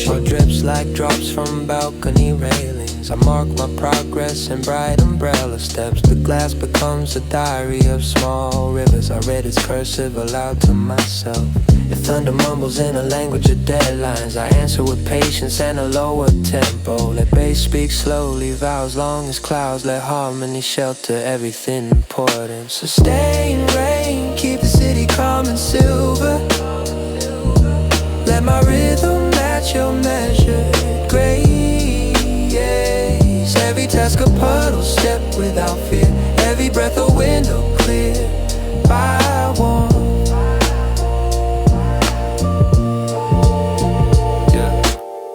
Or drips like drops from balcony railings. I mark my progress in bright umbrella steps. The glass becomes a diary of small rivers. I read its cursive aloud to myself. If thunder mumbles in a language of deadlines, I answer with patience and a lower tempo. Let bass speak slowly, vows long as clouds. Let harmony shelter everything important. Sustain rain, keep the city calm and silver. Let my rhythm match your measured grace. Every task a puddle, step without fear. Every breath a window clear by one.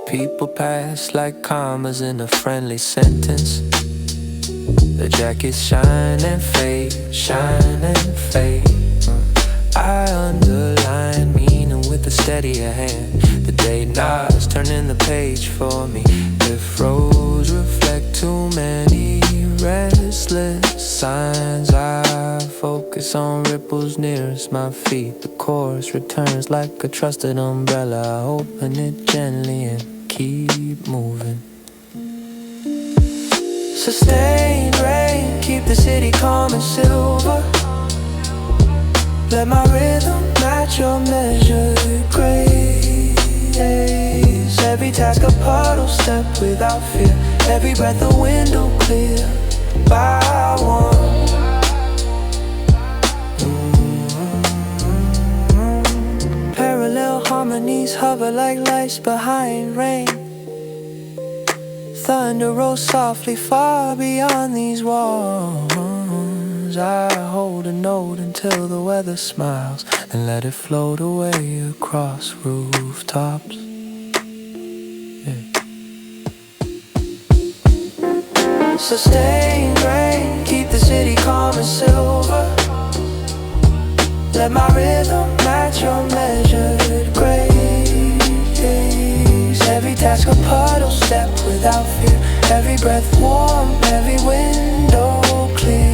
People pass like commas in a friendly sentence. The jackets shine and fade, shine and fade. I underline meaning with a steadier hand. The day nods, turning the page for me. If roads reflect too many restless signs, I focus on ripples nearest my feet. The chorus returns like a trusted umbrella. I open it gently and keep moving. Sustained rain, keep the city calm and silver. Let my rhythm match your measured grace. Every task a puddle, step without fear. Every breath a window clear by one. Parallel harmonies hover like lights behind rain. Thunder rolls softly far beyond these walls. I hold a note until the weather smiles, and let it float away across rooftops. Sustained rain, keep the city calm and silver. Let my rhythm match your measured grace. Every task a puddle, step without fear. Every breath warm, every window clear.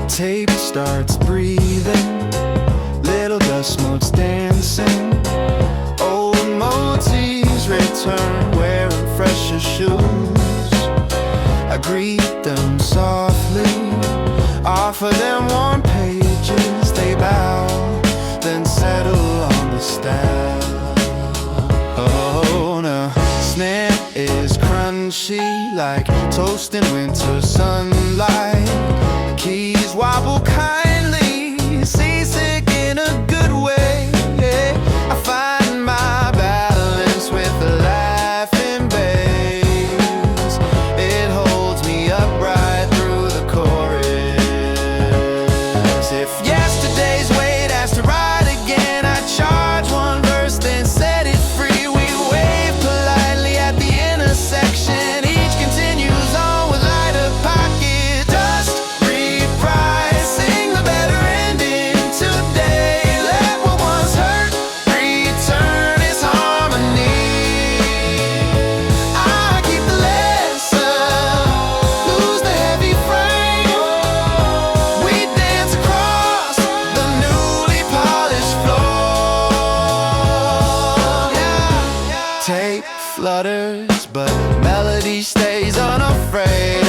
Tape starts breathing, little dust motes dancing. Old motifs return, wearing fresher shoes. I greet them softly, for them worn pages, they bow, then settle on the staff. Oh, no, snare is crunchy like toast in winter sunlight. Keys wobble kindly, seasick in a good way. I find my balance with the laughing bass. It holds me upright through the chorus. If yesterday's weight has to ride again, I charge one verse then set it free. We wave politely at the intersection. Each continues on with lighter pocket. Dust, reprise, sing the better ending today. Let what once hurt return its harmony. I keep the lesson, lose the heavy frame. We dance across the newly polished floor. Tape flutters, but melody stays unafraid.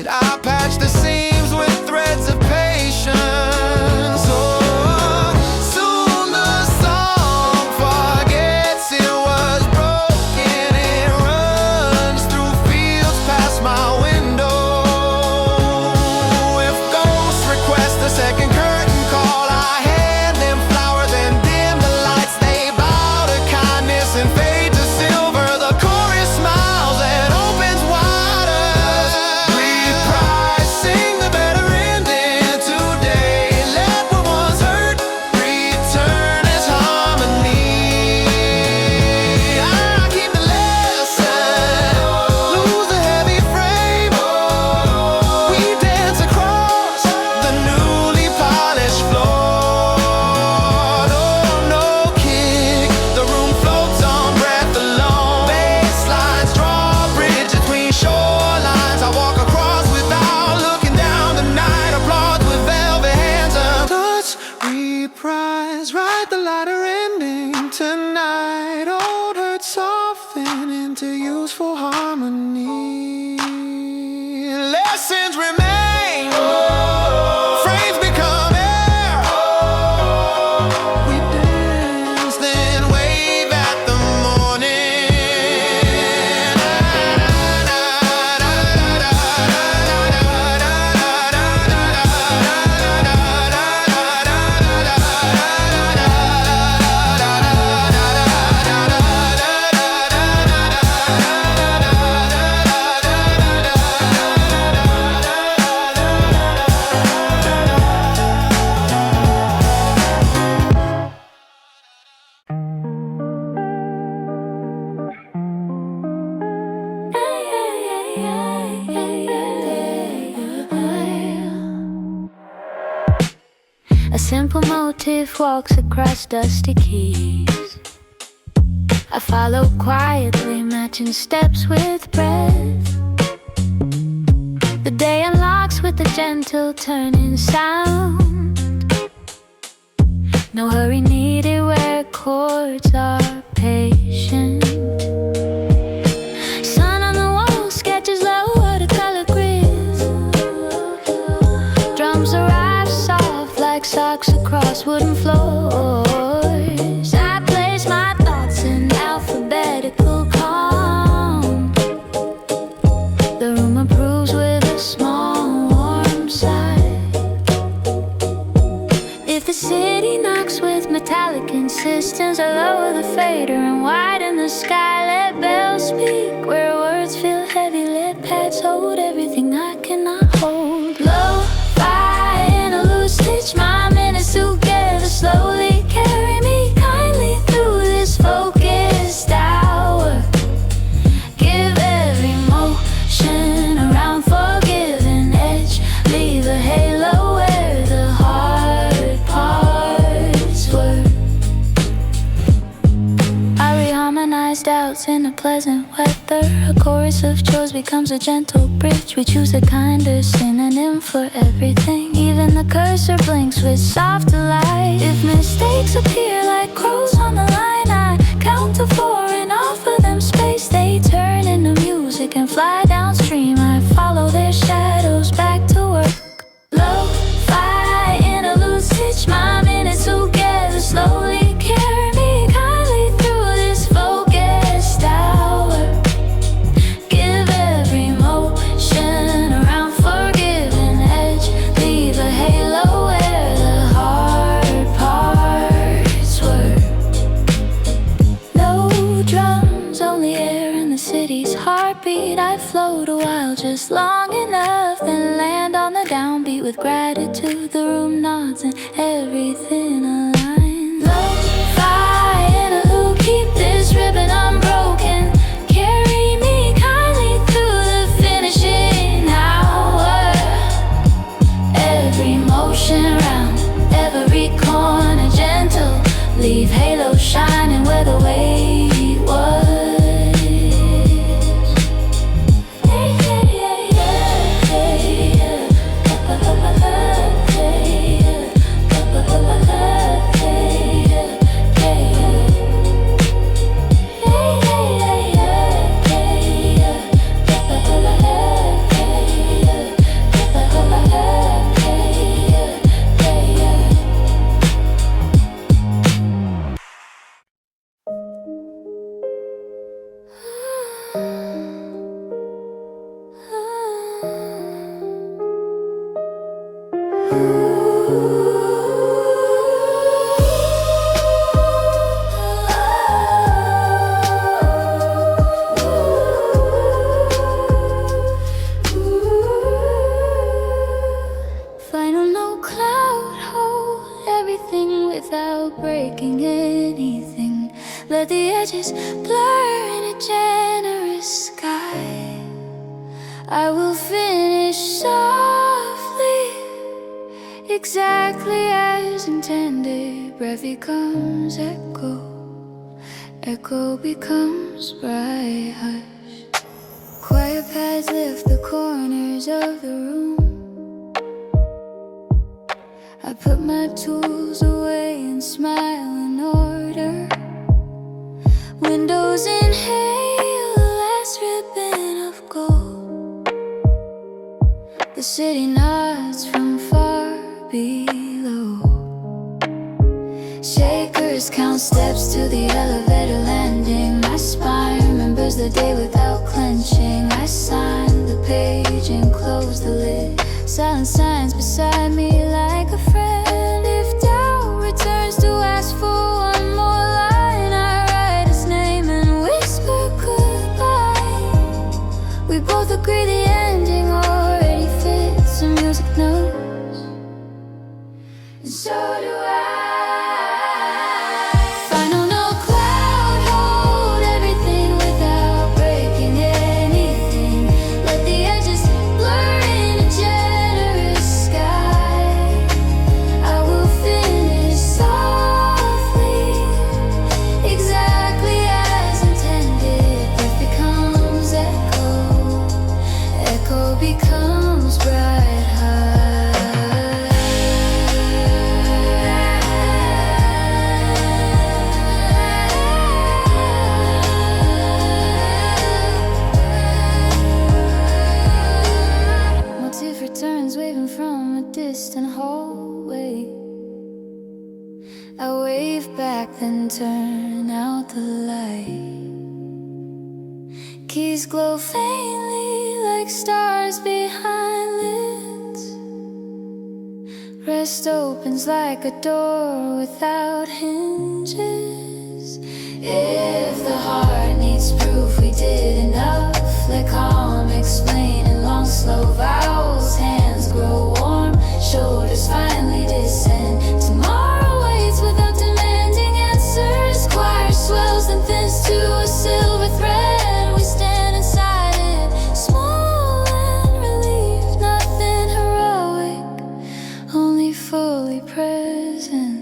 I patch the seams with threads of patience. Oh, soon the song forgets it was broken. It runs through fields past my window. If ghosts request a second curtain call, I hand them flowers and dim the lights. They bow to kindness and fade to silver. The chorus smiles and opens wider. Reprise, sing the better ending today. Let what once hurt return as harmony. I keep the lesson, lose the heavy frame. We dance across the newly polished floor. No kick, the room floats on breath alone. Baselines draw a bridge between shorelines. I walk across without looking down. The night applauds with velvet hands. Touch, reprise, write the lighter ending tonight. Old hurt soften into useful harmony. Lessons remain, frames become air. We dance, then wave at the A simple motif walks across dusty keys. I follow quietly, matching steps with breath. The day unlocks with a gentle turning sound. No hurry needed where chords are patient. Sun on the wall sketches low watercolor grids. Drums arrive soft like socks across wooden floors. I place my thoughts in alphabetical calm. The room approves with a small warm sigh. If the city knocks with metallic insistence, I lower the fader and widen the sky. Let bells speak where words feel heavy. Let pads hold everything I cannot hold. Lo-fi interlude, stitch my minutes together slowly. Carry me kindly through this focused hour. Give every motion around forgiving edge. Leave a halo where the hard parts were. I reharmonize doubts in a pleasant weather. A chorus of chores becomes a gentle bridge. We choose a kinder synonym for everything. Even the cursor blinks with soft delight. If mistakes appear like crows on the line, I count to 4 and offer them space. They turn into music and fly downstream. I follow their shadows back to work. just long enough, then land on the downbeat with gratitude. The room nods and everything aligns. Lo-fi in a loop, keep this ribbon unbroken. Carry me kindly through the finishing hour. Every motion round, every corner gentle. Leave halo shining where the weight was. Final note cloud, hold everything without breaking anything. Let the edges blur in a generous sky. I will finish softly, exactly as intended. Breath becomes echo, echo becomes bright hush. Quiet pads lift the corners of the room. I put my tools away and smile in order. Windows inhale the last ribbon of gold. The city nods from far below. Shakers count steps to the elevator landing. My spine remembers the day without clenching. I sign the page and close the lid. Silent signs beside me like a friend. If doubt returns to ask for one more line, I write his name and whisper goodbye. We both agree the ending already fits the music notes, and so do I. Final note cloud, hold everything without breaking anything. Let the edges blur in a generous sky. I will finish softly, exactly as intended. Breath becomes echo, echo becomes bright high. Motif returns waving from a distant hallway. I wave back, then turn out the light. Keys glow faintly like stars behind lids. Rest opens like a door without hinges. If the heart needs proof we did enough, let calm explain in long slow vowels. Hands grow warm, shoulders finally descend. Tomorrow waits without demanding answers. Choir swells and thins to a silver thread. We stand inside it, small and relieved. Nothing heroic, only fully present.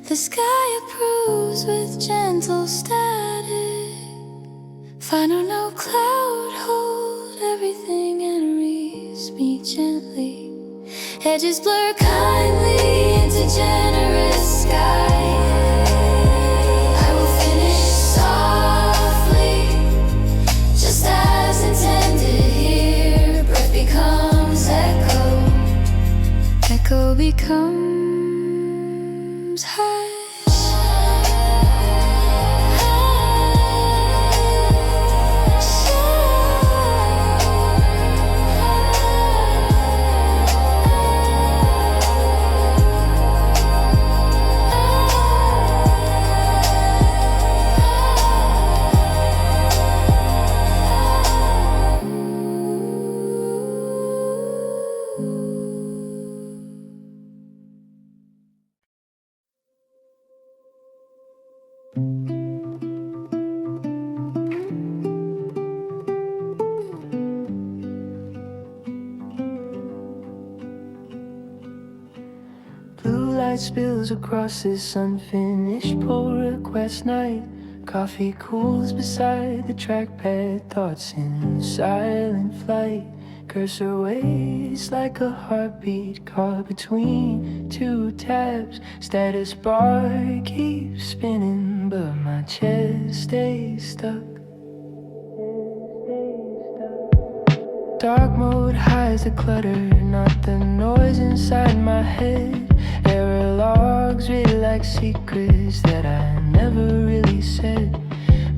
The sky approves with gentle static. Final note cloud, hold everything and release me gently. Edges blur kindly into generous sky. I will finish softly, just as intended here. Breath becomes echo, echo becomes hush. light spills across this unfinished pull request night. Coffee cools beside the trackpad, thoughts in silent flight. Cursor waves like a heartbeat caught between two tabs. Status bar keeps spinning, but my chest stays stuck. Dark mode hides the clutter, not the noise inside my head. Error logs read like secrets that I never really said.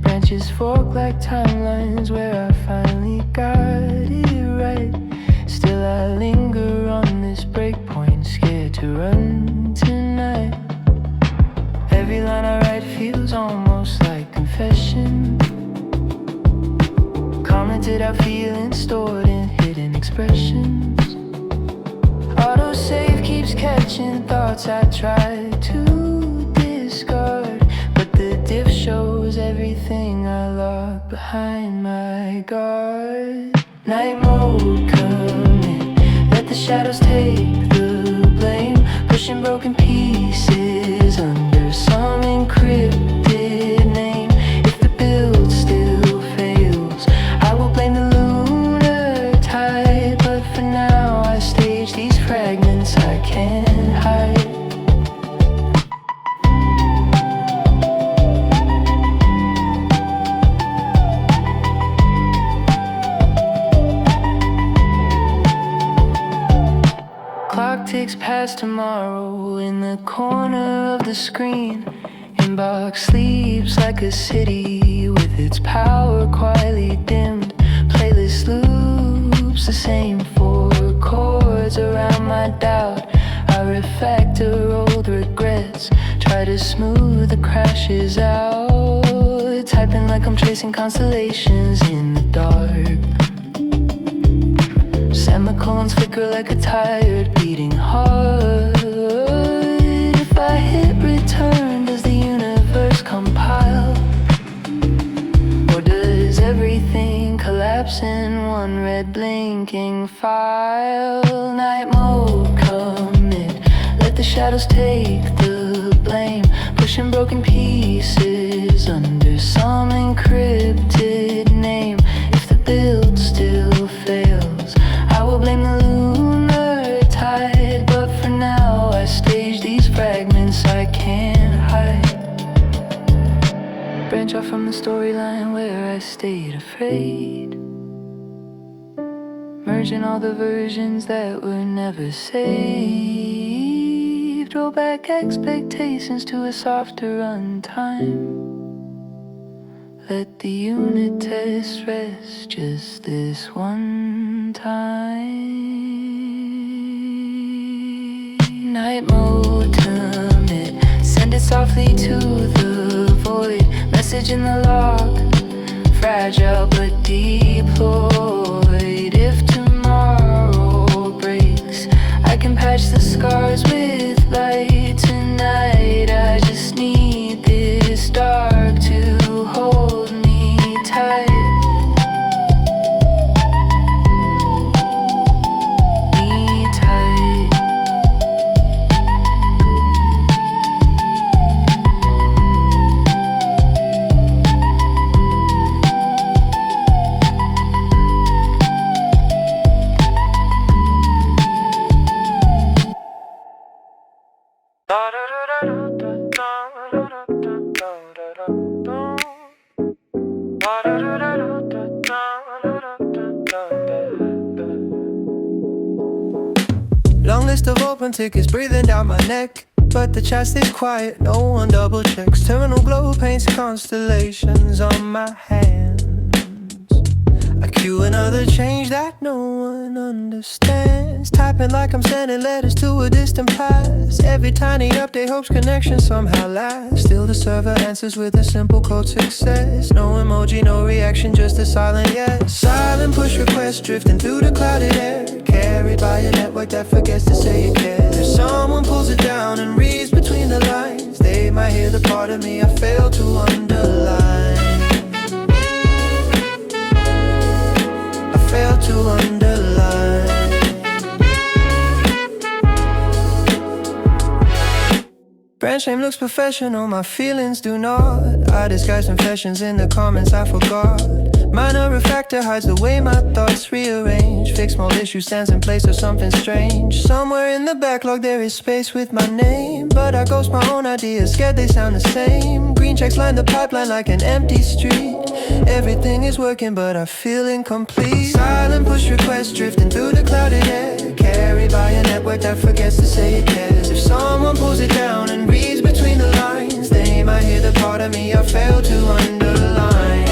Branches fork like timelines where I finally got it right. Still I linger on this breakpoint, scared to run tonight. Every line I write feels almost like confession. Commented out feelings stored in hidden expressions. Autosave keeps catching thoughts I try to discard, but the diff shows everything I locked behind my guard. Night mode coming, let the shadows take the blame, pushing broken pieces under some encrypted name. If the build still fails, I will blame the lunar tide, but for now I stage these fragments I can't hide. Clock ticks past tomorrow in the corner of the screen. Inbox sleeps like a city with its power quietly dimmed. Playlist loops the same four chords around my doubt. I refactor old regrets, try to smooth the crashes out. Typing like I'm tracing constellations in the dark. Semicolons flicker like a tired beating heart. If I hit return, does the universe compile? Or does everything collapse in one red blinking file? Night mode commit, let the shadows take the blame, pushing broken pieces under some encrypted name. If the build still fails, I will blame the lunar tide, but for now I stage these fragments I can't hide. Branch off from the storyline where I stayed afraid, merging all the versions that were never saved. Roll back expectations to a softer runtime. Let the unit test rest just this one time. Night mode commit, send it softly to the void. Message in the log, fragile but deployed. If tomorrow breaks, I can patch the scars with light tonight. I just need this dark to hold me tight. Me tight. Long list of open tickets breathing down my neck, but the chat stays quiet, no one double checks. Terminal glow paints constellations on my hands. I cue another change that no one understands, typing like I'm sending letters to a distant past. Every tiny update hopes connection somehow lasts. Still the server answers with a simple code success. No emoji, no reaction, just a silent yes. Silent push request drifting through the clouded air, carried by a network that forgets to say it cares. If someone pulls it down and reads between the lines, they might hear the part of me I failed to underline. I failed to underline. Brand name looks professional, my feelings do not. I disguise confessions in the comments I forgot. Minor refactor hides the way my thoughts rearrange. Fixed small issue stands in place of something strange. Somewhere in the backlog there is space with my name, but I ghost my own ideas, scared they sound the same. Green checks line the pipeline like an empty street. Everything is working but I feel incomplete. Silent push requests drifting through the clouded air, carried by a network that forgets to say it cares. If someone pulls it down and reads between the lines, they might hear the part of me I failed to underline.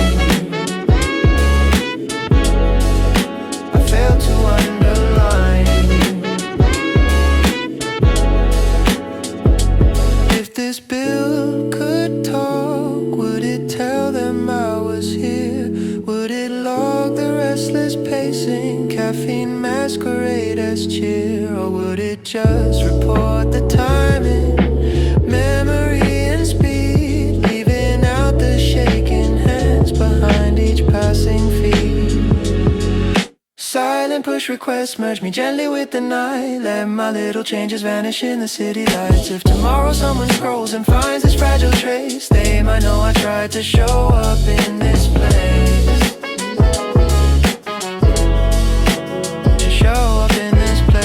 I failed to underline. If this bill could talk, would it tell them I was here? Would it log the restless pacing, caffeine masquerade as cheer? Or would it just report the timing, memory and speed, leaving out the shaking hands behind each passing feed? Silent push requests merge me gently with the night, let my little changes vanish in the city lights. If tomorrow someone scrolls and finds this fragile trace, they might know I tried to show up in this place. To show up in this place.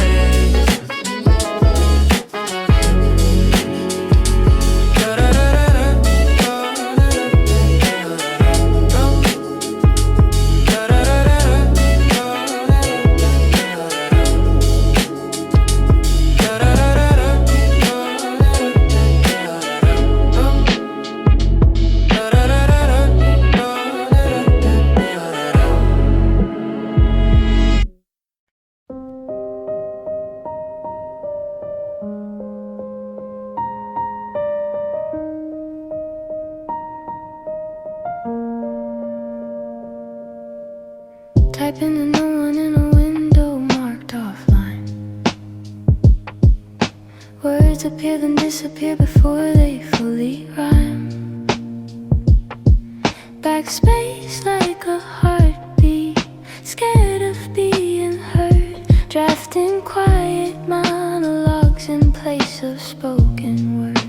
Typing to no one in a window marked offline. Words appear then disappear before they fully rhyme. Backspace like a heartbeat, scared of being heard. Drafting quiet monologues in place of spoken words.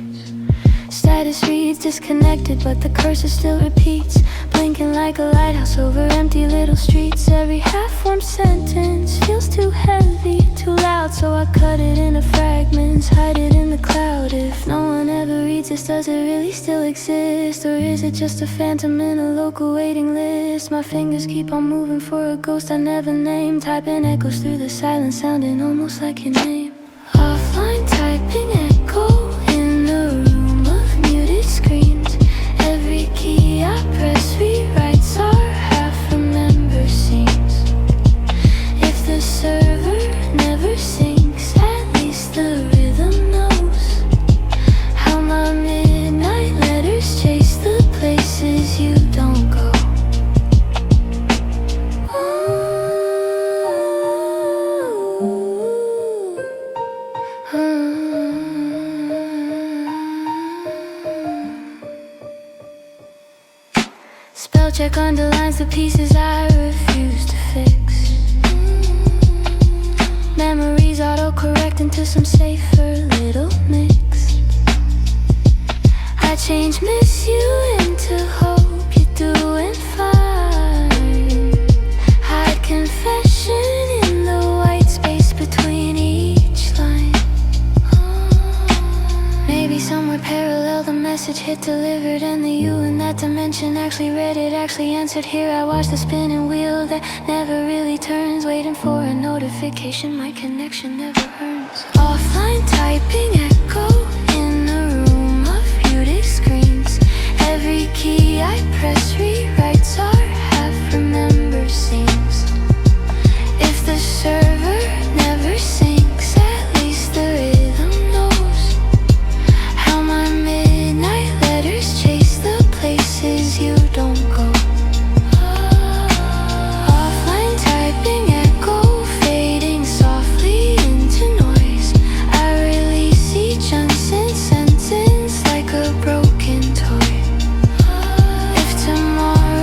Status reads disconnected, but the cursor still repeats, blinking like a lighthouse over empty little streets. Every half-formed sentence feels too heavy, too loud, so I cut it into fragments, hide it in the cloud. If no one ever reads this, does it really still exist? Or is it just a phantom in a local waiting list? My fingers keep on moving for a ghost I never named, typing echoes through the silence, sounding almost like your name. Offline typing echo in a room of muted screens. Every key I press rewrites our half-remembered scenes. If the server never syncs, at least the rhythm knows how my midnight letters chase the places you don't go. Spell check underlines the pieces I refuse to fix. Memories autocorrect into some safer little mix. I change miss you into hope you're doing fine. Hide confession in the white space between each line. Maybe somewhere parallel the message hit delivered, and the you in that dimension actually read it, actually answered. Here I watch the spinning wheel that never really turns, waiting for a notification, my connection never earns. Offline typing echo in a room of muted screens. Every key I press rewrites our half-remembered scenes. If the server never syncs, at least the rhythm knows how my midnight letters chase the places you don't go. Offline typing echo fading softly into noise. I release each unsent sentence like a broken toy. If tomorrow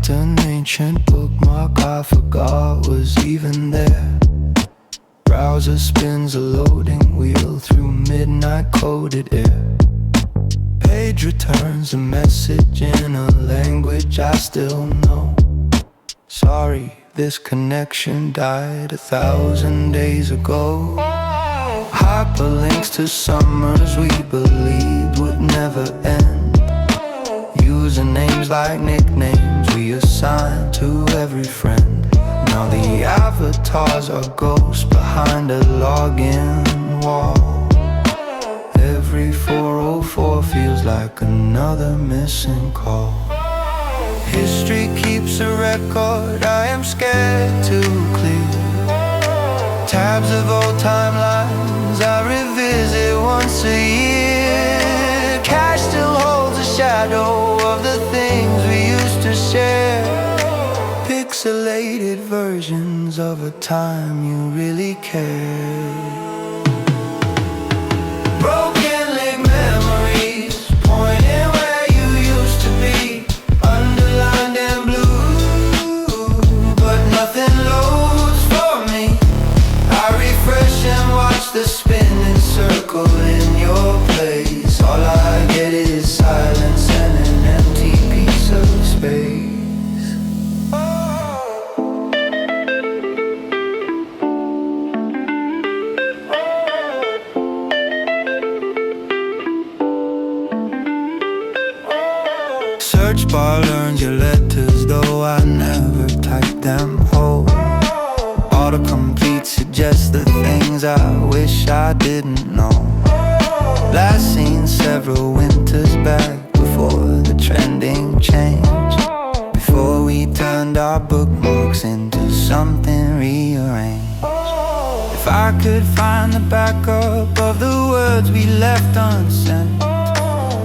unlocked an ancient bookmark I forgot was even there. Browser spins a loading wheel through midnight coded air. Page returns a message in a language I still know. Sorry, this connection died 1,000 days ago. Hyperlinks to summers we believed would never end. Usernames like nicknames we assign to every friend. Now the avatars are ghosts behind a login wall. Every 404 feels like another missing call. History keeps a record I am scared to clear. Tabs of old timelines I revisit once a year. Cash still holds a shadow of the things we used to share. Pixelated versions of a time you really cared. Broken link memories pointing where you used to be. Underlined in blue, but nothing loads for me. I refresh and watch the spinning circle in your place. All I get is silence and an empty piece of space. Search bar learns your letters, though I never typed them whole. Autocomplete suggests the things I wish I didn't know. Last seen several winters back before the trending changed. Before we turned our bookmarks into something rearranged. If I could find the backup of the words we left unsent,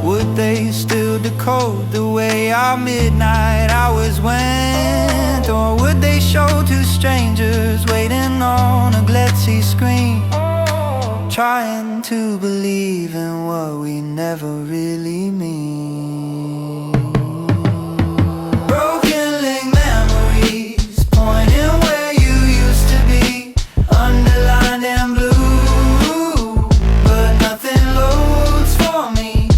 would they still decode the way our midnight hours went? Or would they show two strangers waiting on a glitzy screen, trying to believe in what we never really mean? Broken link memories pointing where you used to be. Underlined in blue, but nothing loads for me.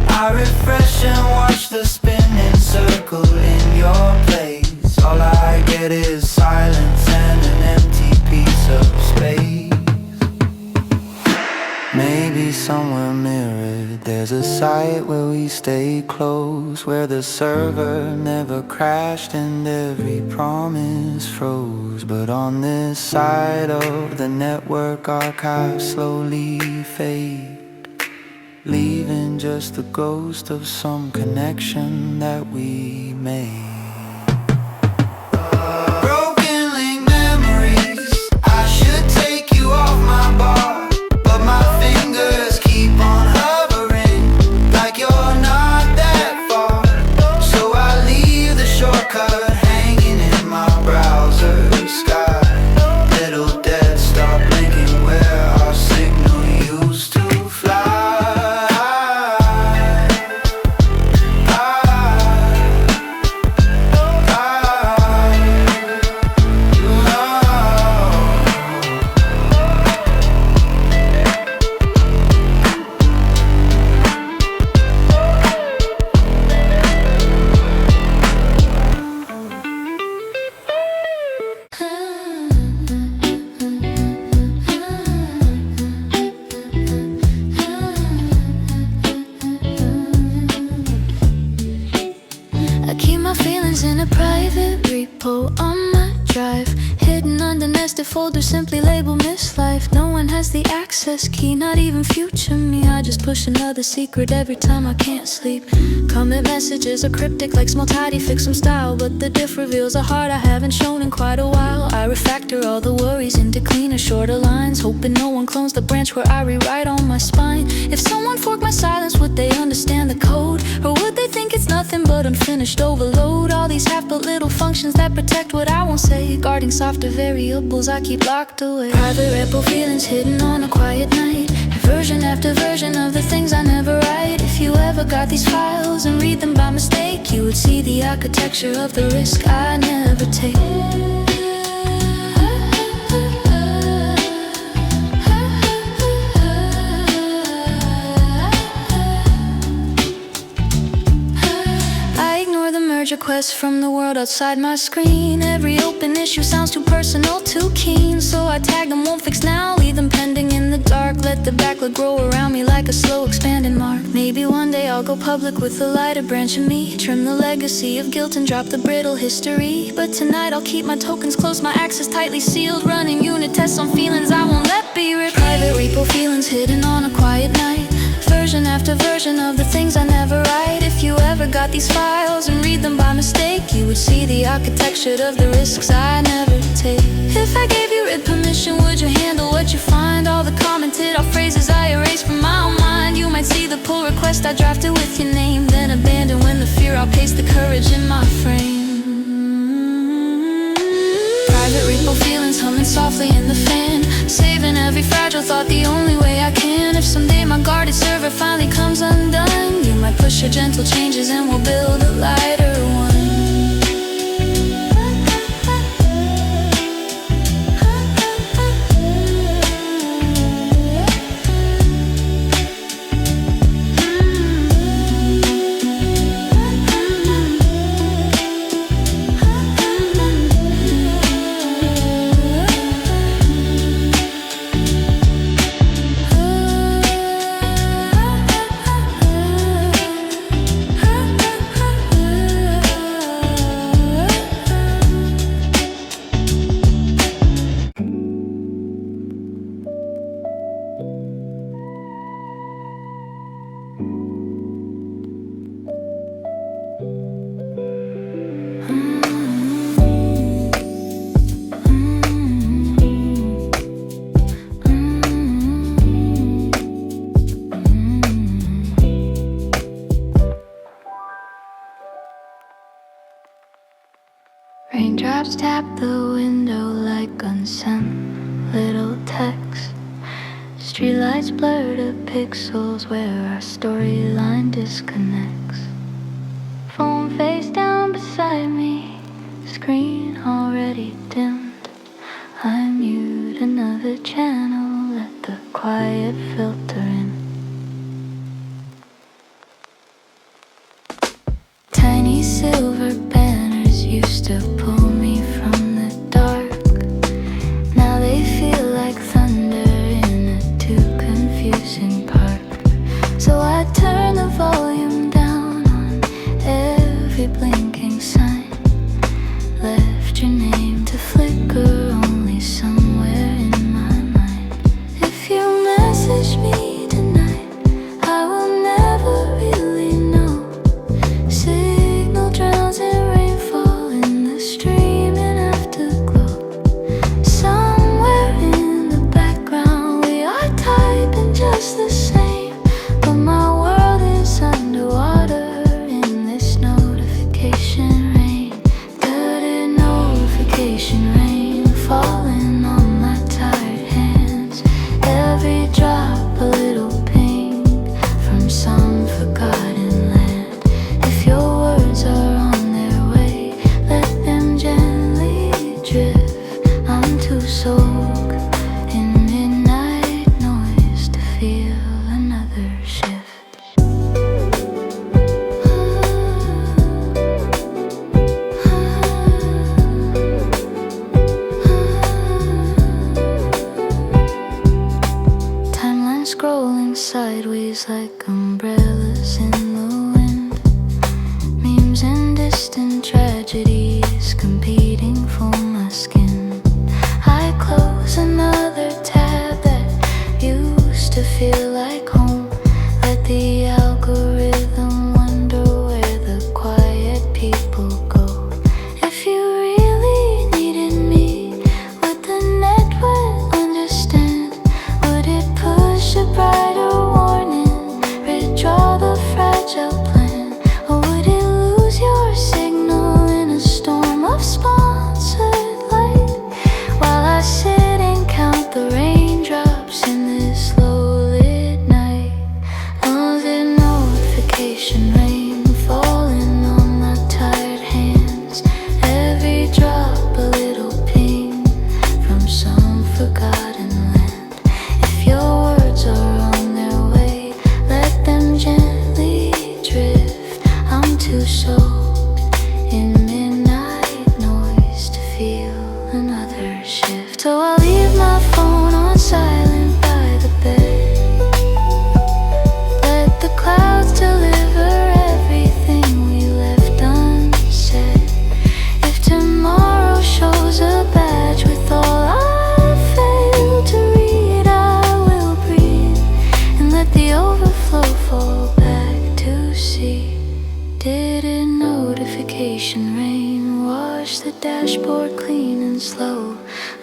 I refresh and watch the spinning circle in your place. All I get is silence and an empty piece of space. Maybe somewhere mirrored there's a site where we stay close, where the server never crashed and every promise froze. But on this side of the network, archives slowly fade, leaving just the ghost of some connection that we made. Broken link memories, I should take you off my bar, but my fingers keep on hovering like you're not that far. So I leave the shortcut hanging in my browser sky. Little dead stop blinking where our signal used to fly. I keep my feelings in a private repo on my drive, hidden under nested folders simply labeled Miss Life. No one has the access key, not even future me. I just push another secret every time I can't sleep. Comment messages are cryptic like small tidy, fix some style, but the diff reveals a heart I haven't shown in quite a while. I refactor all the worries into cleaner, shorter lines, hoping no one clones the branch where I rewrite on my spine. If someone forked my silence, would they understand the code? Or would they think it's nothing but unfinished overload? All these half-built little functions that protect what I won't say, guarding softer variables I keep locked away. Private Repo feelings hidden on a quiet night. Version after version of the things I never write. If you ever got these files and read them by mistake, you would see the architecture of the risk I never take. Requests from the world outside my screen. Every open issue sounds too personal, too keen. So I tag them, won't fix now, leave them pending in the dark. Let the backlit grow around me like a slow expanding mark. Maybe one day I'll go public with a lighter branch of me. Trim the legacy of guilt and drop the brittle history. But tonight I'll keep my tokens close, my access tightly sealed. Running unit tests on feelings I won't let be read. Private repo feelings hidden on a quiet night. Version after version of the things I never write. If you ever got these files and read them by mistake, you would see the architecture of the risks I never take. If I gave you written permission, would you handle what you find? All the commented off phrases I erased from my own mind. You might see the pull request I drafted with your name, then abandon when the fear outpaced the courage in my frame. Private repo feelings humming softly in the fan, saving every fragile thought the only way I can. If someday my guarded server finally comes undone, you might push your gentle changes and we'll build a lighter one. Raindrops tap the window like unsent little text. Streetlights blur the pixels where our storyline disconnects. Phone face down beside me, screen already dimmed. I mute another channel, let the quiet filter in. Tiny silver banners used to pull me from the dark. Now they feel like thunder in a too confusing park. So I turn the volume down on every blinking sign. Left your name to flicker only somewhere in my mind. If you message me tonight, I will never really know. Signal drowns in rainfall in the streaming afterglow. Somewhere in the background we are typing just the same, but my world is underwater in this notification rain. Good notification rain falling on my tired hands. Every drop a little ping from some forgotten land. If your words are on their way, let them gently drift. I'm too soaked in midnight noise to feel another shift. Timeline scrolling sideways like umbrellas in the wind. Memes and distant tragedies competing for my skin. I close another tab that used to feel like home. Let the algorithm wonder where the quiet people go. If you really needed me, would the network understand? Would it push a brighter warning, redraw the fragile plan? Or would it lose your signal in a storm of spawns? too soaked in midnight noise to feel another shift. So I'll leave my phone on silent by the bed. Let the clouds deliver everything we left unsaid. If tomorrow shows a badge with all I failed to read, I will breathe and let the overflow fall back to sea. Did a notification rain wash the dashboard clean and slow?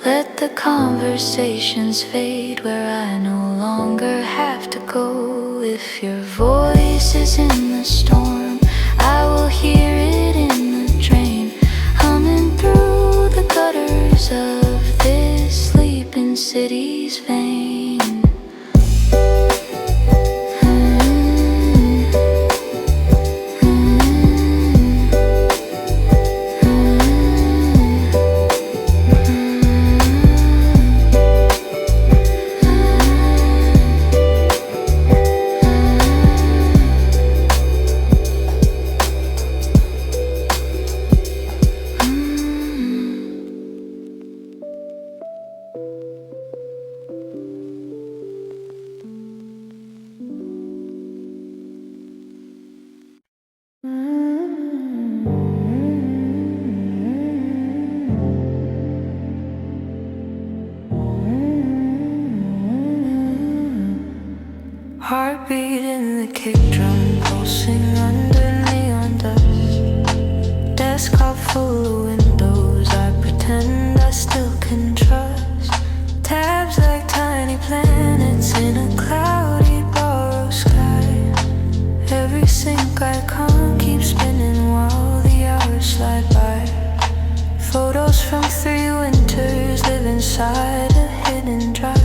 Let the conversations fade where I no longer have to go. If your voice is in the storm, I will hear it in the drain, humming through the gutters of this sleeping city's vein. Heartbeat in the kick drum, pulsing under neon dust. Desktop full of windows, I pretend I still can trust. Tabs like tiny planets in a cloudy borrowed sky. Every sync icon keeps spinning while the hours slide by. Photos from 3 winters live inside a hidden drive.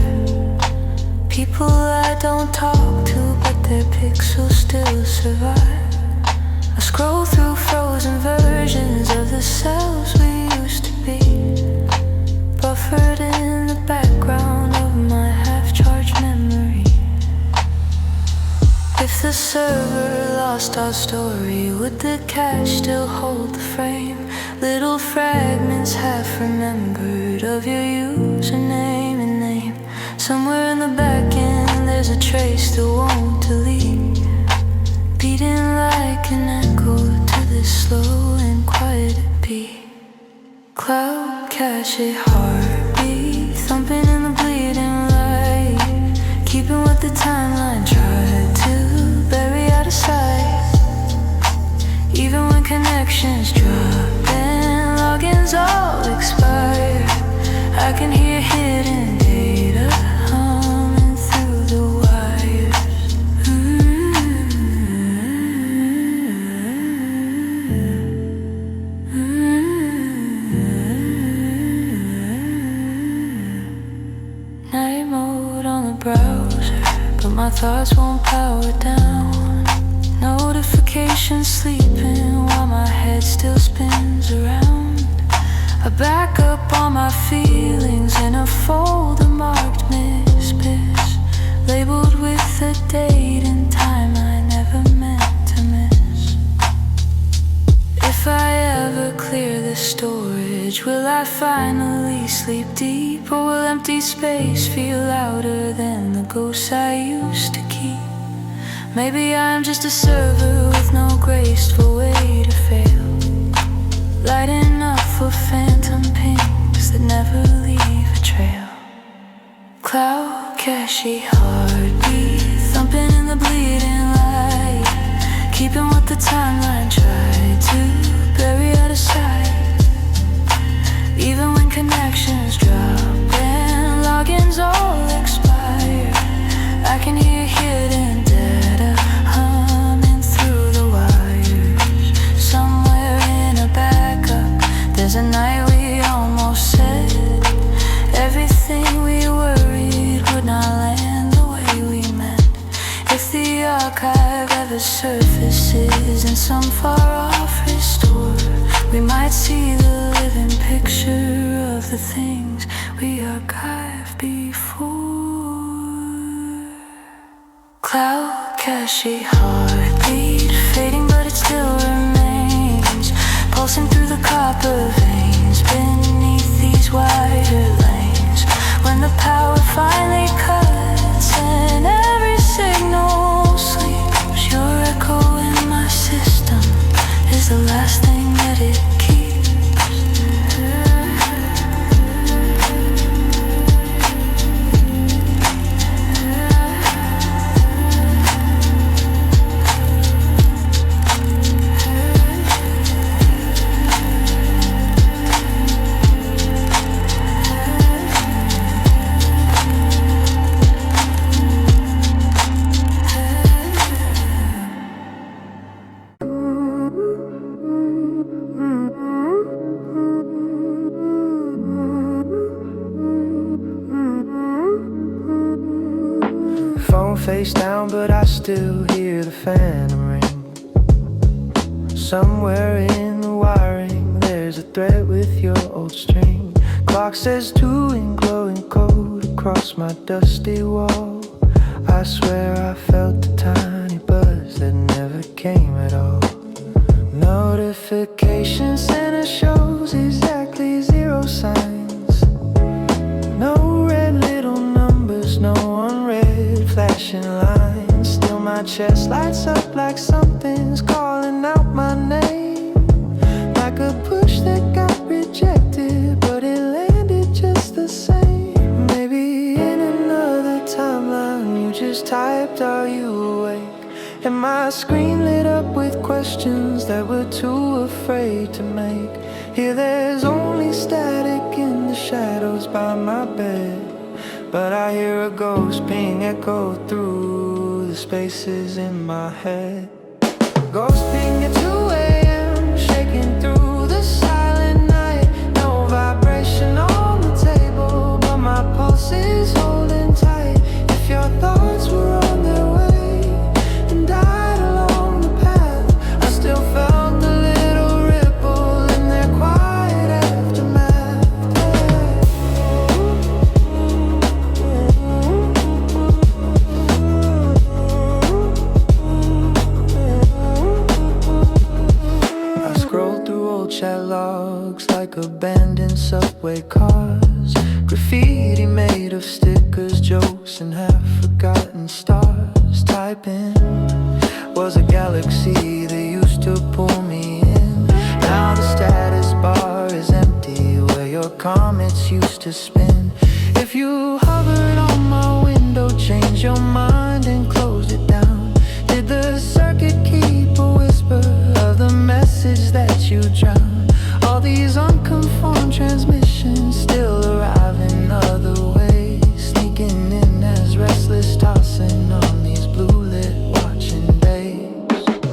People I don't talk to, but their pixels still survive. I scroll through frozen versions of the selves we used to be, buffered in the background of my half-charged memory. If the server lost our story, would the cache still hold the frame? Little fragments half remembered of your username and name. Somewhere in the back end there's a trace that won't delete, beating like an echo to this slow and quiet beat. Cloud cache heartbeat, thumping in the bleeding light, keeping what the timeline tried to bury out of sight. Even when connections drop and logins all expire, I can hear hidden data humming through the wires. Night mode on the browser, but my thoughts won't power down. Notifications sleeping while my head still spins around. I back up all my feelings in a folder marked misbiss, labeled with the date and time I never meant to miss. If I ever clear the storage, will I finally sleep deep, or will empty space feel louder than the ghosts I used to keep? Maybe I'm just a server with no graceful way to fail, lighting up for phantom pings that never leave a trail. Cloud cache heartbeat, thumping in the bleeding light, keeping what the timeline tried to bury out of sight. Even when connections drop and logins all expire, I can hear hidden data humming through the wires. Somewhere in a backup, there's a night we almost said everything we worried would not land the way we meant. If the archive ever surfaces in some far-off restore, we might see the living picture of the things we archived before. Cloud cache heartbeat, fading but it still remains. finally cuts and every signal sleeps. Your echo in my system is the last thing that it keeps. Phone face down, but I still hear the phantom ring. Somewhere in the wiring, there's a thread with your old string. Clock says 2 in glowing code across my dusty wall. I swear I felt a tiny buzz that never came at all. Notification center shows exactly 0 signs. No red little numbers, no unread flashing lines. Still my chest lights up like something's calling out my name. Like a push that got rejected, but it landed just the same. Maybe in another timeline you just typed, "Are you awake?" And my screen lit up with questions that we're too afraid to make. Here there's only static in the shadows by my bed, but I hear a ghost ping echo through the spaces in my head. Ghost ping at 2 a.m. shaking through the silent night. No vibration on the table, but my pulse is holding tight. If your thoughts were on their way and died along the path, I still felt the little ripple in their quiet aftermath. I scrolled through old chat logs like abandoned subway cars. Graffiti made of stickers, jokes, and half-forgotten stars. Typing was a galaxy that used to pull me in. Now the status bar is empty where your comments used to spin. If you hovered on my window, changed your mind and closed it down, did the circuit keep a whisper of the message that you drowned? All these unconformed transmissions still arrive in other ways, sneaking in as restless, tossing on these blue lit watching days.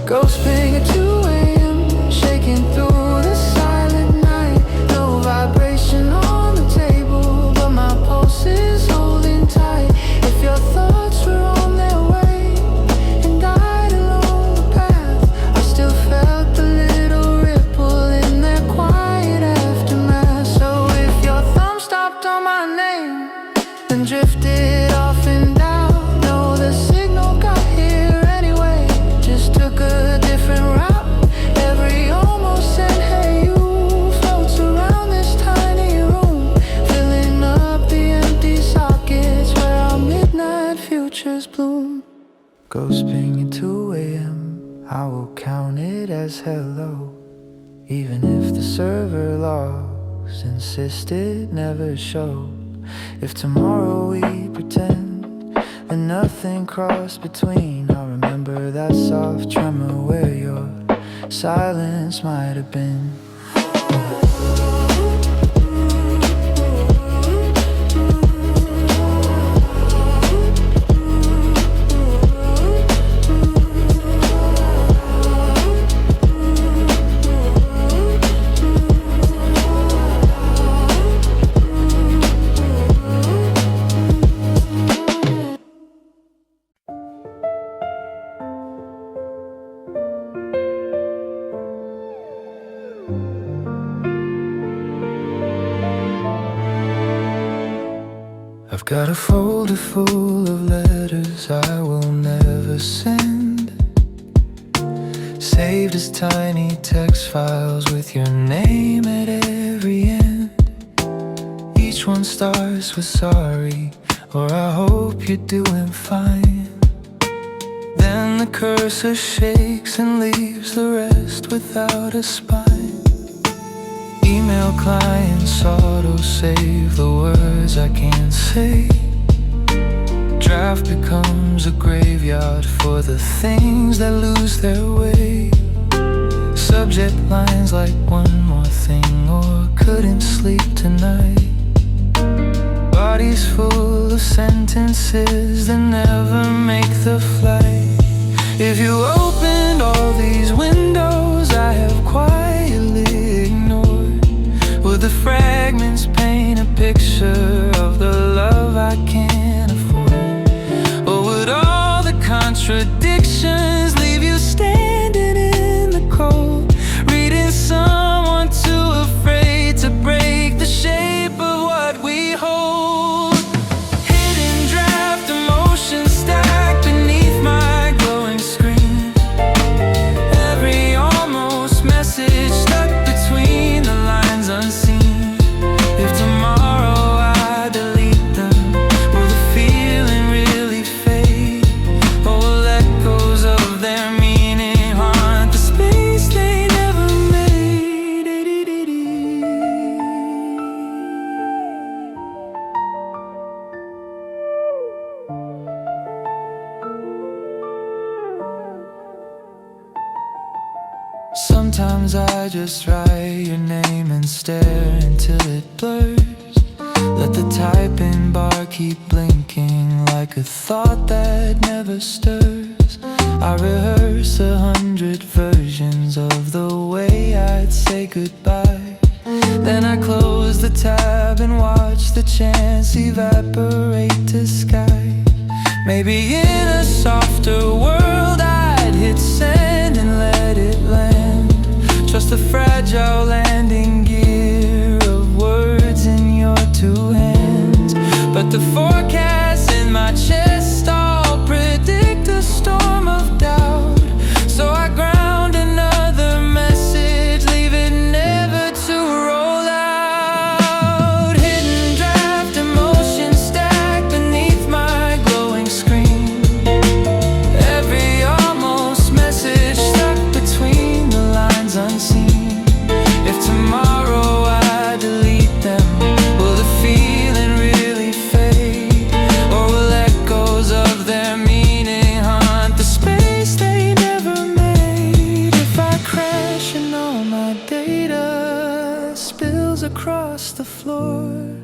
Ghost ping at 2 a.m. shaking through the silent night. No vibration on the table, but my pulse is holding tight. If your thoughts were on their way and died along the path, I still felt the little ripple in their quiet aftermath. So if your thumb stopped on my name and drifted off and down, no, the signal got here anyway, just took a different route. Every almost said hey you floats around this tiny room, filling up the empty sockets where our midnight futures bloom. Ghost ping at 2 a.m. I will count it as hello, even if the server logs insist it never showed. If tomorrow we pretend that nothing crossed between, I'll remember that soft tremor where your silence might have been. I've got a folder full of letters I will never send, saved as tiny text files with your name at every end. Each one starts with sorry, or I hope you're doing fine. Then the cursor shakes and leaves the rest without a spine. Email clients auto-save the words I can't say. Draft becomes a graveyard for the things that lose their way. Subject lines like one more thing or couldn't sleep tonight. Bodies full of sentences that never make the flight. If you opened all these windows I have quietly ignored, would the fragments paint a picture of the love I can't afford? Or would all the contradictions leave you standing in the cold, reading someone too afraid to break the shape of what we hold? Hidden draft emotions stacked beneath my glowing screen. Every almost message stuck between the lines unseen. If tomorrow I delete them, will the feeling really fade? Or will echoes of their meaning haunt the space they never made? Sometimes I just write your name and stare until it blurs. Let the typing bar keep blinking like a thought that never stirs. I rehearse 100 versions of the way I'd say goodbye. Then I close the tab and watch the chance evaporate to sky. Maybe in a softer world I'd hit send and let it land. Trust the fragile landing gear of words in your two hands. But the forecasts in my chest all predict a storm of doubt. So I ground another message, leave it never to roll out. Hidden draft emotions stacked beneath my glowing screen. Every almost message stuck between the lines unseen. If tomorrow I delete them, will the feeling really fade? Or will echoes of their meaning haunt the space they never made? If I crash and all my data spills across the floor,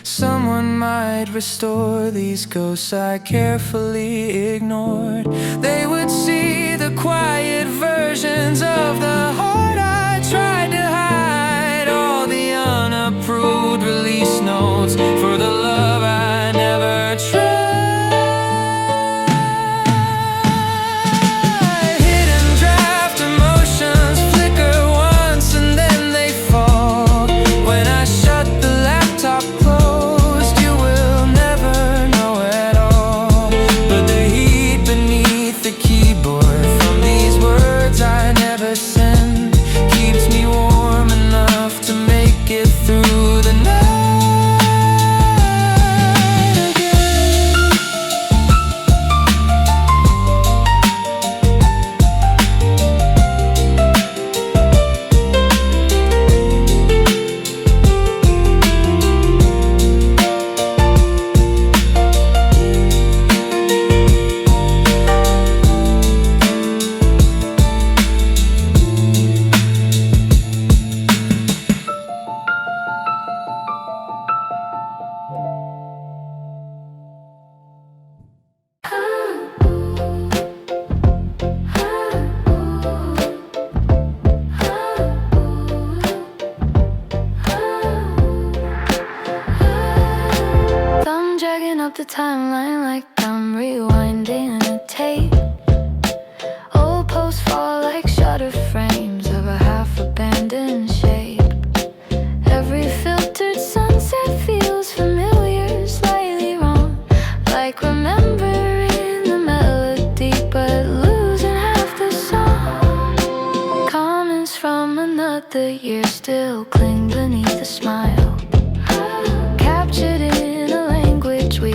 someone might restore these ghosts I carefully ignored. They would see the quiet versions of the heart I tried to hide. All the unapproved release notes for the love I never tried. Hidden draft emotions flicker once and then they fall. When I shut the laptop closed, you will never know at all. But the heat beneath the keyboard from these words I never send keeps me warm enough to make it through the night again. Thumb dragging up the timeline like I'm rewinding a tape. Old posts fall like shutter frames of a half-abandoned shape. Every filtered sunset feels familiar, slightly wrong, like remembering the melody but losing half the song. Comments from another year still cling beneath a smile, captured in a language we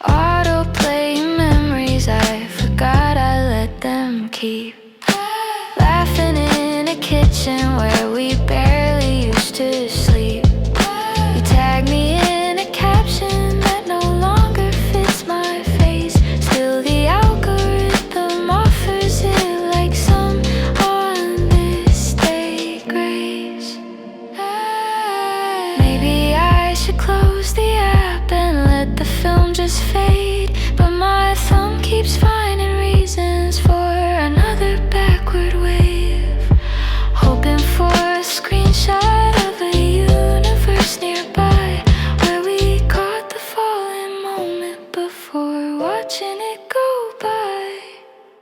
Autoplay memories I forgot I let them keep. Laughing in a kitchen where we barely used to sleep. You tag me in a caption that no longer fits my face. Still the algorithm offers it like some on this day grace. Maybe I should close the app and let the film just fade, but my thumb keeps finding reasons for another backward wave, hoping for a screenshot of a universe nearby where we caught the falling moment before watching it go by.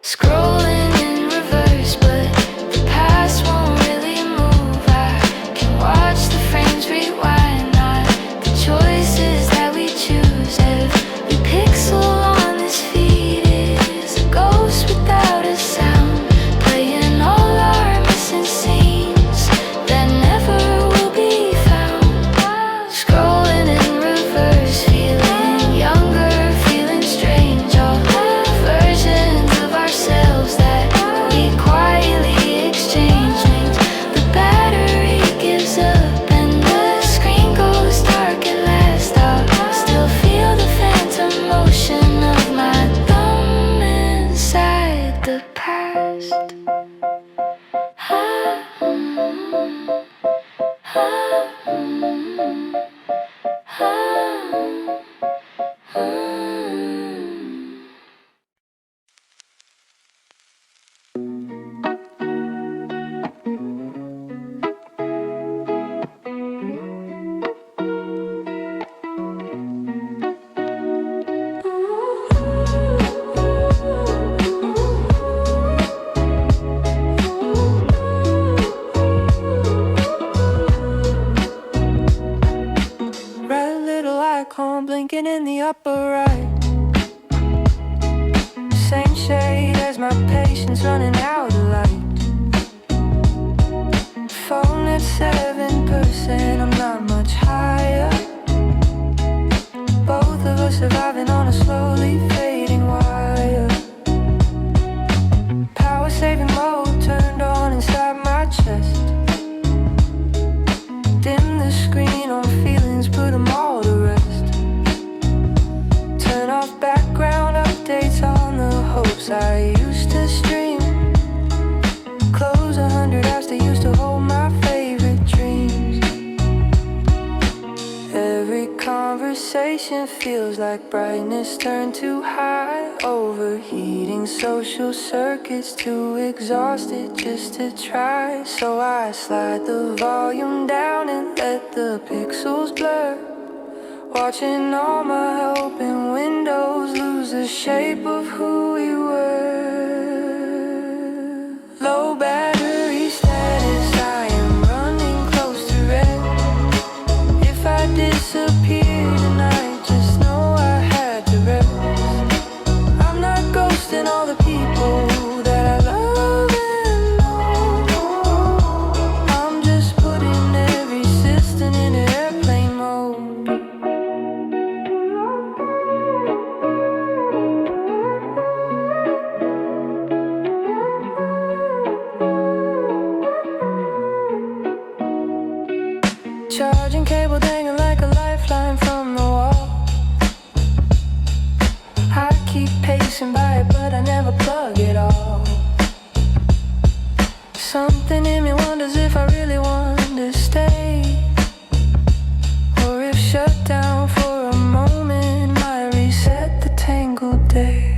Scrolling in reverse, but the past won't really move. I can watch the frames rewind, not the choices that we choose. Every pixel on this feed is a ghost without a sound, playing all our missing scenes that never will be found. Scrolling in reverse, feeling younger, feeling strange. All versions of ourselves that we quietly exchange. Means the battery gives up and the screen goes dark at last. I'll still feel the phantom motion of my thumb inside the past. Red little icon blinking in the upper right. Same shade as my patience running out of light. Phone at 7%, I'm not much higher. Both of us surviving on a slowly fading wire. Power saving mode turned on inside my chest. Dim the screen on feelings, put them all to rest. Turn off background updates on the hopes I used to stream. Close 100 apps that used to hold my favorite dreams. Every conversation feels like brightness turned too high. Overheating social circuits, too exhausted just to try. So I slide the volume down and let the pixels blur. Watching all my open windows lose the shape of who we were. Low battery status, I am running close to red. If I disappear tonight, just know I had to rest. I'm not ghosting all the people that I love and know. I'm just putting every system in airplane mode. Charging cable dangling like a lifeline from the wall. I keep pacing by it, but I never plug it all. Something in me wonders if I really want to stay, or if shut down for a moment might reset the tangled day.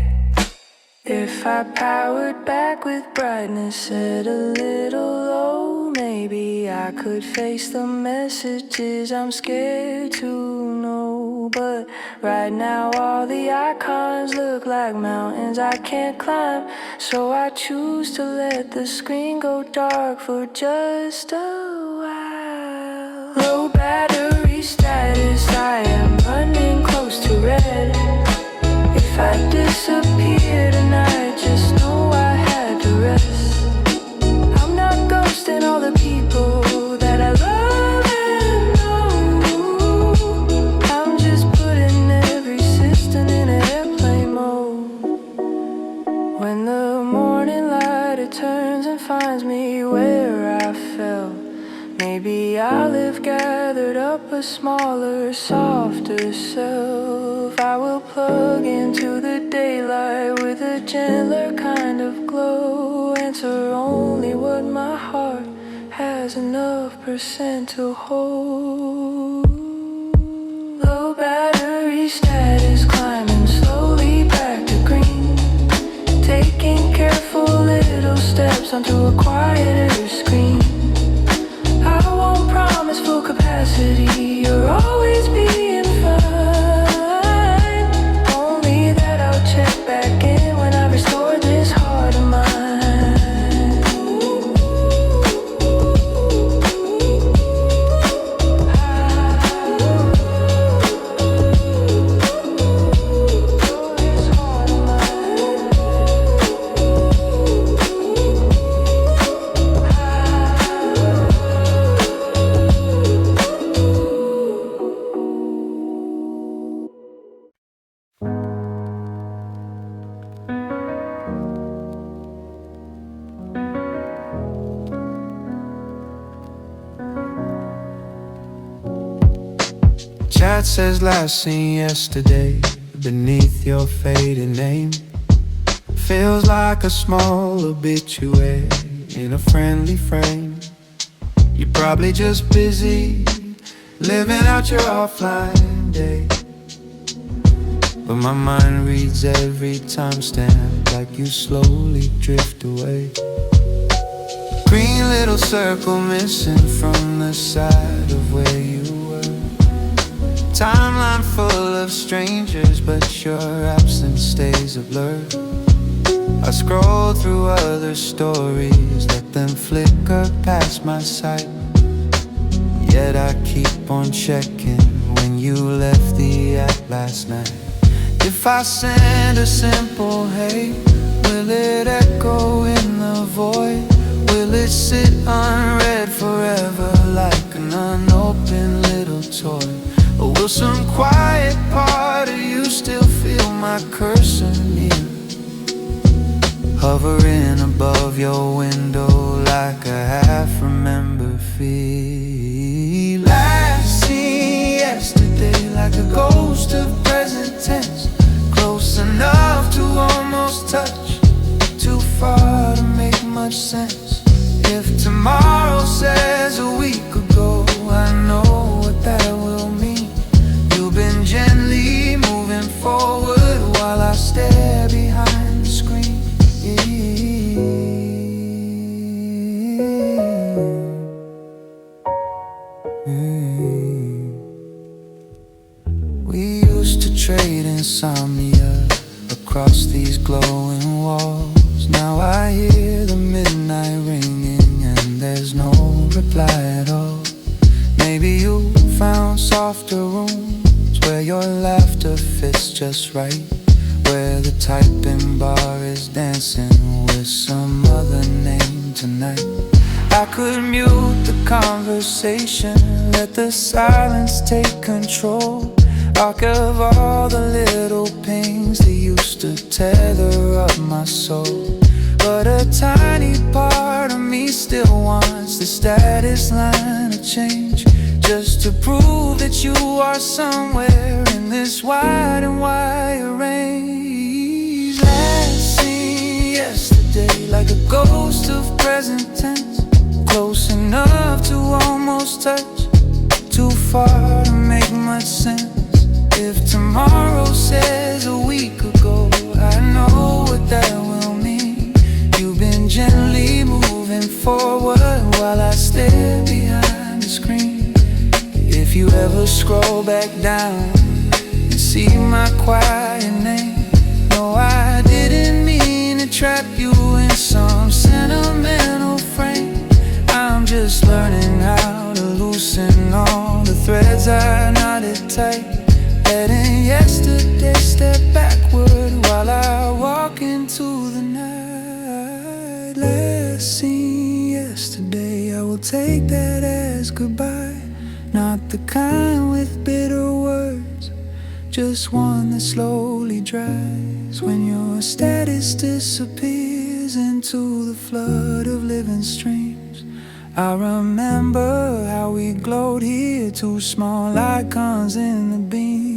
If I powered back with brightness set a little low, maybe I could face the messages I'm scared to know. But right now all the icons look like mountains I can't climb, so I choose to let the screen go dark for just a while. Low battery status, I am running close to red. If I disappear tonight, just know I had to rest. I'm not ghosting all the people that I love. have gathered up a smaller, softer self. I will plug into the daylight with a gentler kind of glow. Answer only what my heart has enough percent to hold. Low battery status climbing slowly back to green. Taking careful little steps onto a quieter screen. I won't promise full capacity, you're always being fine. Only that I'll check back in when I restore this heart of mine. Chat says last seen yesterday beneath your faded name. Feels like a small obituary in a friendly frame. You're probably just busy living out your offline day, but my mind reads every timestamp like you slowly drift away. Green little circle missing from the side of where you were. Timeline full of strangers, but your absence stays a blur. I scroll through other stories, let them flicker past my sight. Yet I keep on checking when you left the app last night. If I send a simple hey, will it echo in the void? Will it sit unread forever like an unopened little toy? Or will some quiet part of you still feel my cursor near, hovering above your window like a half-remembered feel? Last seen yesterday like a ghost of present tense, close enough to almost touch, too far to make much sense. If tomorrow says a week ago, I know what that will mean. You've been gently moving forward while I stare behind the screen. We used to trade insomnia across these glowing walls. Now I hear the midnight ringing and there's no reply at all. Maybe you found softer rooms where your laughter fits just right, where the typing bar is dancing with some other name tonight. I could mute the conversation, let the silence take control. Arc of all the little pains that used to tether up my soul. But a tiny part of me still wants the status line to change, just to prove that you are somewhere in this wide and wide range. Last seen yesterday like a ghost of present tense, close enough to almost touch, too far to make much sense. If tomorrow says a week ago, I know what that will mean. You've been gently moving forward while I stare behind the screen. If you ever scroll back down and see my quiet name, no, I didn't mean to trap you in some sentimental frame. I'm just learning how to loosen all the threads I knotted tight, letting yesterday step backward while I walk into the night. Last seen yesterday, I will take that as goodbye. Not the kind with bitter words, just one that slowly dries when your status disappears into the flood of living streams. I remember how we glowed here, two small icons in the beam.